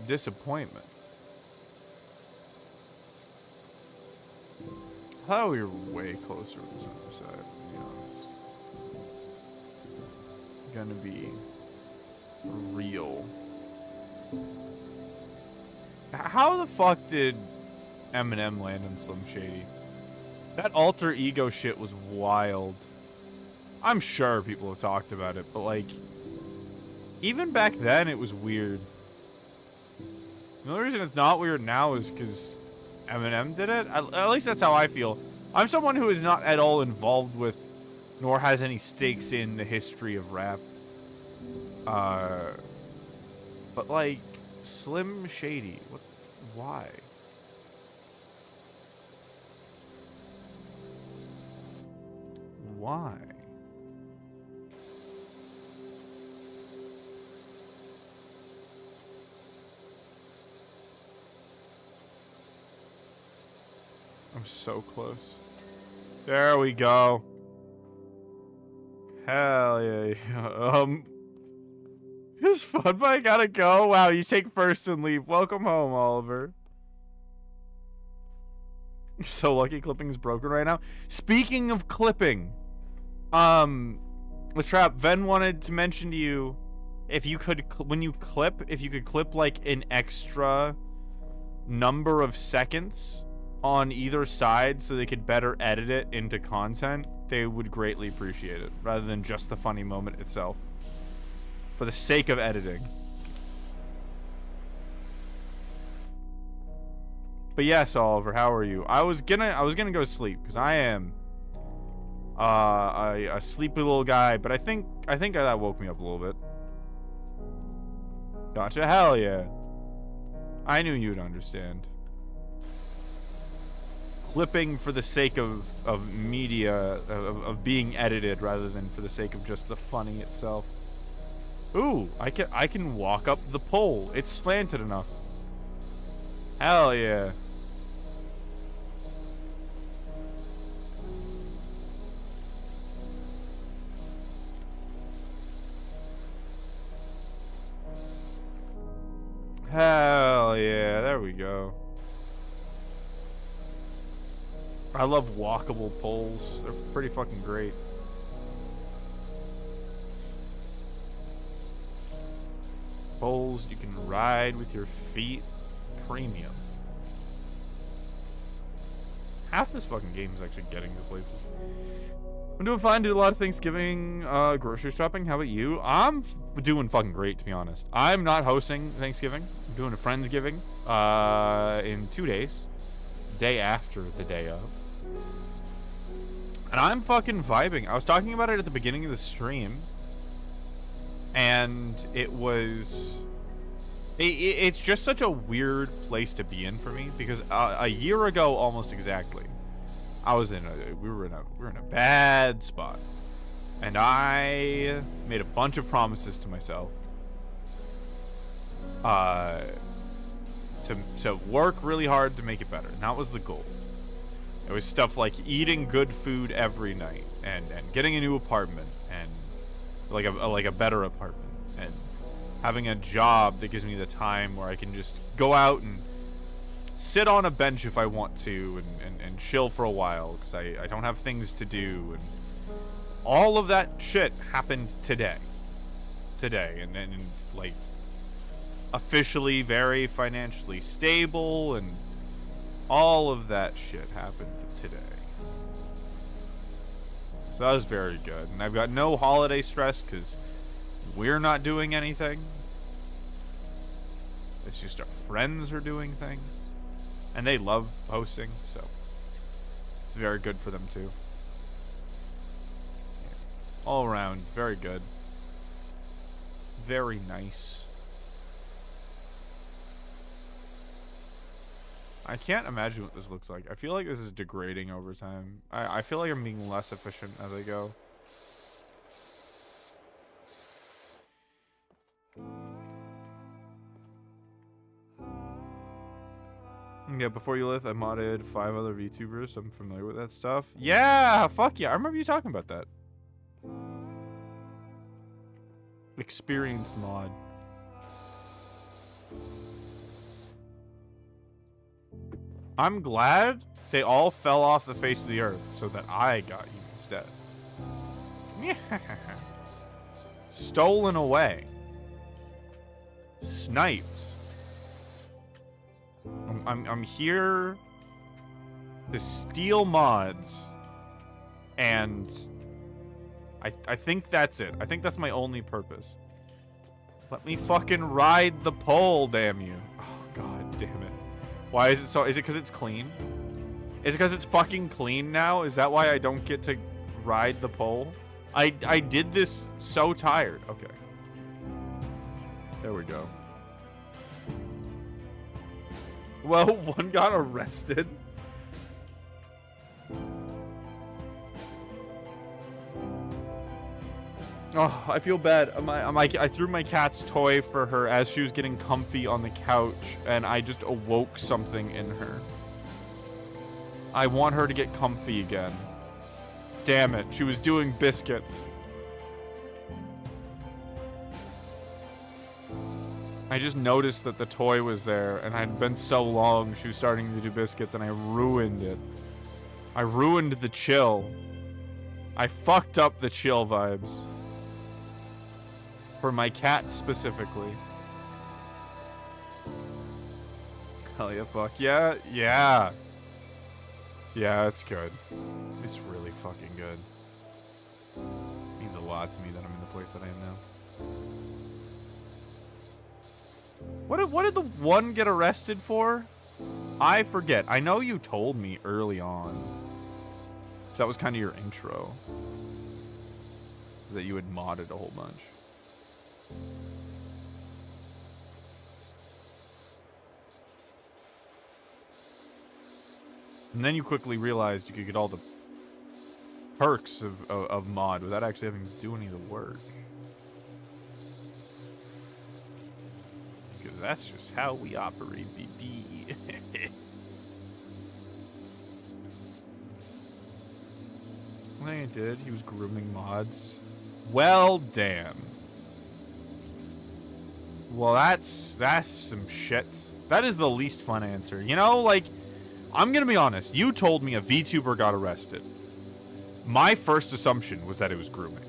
disappointment. I thought we were way closer to this other side, to be honest. Gonna be real. How the fuck did Eminem land on Slim Shady? That alter ego shit was wild. I'm sure people have talked about it, but like, even back then it was weird. The only reason it's not weird now is because Eminem did it. At least that's how I feel. I'm someone who is not at all involved with, nor has any stakes in the history of rap. But like, Slim Shady, why? Why? I'm so close. There we go. Hell yeah. It was fun, but I gotta go. Wow, you take first and leave. Welcome home, Oliver. You're so lucky clipping is broken right now. Speaking of clipping, Latrap, Ven wanted to mention to you, if you could, when you clip, if you could clip like an extra number of seconds on either side so they could better edit it into content, they would greatly appreciate it, rather than just the funny moment itself. For the sake of editing. But yes, Oliver, how are you? I was gonna go sleep because I am a sleepy little guy, but I think that woke me up a little bit. Gotcha, hell yeah. I knew you'd understand. Clipping for the sake of media, of being edited rather than for the sake of just the funny itself. Ooh, I can walk up the pole. It's slanted enough. Hell yeah. Hell yeah, there we go. I love walkable poles. They're pretty fucking great. Poles you can ride with your feet. Premium. Half this fucking game is actually getting to places. I'm doing fine. Did a lot of Thanksgiving grocery shopping. How about you? I'm doing fucking great, to be honest. I'm not hosting Thanksgiving. I'm doing a Friendsgiving in 2 days. Day after the day of. And I'm fucking vibing. I was talking about it at the beginning of the stream. And it was... It's just such a weird place to be in for me. Because a year ago, almost exactly, I was we were in a bad spot. And I made a bunch of promises to myself. To work really hard to make it better. And that was the goal. It was stuff like eating good food every night and getting a new apartment and like a better apartment and having a job that gives me the time where I can just go out and sit on a bench if I want to and chill for a while because I don't have things to do, and all of that shit happened today and like officially very financially stable, and all of that shit happened today. So that was very good. And I've got no holiday stress because we're not doing anything. It's just our friends are doing things. And they love hosting, so it's very good for them too. Yeah. All around, very good. Very nice. I can't imagine what this looks like. I feel like this is degrading over time. I feel like I'm being less efficient as I go. Yeah, before you left, I modded 5 other VTubers, so I'm familiar with that stuff. Yeah, fuck yeah. I remember you talking about that. Experienced mod. I'm glad they all fell off the face of the earth so that I got you instead. Stolen away. Sniped. I'm here to steal mods, and I think that's it. I think that's my only purpose. Let me fucking ride the pole, damn you. Oh, god damn it. Why is it so? Is it because it's clean? Is it because it's fucking clean now? Is that why I don't get to ride the pole? I did this so tired. Okay. There we go. Well, one got arrested. Oh, I feel bad. I threw my cat's toy for her as she was getting comfy on the couch, and I just awoke something in her. I want her to get comfy again. Damn it, she was doing biscuits. I just noticed that the toy was there, and I'd been so long she was starting to do biscuits, and I ruined it. I ruined the chill. I fucked up the chill vibes. For my cat specifically. Hell yeah, fuck. Yeah, yeah. Yeah, it's good. It's really fucking good. It means a lot to me that I'm in the place that I am now. What did the one get arrested for? I forget. I know you told me early on. That was kind of your intro. That you had modded a whole bunch. And then you quickly realized you could get all the perks of mod without actually having to do any of the work. Because that's just how we operate, BB. I think I did. He was grooming mods. Well, damn. Well, that's some shit. That is the least fun answer. You know, like, I'm gonna be honest. You told me a VTuber got arrested. My first assumption was that it was grooming.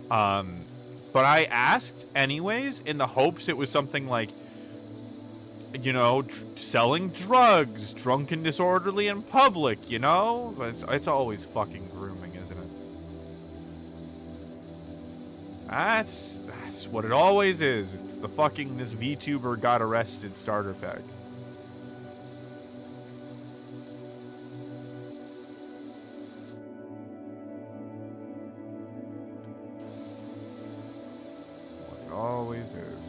But I asked anyways in the hopes it was something like, you know, selling drugs, drunk and disorderly in public, you know? But it's always fucking grooming, isn't it? That's what it always is. It's the fucking this VTuber got arrested starter pack. What it always is.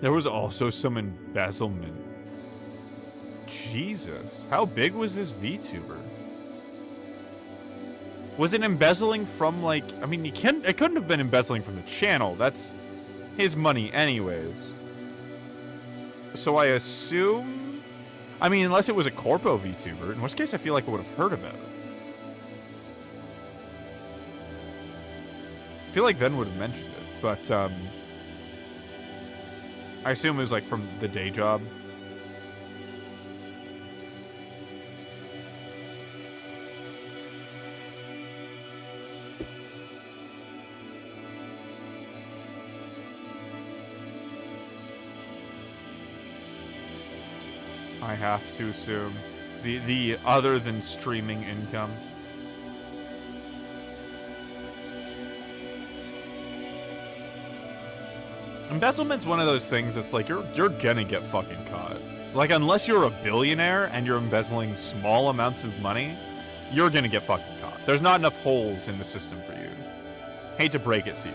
There was also some embezzlement. Jesus. How big was this VTuber? Was it embezzling from, like... I mean, it couldn't have been embezzling from the channel. That's his money anyways. So I assume... I mean, unless it was a corpo VTuber, in which case I feel like I would have heard about it. I feel like Ven would have mentioned it, but, I assume it was, like, from the day job. I have to assume. The other than streaming income. Embezzlement's one of those things that's like, you're gonna get fucking caught. Like, unless you're a billionaire and you're embezzling small amounts of money, you're gonna get fucking caught. There's not enough holes in the system for you. Hate to break it to you.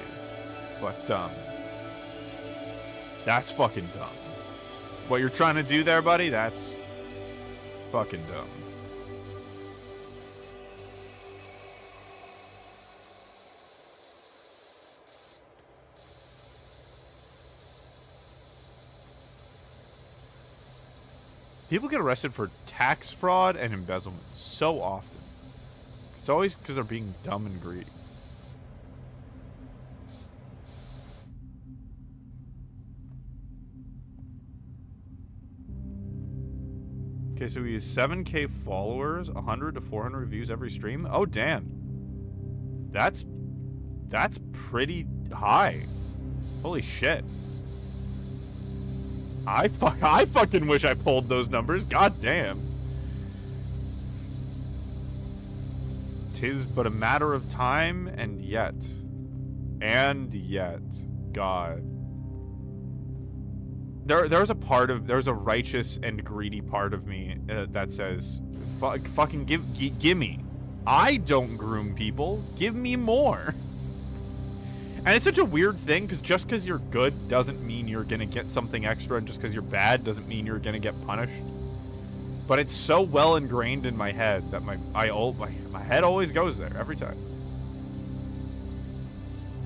But, that's fucking dumb. What you're trying to do there, buddy, that's fucking dumb. People get arrested for tax fraud and embezzlement so often. It's always because they're being dumb and greedy. Okay, so he has 7K followers, 100 to 400 reviews every stream. Oh, damn. That's pretty high. Holy shit. I fucking wish I pulled those numbers. God damn. 'Tis but a matter of time, and yet, God. There's a righteous and greedy part of me that says, fucking gimme. I don't groom people. Give me more. And it's such a weird thing, because just because you're good doesn't mean you're gonna get something extra, and just because you're bad doesn't mean you're gonna get punished. But it's so well ingrained in my head that my head always goes there every time.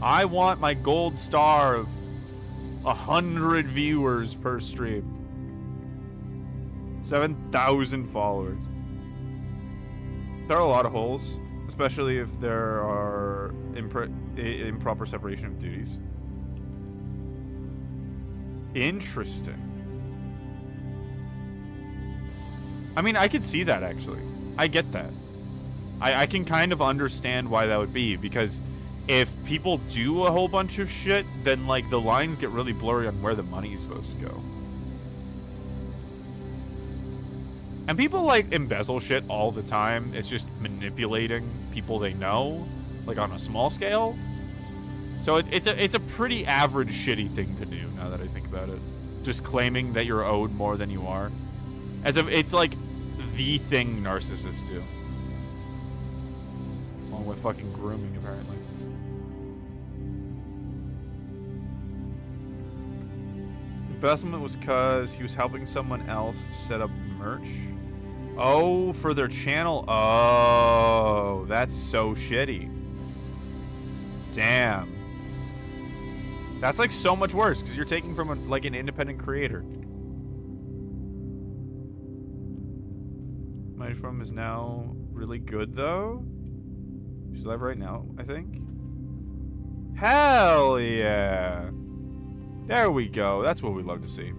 I want my gold star of 100 viewers per stream. 7,000 followers. There are a lot of holes, especially if there are improper separation of duties. Interesting. I mean, I could see that, actually. I get that. I can kind of understand why that would be, because if people do a whole bunch of shit, then, like, the lines get really blurry on where the money is supposed to go. And people, like, embezzle shit all the time. It's just manipulating people they know, like, on a small scale. So it's a pretty average shitty thing to do, now that I think about it. Just claiming that you're owed more than you are. As if it's, like, the thing narcissists do. Along with fucking grooming, apparently. Embezzlement was because he was helping someone else set up merch. Oh, for their channel. Oh, that's so shitty. Damn. That's like so much worse because you're taking from like an independent creator. My from is now really good though. She's live right now, I think. Hell yeah. There we go. That's what we love to see.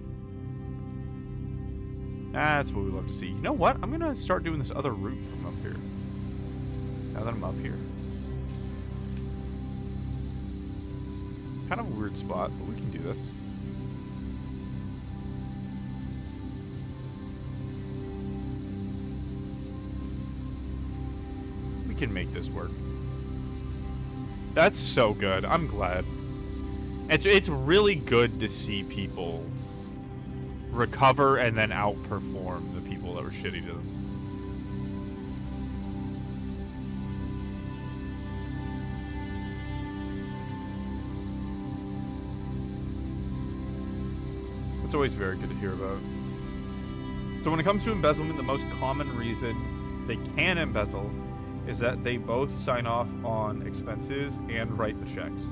That's what we love to see. You know what? I'm going to start doing this other route from up here. Now that I'm up here. Kind of a weird spot, but we can do this. We can make this work. That's so good. I'm glad. It's really good to see people recover and then outperform the people that were shitty to them. It's always very good to hear about. So when it comes to embezzlement, the most common reason they can embezzle is that they both sign off on expenses and write the checks.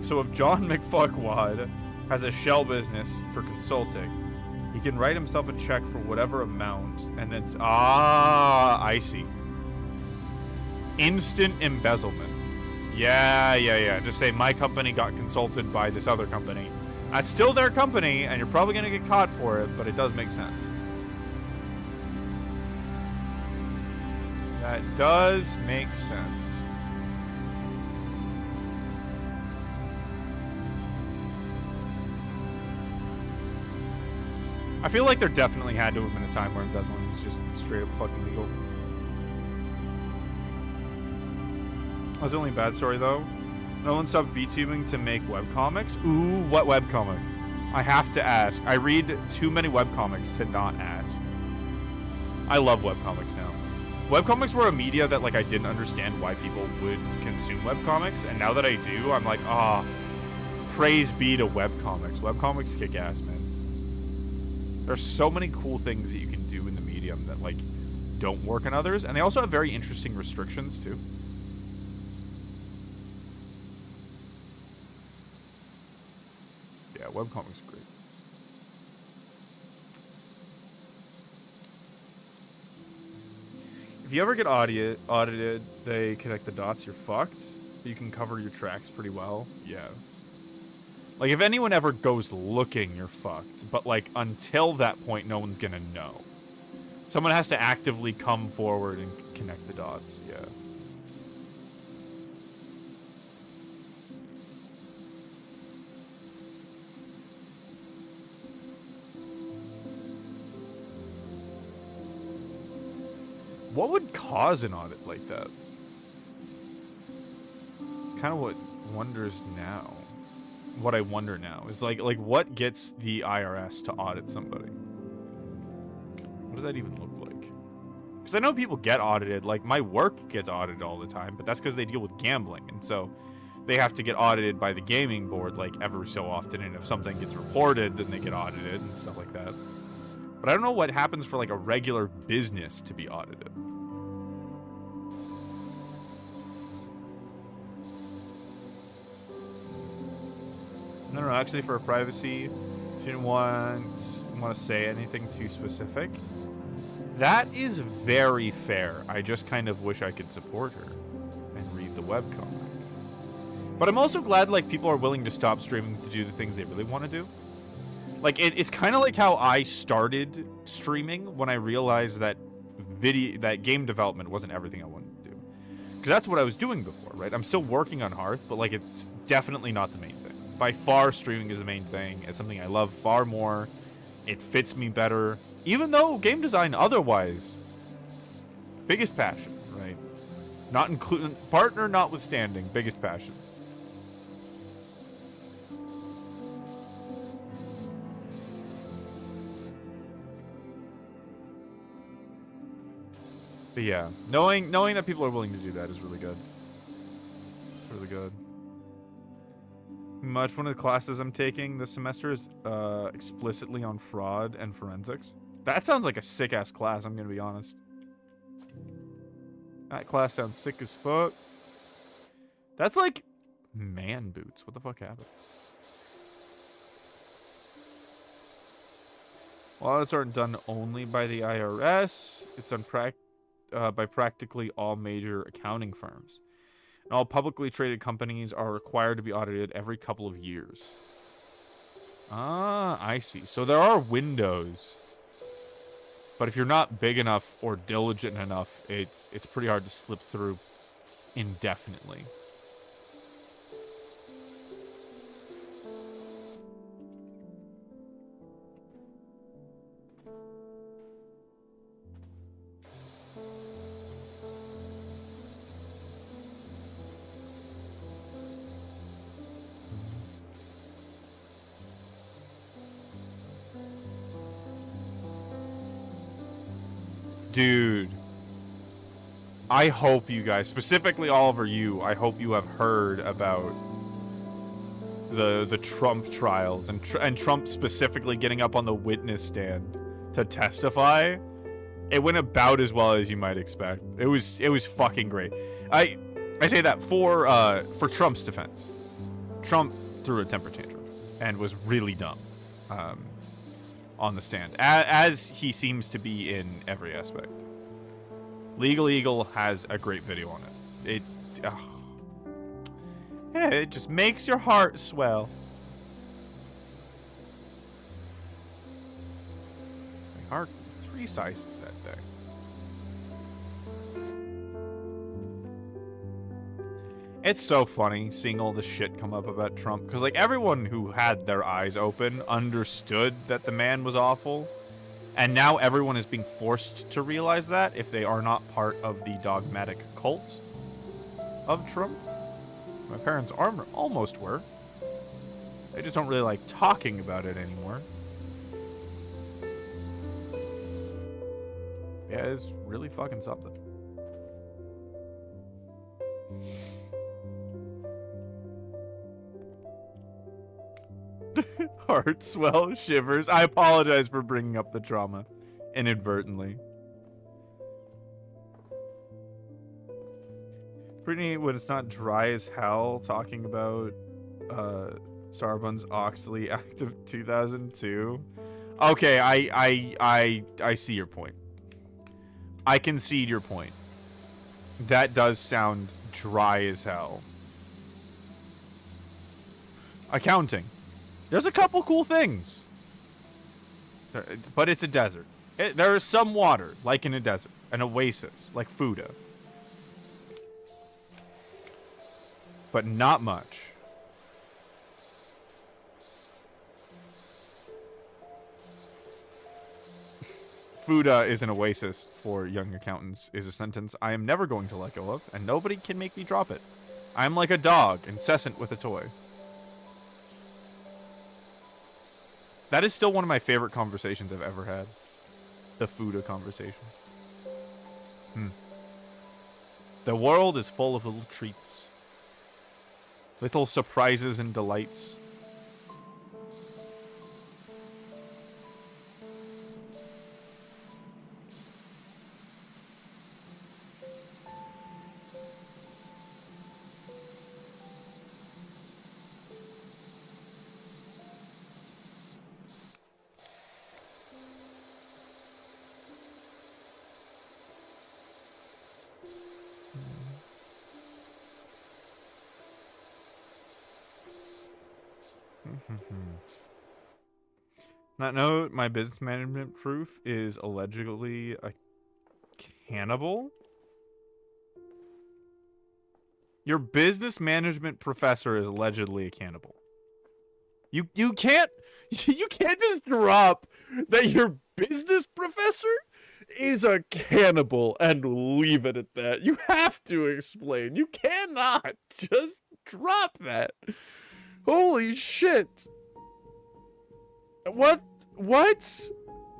So if John McFuckwad has a shell business for consulting, he can write himself a check for whatever amount, and then I see. Instant embezzlement. Yeah. Just say my company got consulted by this other company. That's still their company, and you're probably gonna get caught for it, but it does make sense. That does make sense. I feel like there definitely had to have been a time where embezzling was just straight up fucking legal. That was the only bad story though. No one stopped VTubing to make webcomics? Ooh, what webcomic? I have to ask. I read too many webcomics to not ask. I love webcomics now. Webcomics were a media that like I didn't understand why people would consume webcomics, and now that I do, I'm like, praise be to webcomics. Webcomics kick ass, man. There's so many cool things that you can do in the medium that like don't work in others, and they also have very interesting restrictions too. Yeah, webcomics are great. If you ever get audited, they connect the dots, you're fucked. You can cover your tracks pretty well. Yeah. Like, if anyone ever goes looking, you're fucked. But, like, until that point, no one's gonna know. Someone has to actively come forward and connect the dots. Yeah. What would cause an audit like that? Kind of what I wonder now is like what gets the IRS to audit somebody? What does that even look like? Because I know people get audited. Like, my work gets audited all the time, but that's because they deal with gambling, and so they have to get audited by the gaming board like every so often. And if something gets reported, then they get audited and stuff like that. But I don't know what happens for like a regular business to be audited. No, actually, for privacy, she didn't want to say anything too specific. That is very fair. I just kind of wish I could support her and read the webcomic. But I'm also glad, like, people are willing to stop streaming to do the things they really want to do. Like, it's kind of like how I started streaming when I realized that game development wasn't everything I wanted to do. Because that's what I was doing before, right? I'm still working on Hearth, but, like, it's definitely not the main thing. By far, streaming is the main thing. It's something I love far more. It fits me better. Even though game design otherwise, biggest passion, right? Not including, partner notwithstanding, biggest passion. But yeah, knowing that people are willing to do that is really good. Really good. Much one of the classes I'm taking this semester is explicitly on fraud and forensics. That sounds like a sick-ass class, I'm gonna be honest. That class sounds sick as fuck. That's like man boots. What the fuck happened? Audits aren't done only by the IRS. It's done by practically all major accounting firms. And all publicly traded companies are required to be audited every couple of years. Ah, I see. So there are windows. But if you're not big enough or diligent enough, it's pretty hard to slip through indefinitely. Dude, I hope you guys, specifically Oliver, I hope you have heard about the Trump trials and Trump specifically getting up on the witness stand to testify. It went about as well as you might expect. It was fucking great. I say that for Trump's defense. Trump threw a temper tantrum and was really dumb. On the stand, as he seems to be in every aspect. Legal Eagle has a great video on it. It just makes your heart swell. My heart 3 sizes that day. It's so funny seeing all this shit come up about Trump, because like everyone who had their eyes open understood that the man was awful, and now everyone is being forced to realize that if they are not part of the dogmatic cult of Trump. My parents almost were. They just don't really like talking about it anymore. Yeah, it's really fucking something. Heart swell, shivers. I apologize for bringing up the trauma inadvertently. Pretty neat when it's not dry as hell talking about Sarbon's Oxley Act of 2002. Okay, I see your point. I concede your point. That does sound dry as hell. Accounting. There's a couple cool things. But it's a desert. There is some water, like in a desert. An oasis, like Fuda. But not much. Fuda is an oasis for young accountants is a sentence I am never going to let go of, and nobody can make me drop it. I am like a dog, incessant with a toy. That is still one of my favorite conversations I've ever had. The Fuda conversation. The world is full of little treats. Little surprises and delights. Not know my business management proof is allegedly a cannibal? Your business management professor is allegedly a cannibal. You can't just drop that your business professor is a cannibal and leave it at that. You have to explain. You cannot just drop that. Holy shit. What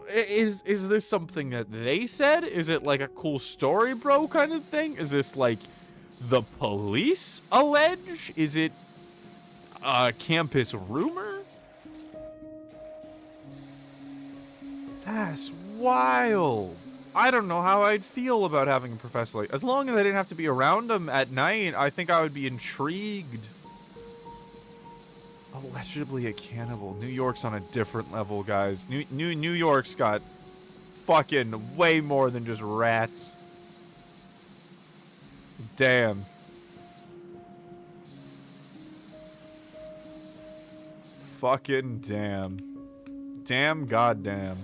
is this something that they said? Is it like a cool story, bro, kind of thing? Is this like the police allege? Is it a campus rumor? That's wild. I don't know how I'd feel about having a professor like. As long as I didn't have to be around him at night, I think I would be intrigued. Allegedly a cannibal. New York's on a different level, guys. New York's got fucking way more than just rats. Damn. Fucking damn. Damn goddamn.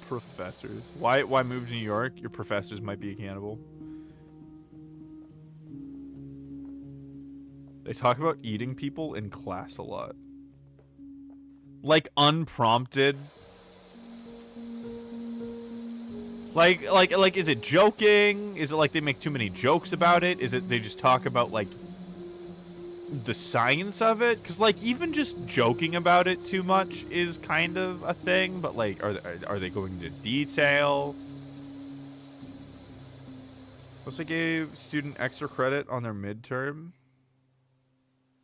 Professors. Why move to New York? Your professors might be a cannibal. They talk about eating people in class a lot. Like unprompted. Like is it joking? Is it like they make too many jokes about it? Is it they just talk about like the science of it? Because like even just joking about it too much is kind of a thing, but like are they going into detail? Plus they gave student extra credit on their midterm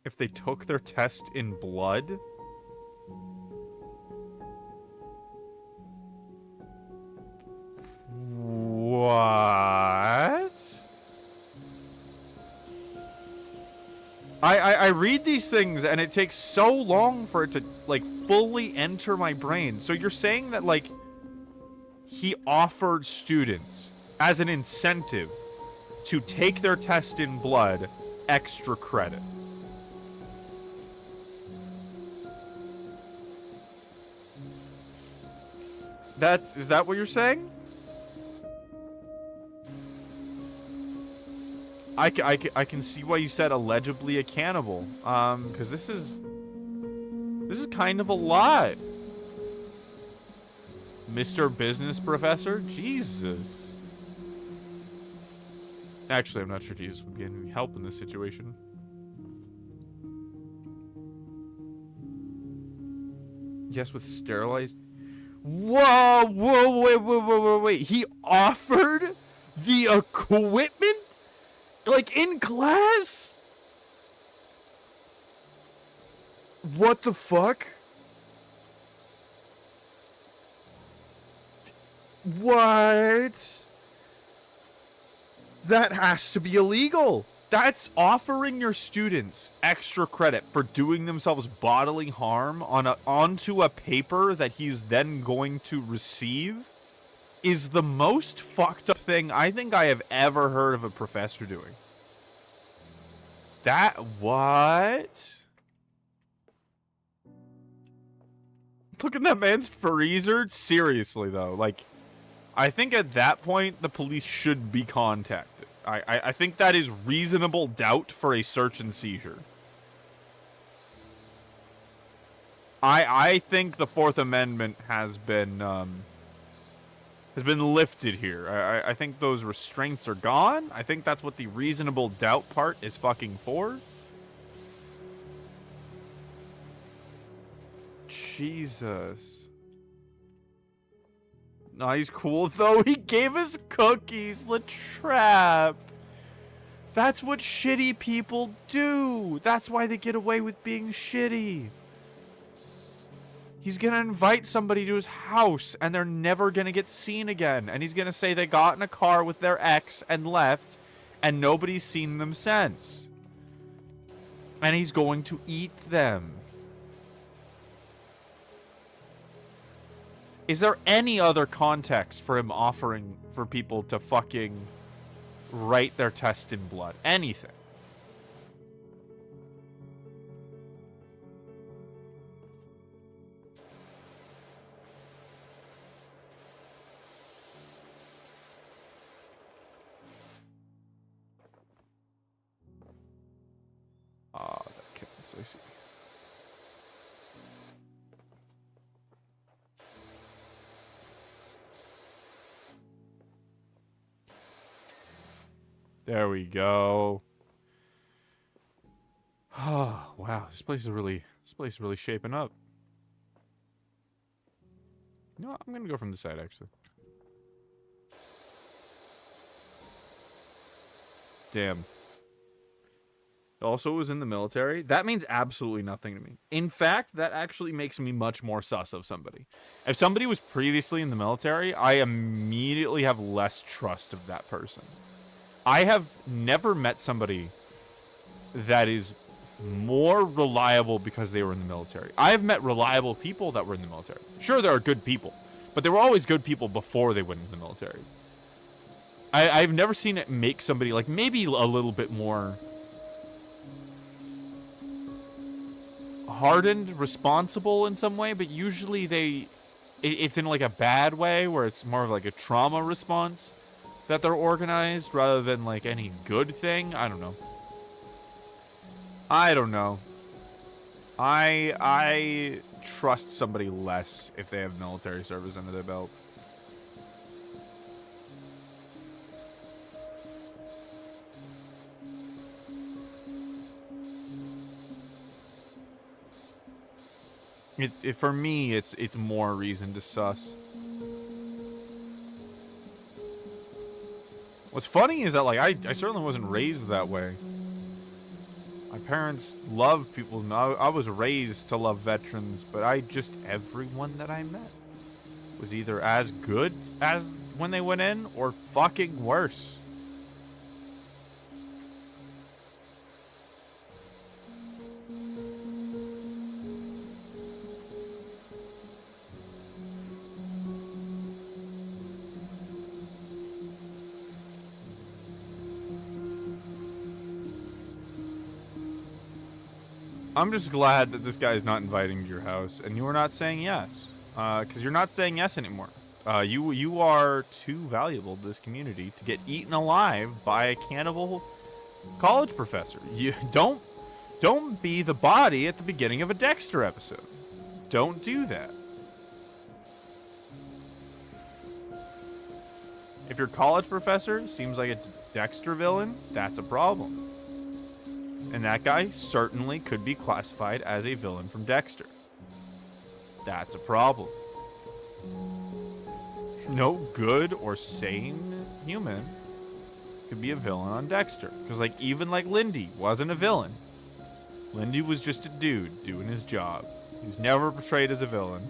if they took their test in blood. What? I read these things and it takes so long for it to like fully enter my brain. So you're saying that like he offered students as an incentive to take their test in blood extra credit. Is that what you're saying? I can see why you said allegedly a cannibal. Because this is kind of a lot. Mr. Business Professor? Jesus. Actually, I'm not sure Jesus would be any help in this situation. Yes, with sterilized. Whoa, wait. He offered the equipment? Like, in class? What the fuck? What?
That has to be illegal.
That's offering your students extra credit for doing themselves bodily harm onto a paper that he's then going to receive is the most fucked up thing I think I have ever heard of a professor doing. What? Look at that man's freezer. Seriously, though. Like, I think at that point, the police should be contacted. I think that is reasonable doubt for a search and seizure. I think the Fourth Amendment has been lifted here. I think those restraints are gone. I think that's what the reasonable doubt part is fucking for. Jesus. No, he's cool though. He gave us cookies. The trap. That's what shitty people do. That's why they get away with being shitty. He's gonna invite somebody to his house and they're never gonna get seen again. And he's gonna say they got in a car with their ex and left and nobody's seen them since. And he's going to eat them. Is there any other context for him offering for people to fucking write their test in blood? Anything? Ah, that Kevin Slicey. There we go. Oh, wow. This place is really shaping up. You know what? I'm gonna go from the side, actually. Damn. Also was in the military. That means absolutely nothing to me. In fact, that actually makes me much more sus of somebody. If somebody was previously in the military, I immediately have less trust of that person. I have never met somebody that is more reliable because they were in the military. I have met reliable people that were in the military. Sure, there are good people, but they were always good people before they went into the military. I've never seen it make somebody, like, maybe a little bit more hardened, responsible in some way, but usually it's in, like, a bad way where it's more of, like, a trauma response that they're organized rather than, like, any good thing. I don't know. I trust somebody less if they have military service under their belt. For me, it's more reason to sus. What's funny is that, like, I certainly wasn't raised that way. My parents love people. I was raised to love veterans, but everyone that I met was either as good as when they went in or fucking worse. I'm just glad that this guy is not inviting you to your house, and you are not saying yes, because you're not saying yes anymore. You are too valuable to this community to get eaten alive by a cannibal college professor. You don't be the body at the beginning of a Dexter episode. Don't do that. If your college professor seems like a Dexter villain, that's a problem. And that guy certainly could be classified as a villain from Dexter. That's a problem. No good or sane human could be a villain on Dexter. Because, like, even, like, Lindy wasn't a villain. Lindy was just a dude doing his job. He was never portrayed as a villain.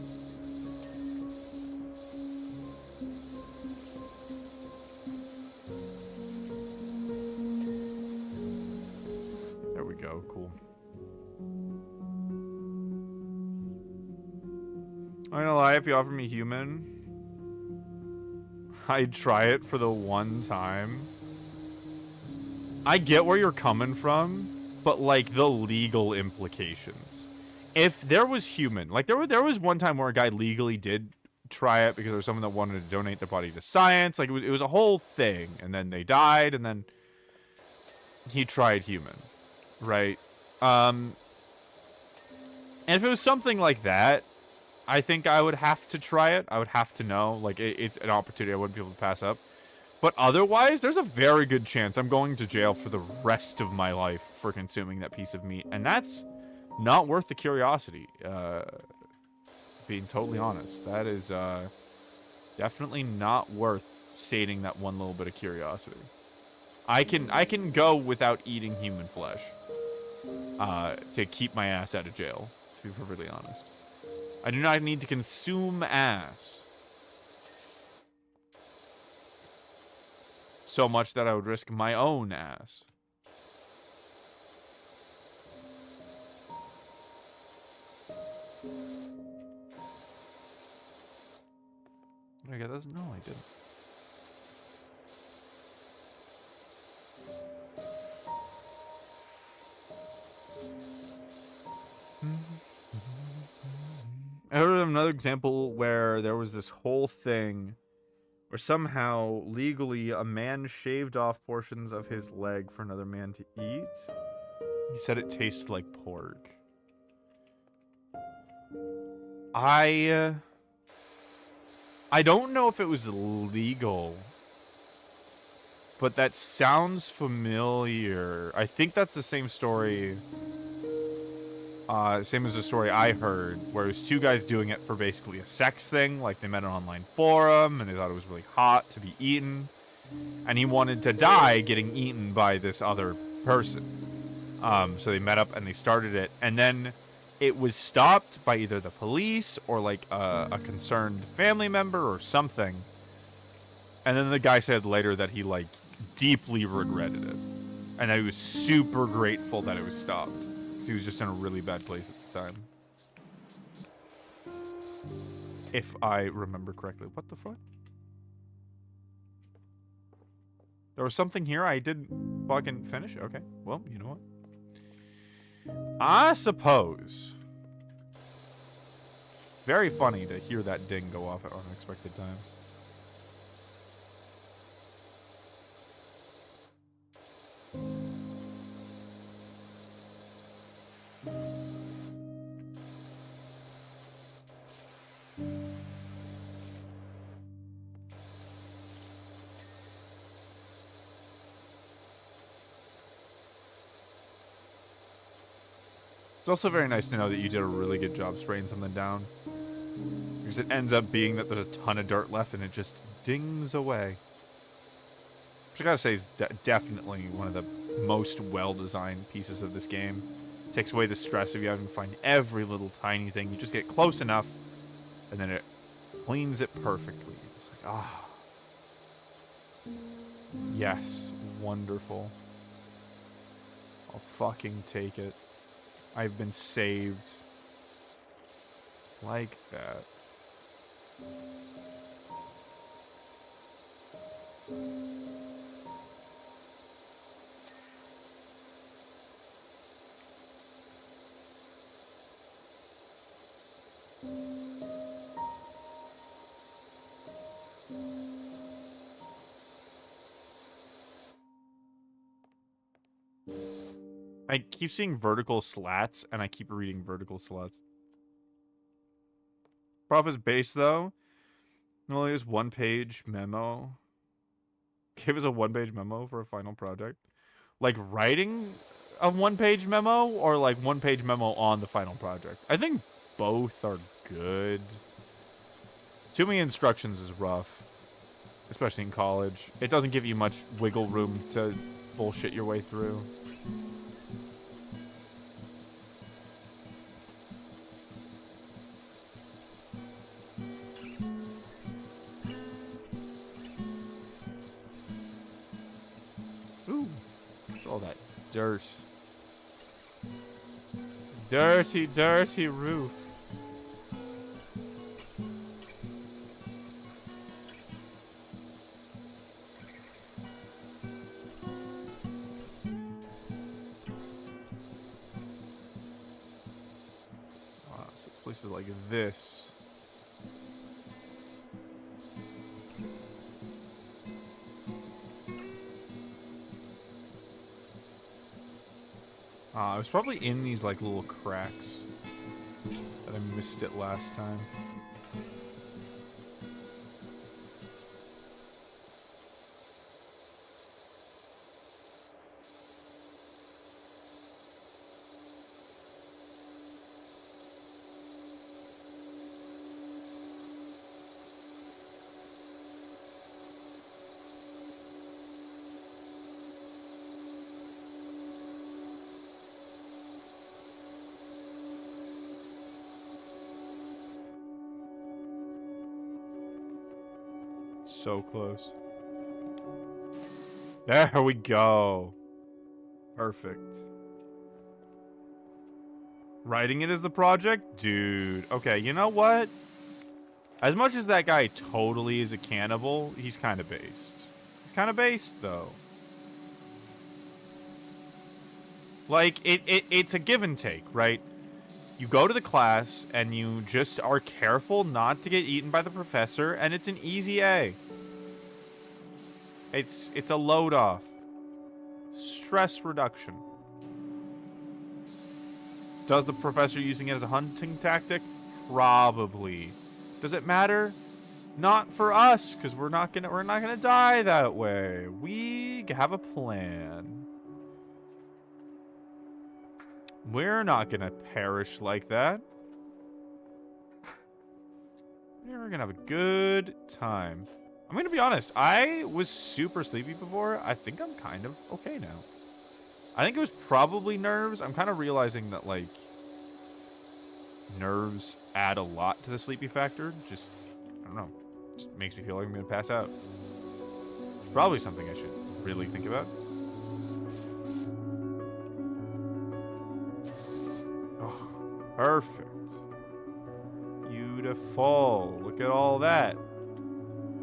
Oh, cool. I'm gonna lie, if you offer me human, I'd try it for the one time. I get where you're coming from, but like the legal implications. If there was human, like there was one time where a guy legally did try it because there was someone that wanted to donate their body to science. Like it was a whole thing, and then they died, and then he tried human, right? And if it was something like that, I think I would have to try it. I would have to know. Like, it's an opportunity I wouldn't be able to pass up. But otherwise, there's a very good chance I'm going to jail for the rest of my life for consuming that piece of meat. And that's not worth the curiosity. Being totally honest. That is definitely not worth sating that one little bit of curiosity. I can go without eating human flesh to keep my ass out of jail, to be perfectly honest. I do not need to consume ass so much that I would risk my own ass. Did I get this? No, I didn't. I heard of another example where there was this whole thing where somehow, legally, a man shaved off portions of his leg for another man to eat. He said it tasted like pork. I don't know if it was legal, but that sounds familiar. I think that's the same story. Same as the story I heard, where it was two guys doing it for basically a sex thing. Like, they met an online forum, and they thought it was really hot to be eaten. And he wanted to die getting eaten by this other person. So they met up, and they started it. And then it was stopped by either the police or, like, a concerned family member or something. And then the guy said later that he, like, deeply regretted it. And that he was super grateful that it was stopped. He was just in a really bad place at the time. If I remember correctly. What the fuck? There was something here I didn't fucking finish? Okay. Well, you know what? I suppose. Very funny to hear that ding go off at unexpected times. It's also very nice to know that you did a really good job spraying something down. Because it ends up being that there's a ton of dirt left and it just dings away. Which I gotta say is definitely one of the most well-designed pieces of this game. It takes away the stress of you having to find every little tiny thing. You just get close enough and then it cleans it perfectly. It's like, ah. Yes, wonderful. I'll fucking take it. I've been saved. Like that. I keep seeing vertical slats, and I keep reading vertical slats. Prof's base, though, only is one-page memo. Give us a one-page memo for a final project. Like, writing a one-page memo, or, like, one-page memo on the final project? I think both are good. Too many instructions is rough. Especially in college. It doesn't give you much wiggle room to bullshit your way through. Ooh, all that dirt. Dirty, dirty roof. So it's places like this. I was probably in these like little cracks that I missed it last time. So close. There we go. Perfect. Writing it as the project? Dude. Okay, you know what? As much as that guy totally is a cannibal, he's kind of based. He's kind of based, though. Like, it's a give and take, right? You go to the class, and you just are careful not to get eaten by the professor, and it's an easy A. It's a load off. Stress reduction. Does the professor using it as a hunting tactic? Probably. Does it matter? Not for us, because we're not gonna die that way. We have a plan. We're not gonna perish like that. We're gonna have a good time. I'm gonna be honest, I was super sleepy before. I think I'm kind of okay now. I think it was probably nerves. I'm kind of realizing that, like, nerves add a lot to the sleepy factor. Just, I don't know. Just makes me feel like I'm gonna pass out. It's probably something I should really think about. Oh, perfect. Beautiful. Look at all that.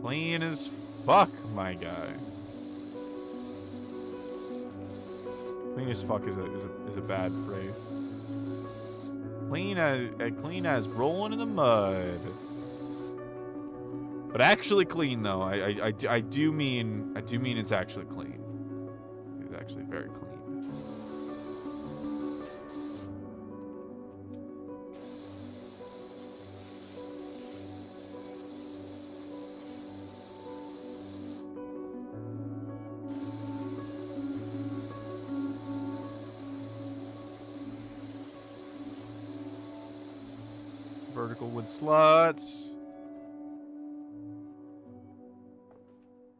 Clean as fuck, my guy. Clean as fuck is a bad phrase. Clean as rolling in the mud. But actually clean though. I do mean it's actually clean. It's actually very clean. Vertical wood sluts.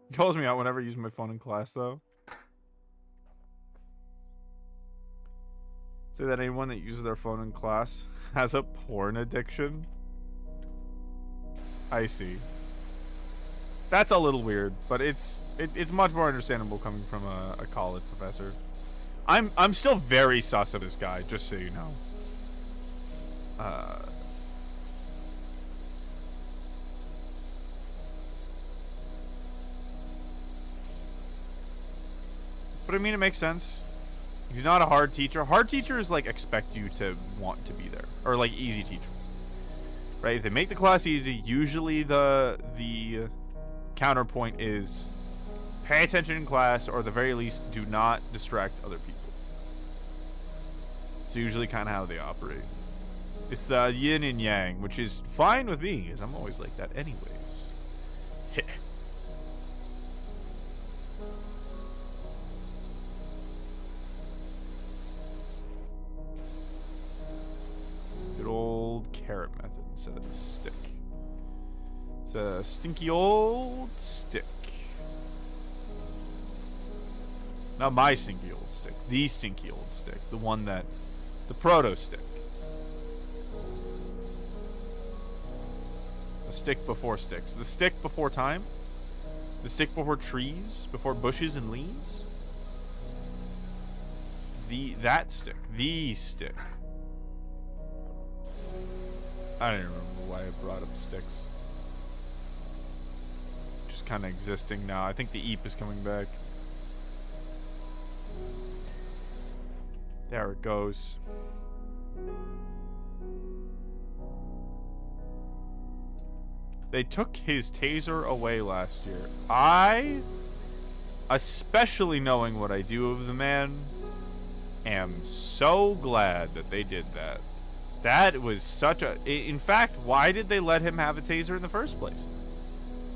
He calls me out whenever I use my phone in class, though. Say that anyone that uses their phone in class has a porn addiction. I see. That's a little weird, but it's much more understandable coming from a college professor. I'm still very sus of this guy, just so you know. But I mean, it makes sense. He's not a hard teacher. Hard teachers, like, expect you to want to be there. Or, like, easy teachers. Right? If they make the class easy, usually the counterpoint is pay attention in class, or at the very least, do not distract other people. It's usually kind of how they operate. It's the yin and yang, which is fine with me, because I'm always like that anyways. Good old carrot method instead of the stick. It's a stinky old stick. Not my stinky old stick. The stinky old stick. The one that... The proto stick. The stick before sticks. The stick before time. The stick before trees. Before bushes and leaves. That stick. The stick. I don't even remember why I brought up sticks. Just kind of existing now. I think the Eep is coming back. There it goes. They took his taser away last year. I, especially knowing what I do of the man, am so glad that they did that. That was such a... In fact, why did they let him have a taser in the first place?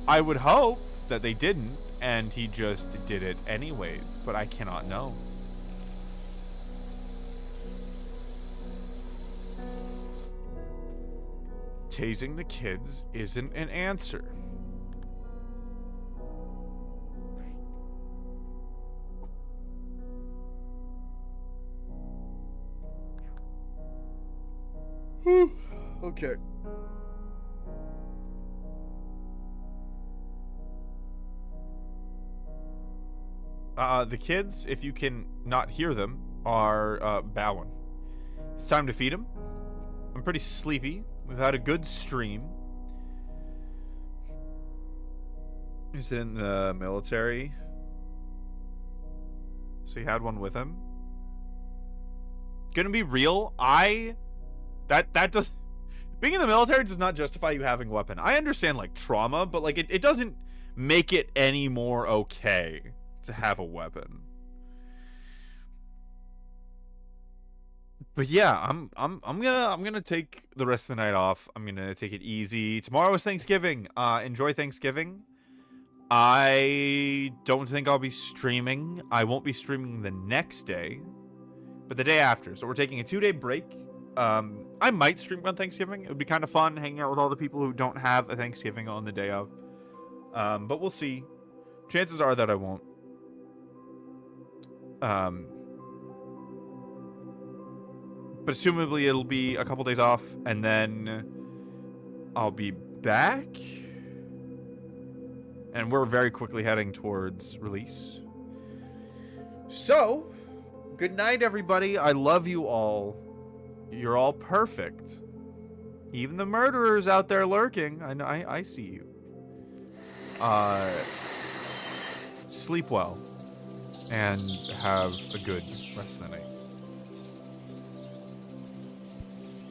I would hope that they didn't, and he just did it anyways, but I cannot know. Tasing the kids isn't an answer.
Okay.
The kids, if you can not hear them, are bowing. It's time to feed them. I'm pretty sleepy. We've had a good stream. He's in the military. So he had one with him. Gonna be real, that does... Being in the military does not justify you having a weapon. I understand, like, trauma, but, like, it doesn't make it any more okay to have a weapon. But yeah, I'm gonna take the rest of the night off. I'm gonna take it easy. Tomorrow is Thanksgiving. Enjoy Thanksgiving. I don't think I'll be streaming. I won't be streaming the next day, but the day after. So we're taking a 2-day break. I might stream on Thanksgiving. It would be kind of fun hanging out with all the people who don't have a Thanksgiving on the day of. But we'll see. Chances are that I won't. But assumably it'll be a couple days off, and then I'll be back. And we're very quickly heading towards release. So, good night, everybody. I love you all. You're all perfect. Even the murderers out there lurking. I see you. Sleep well. And have a good rest of the night.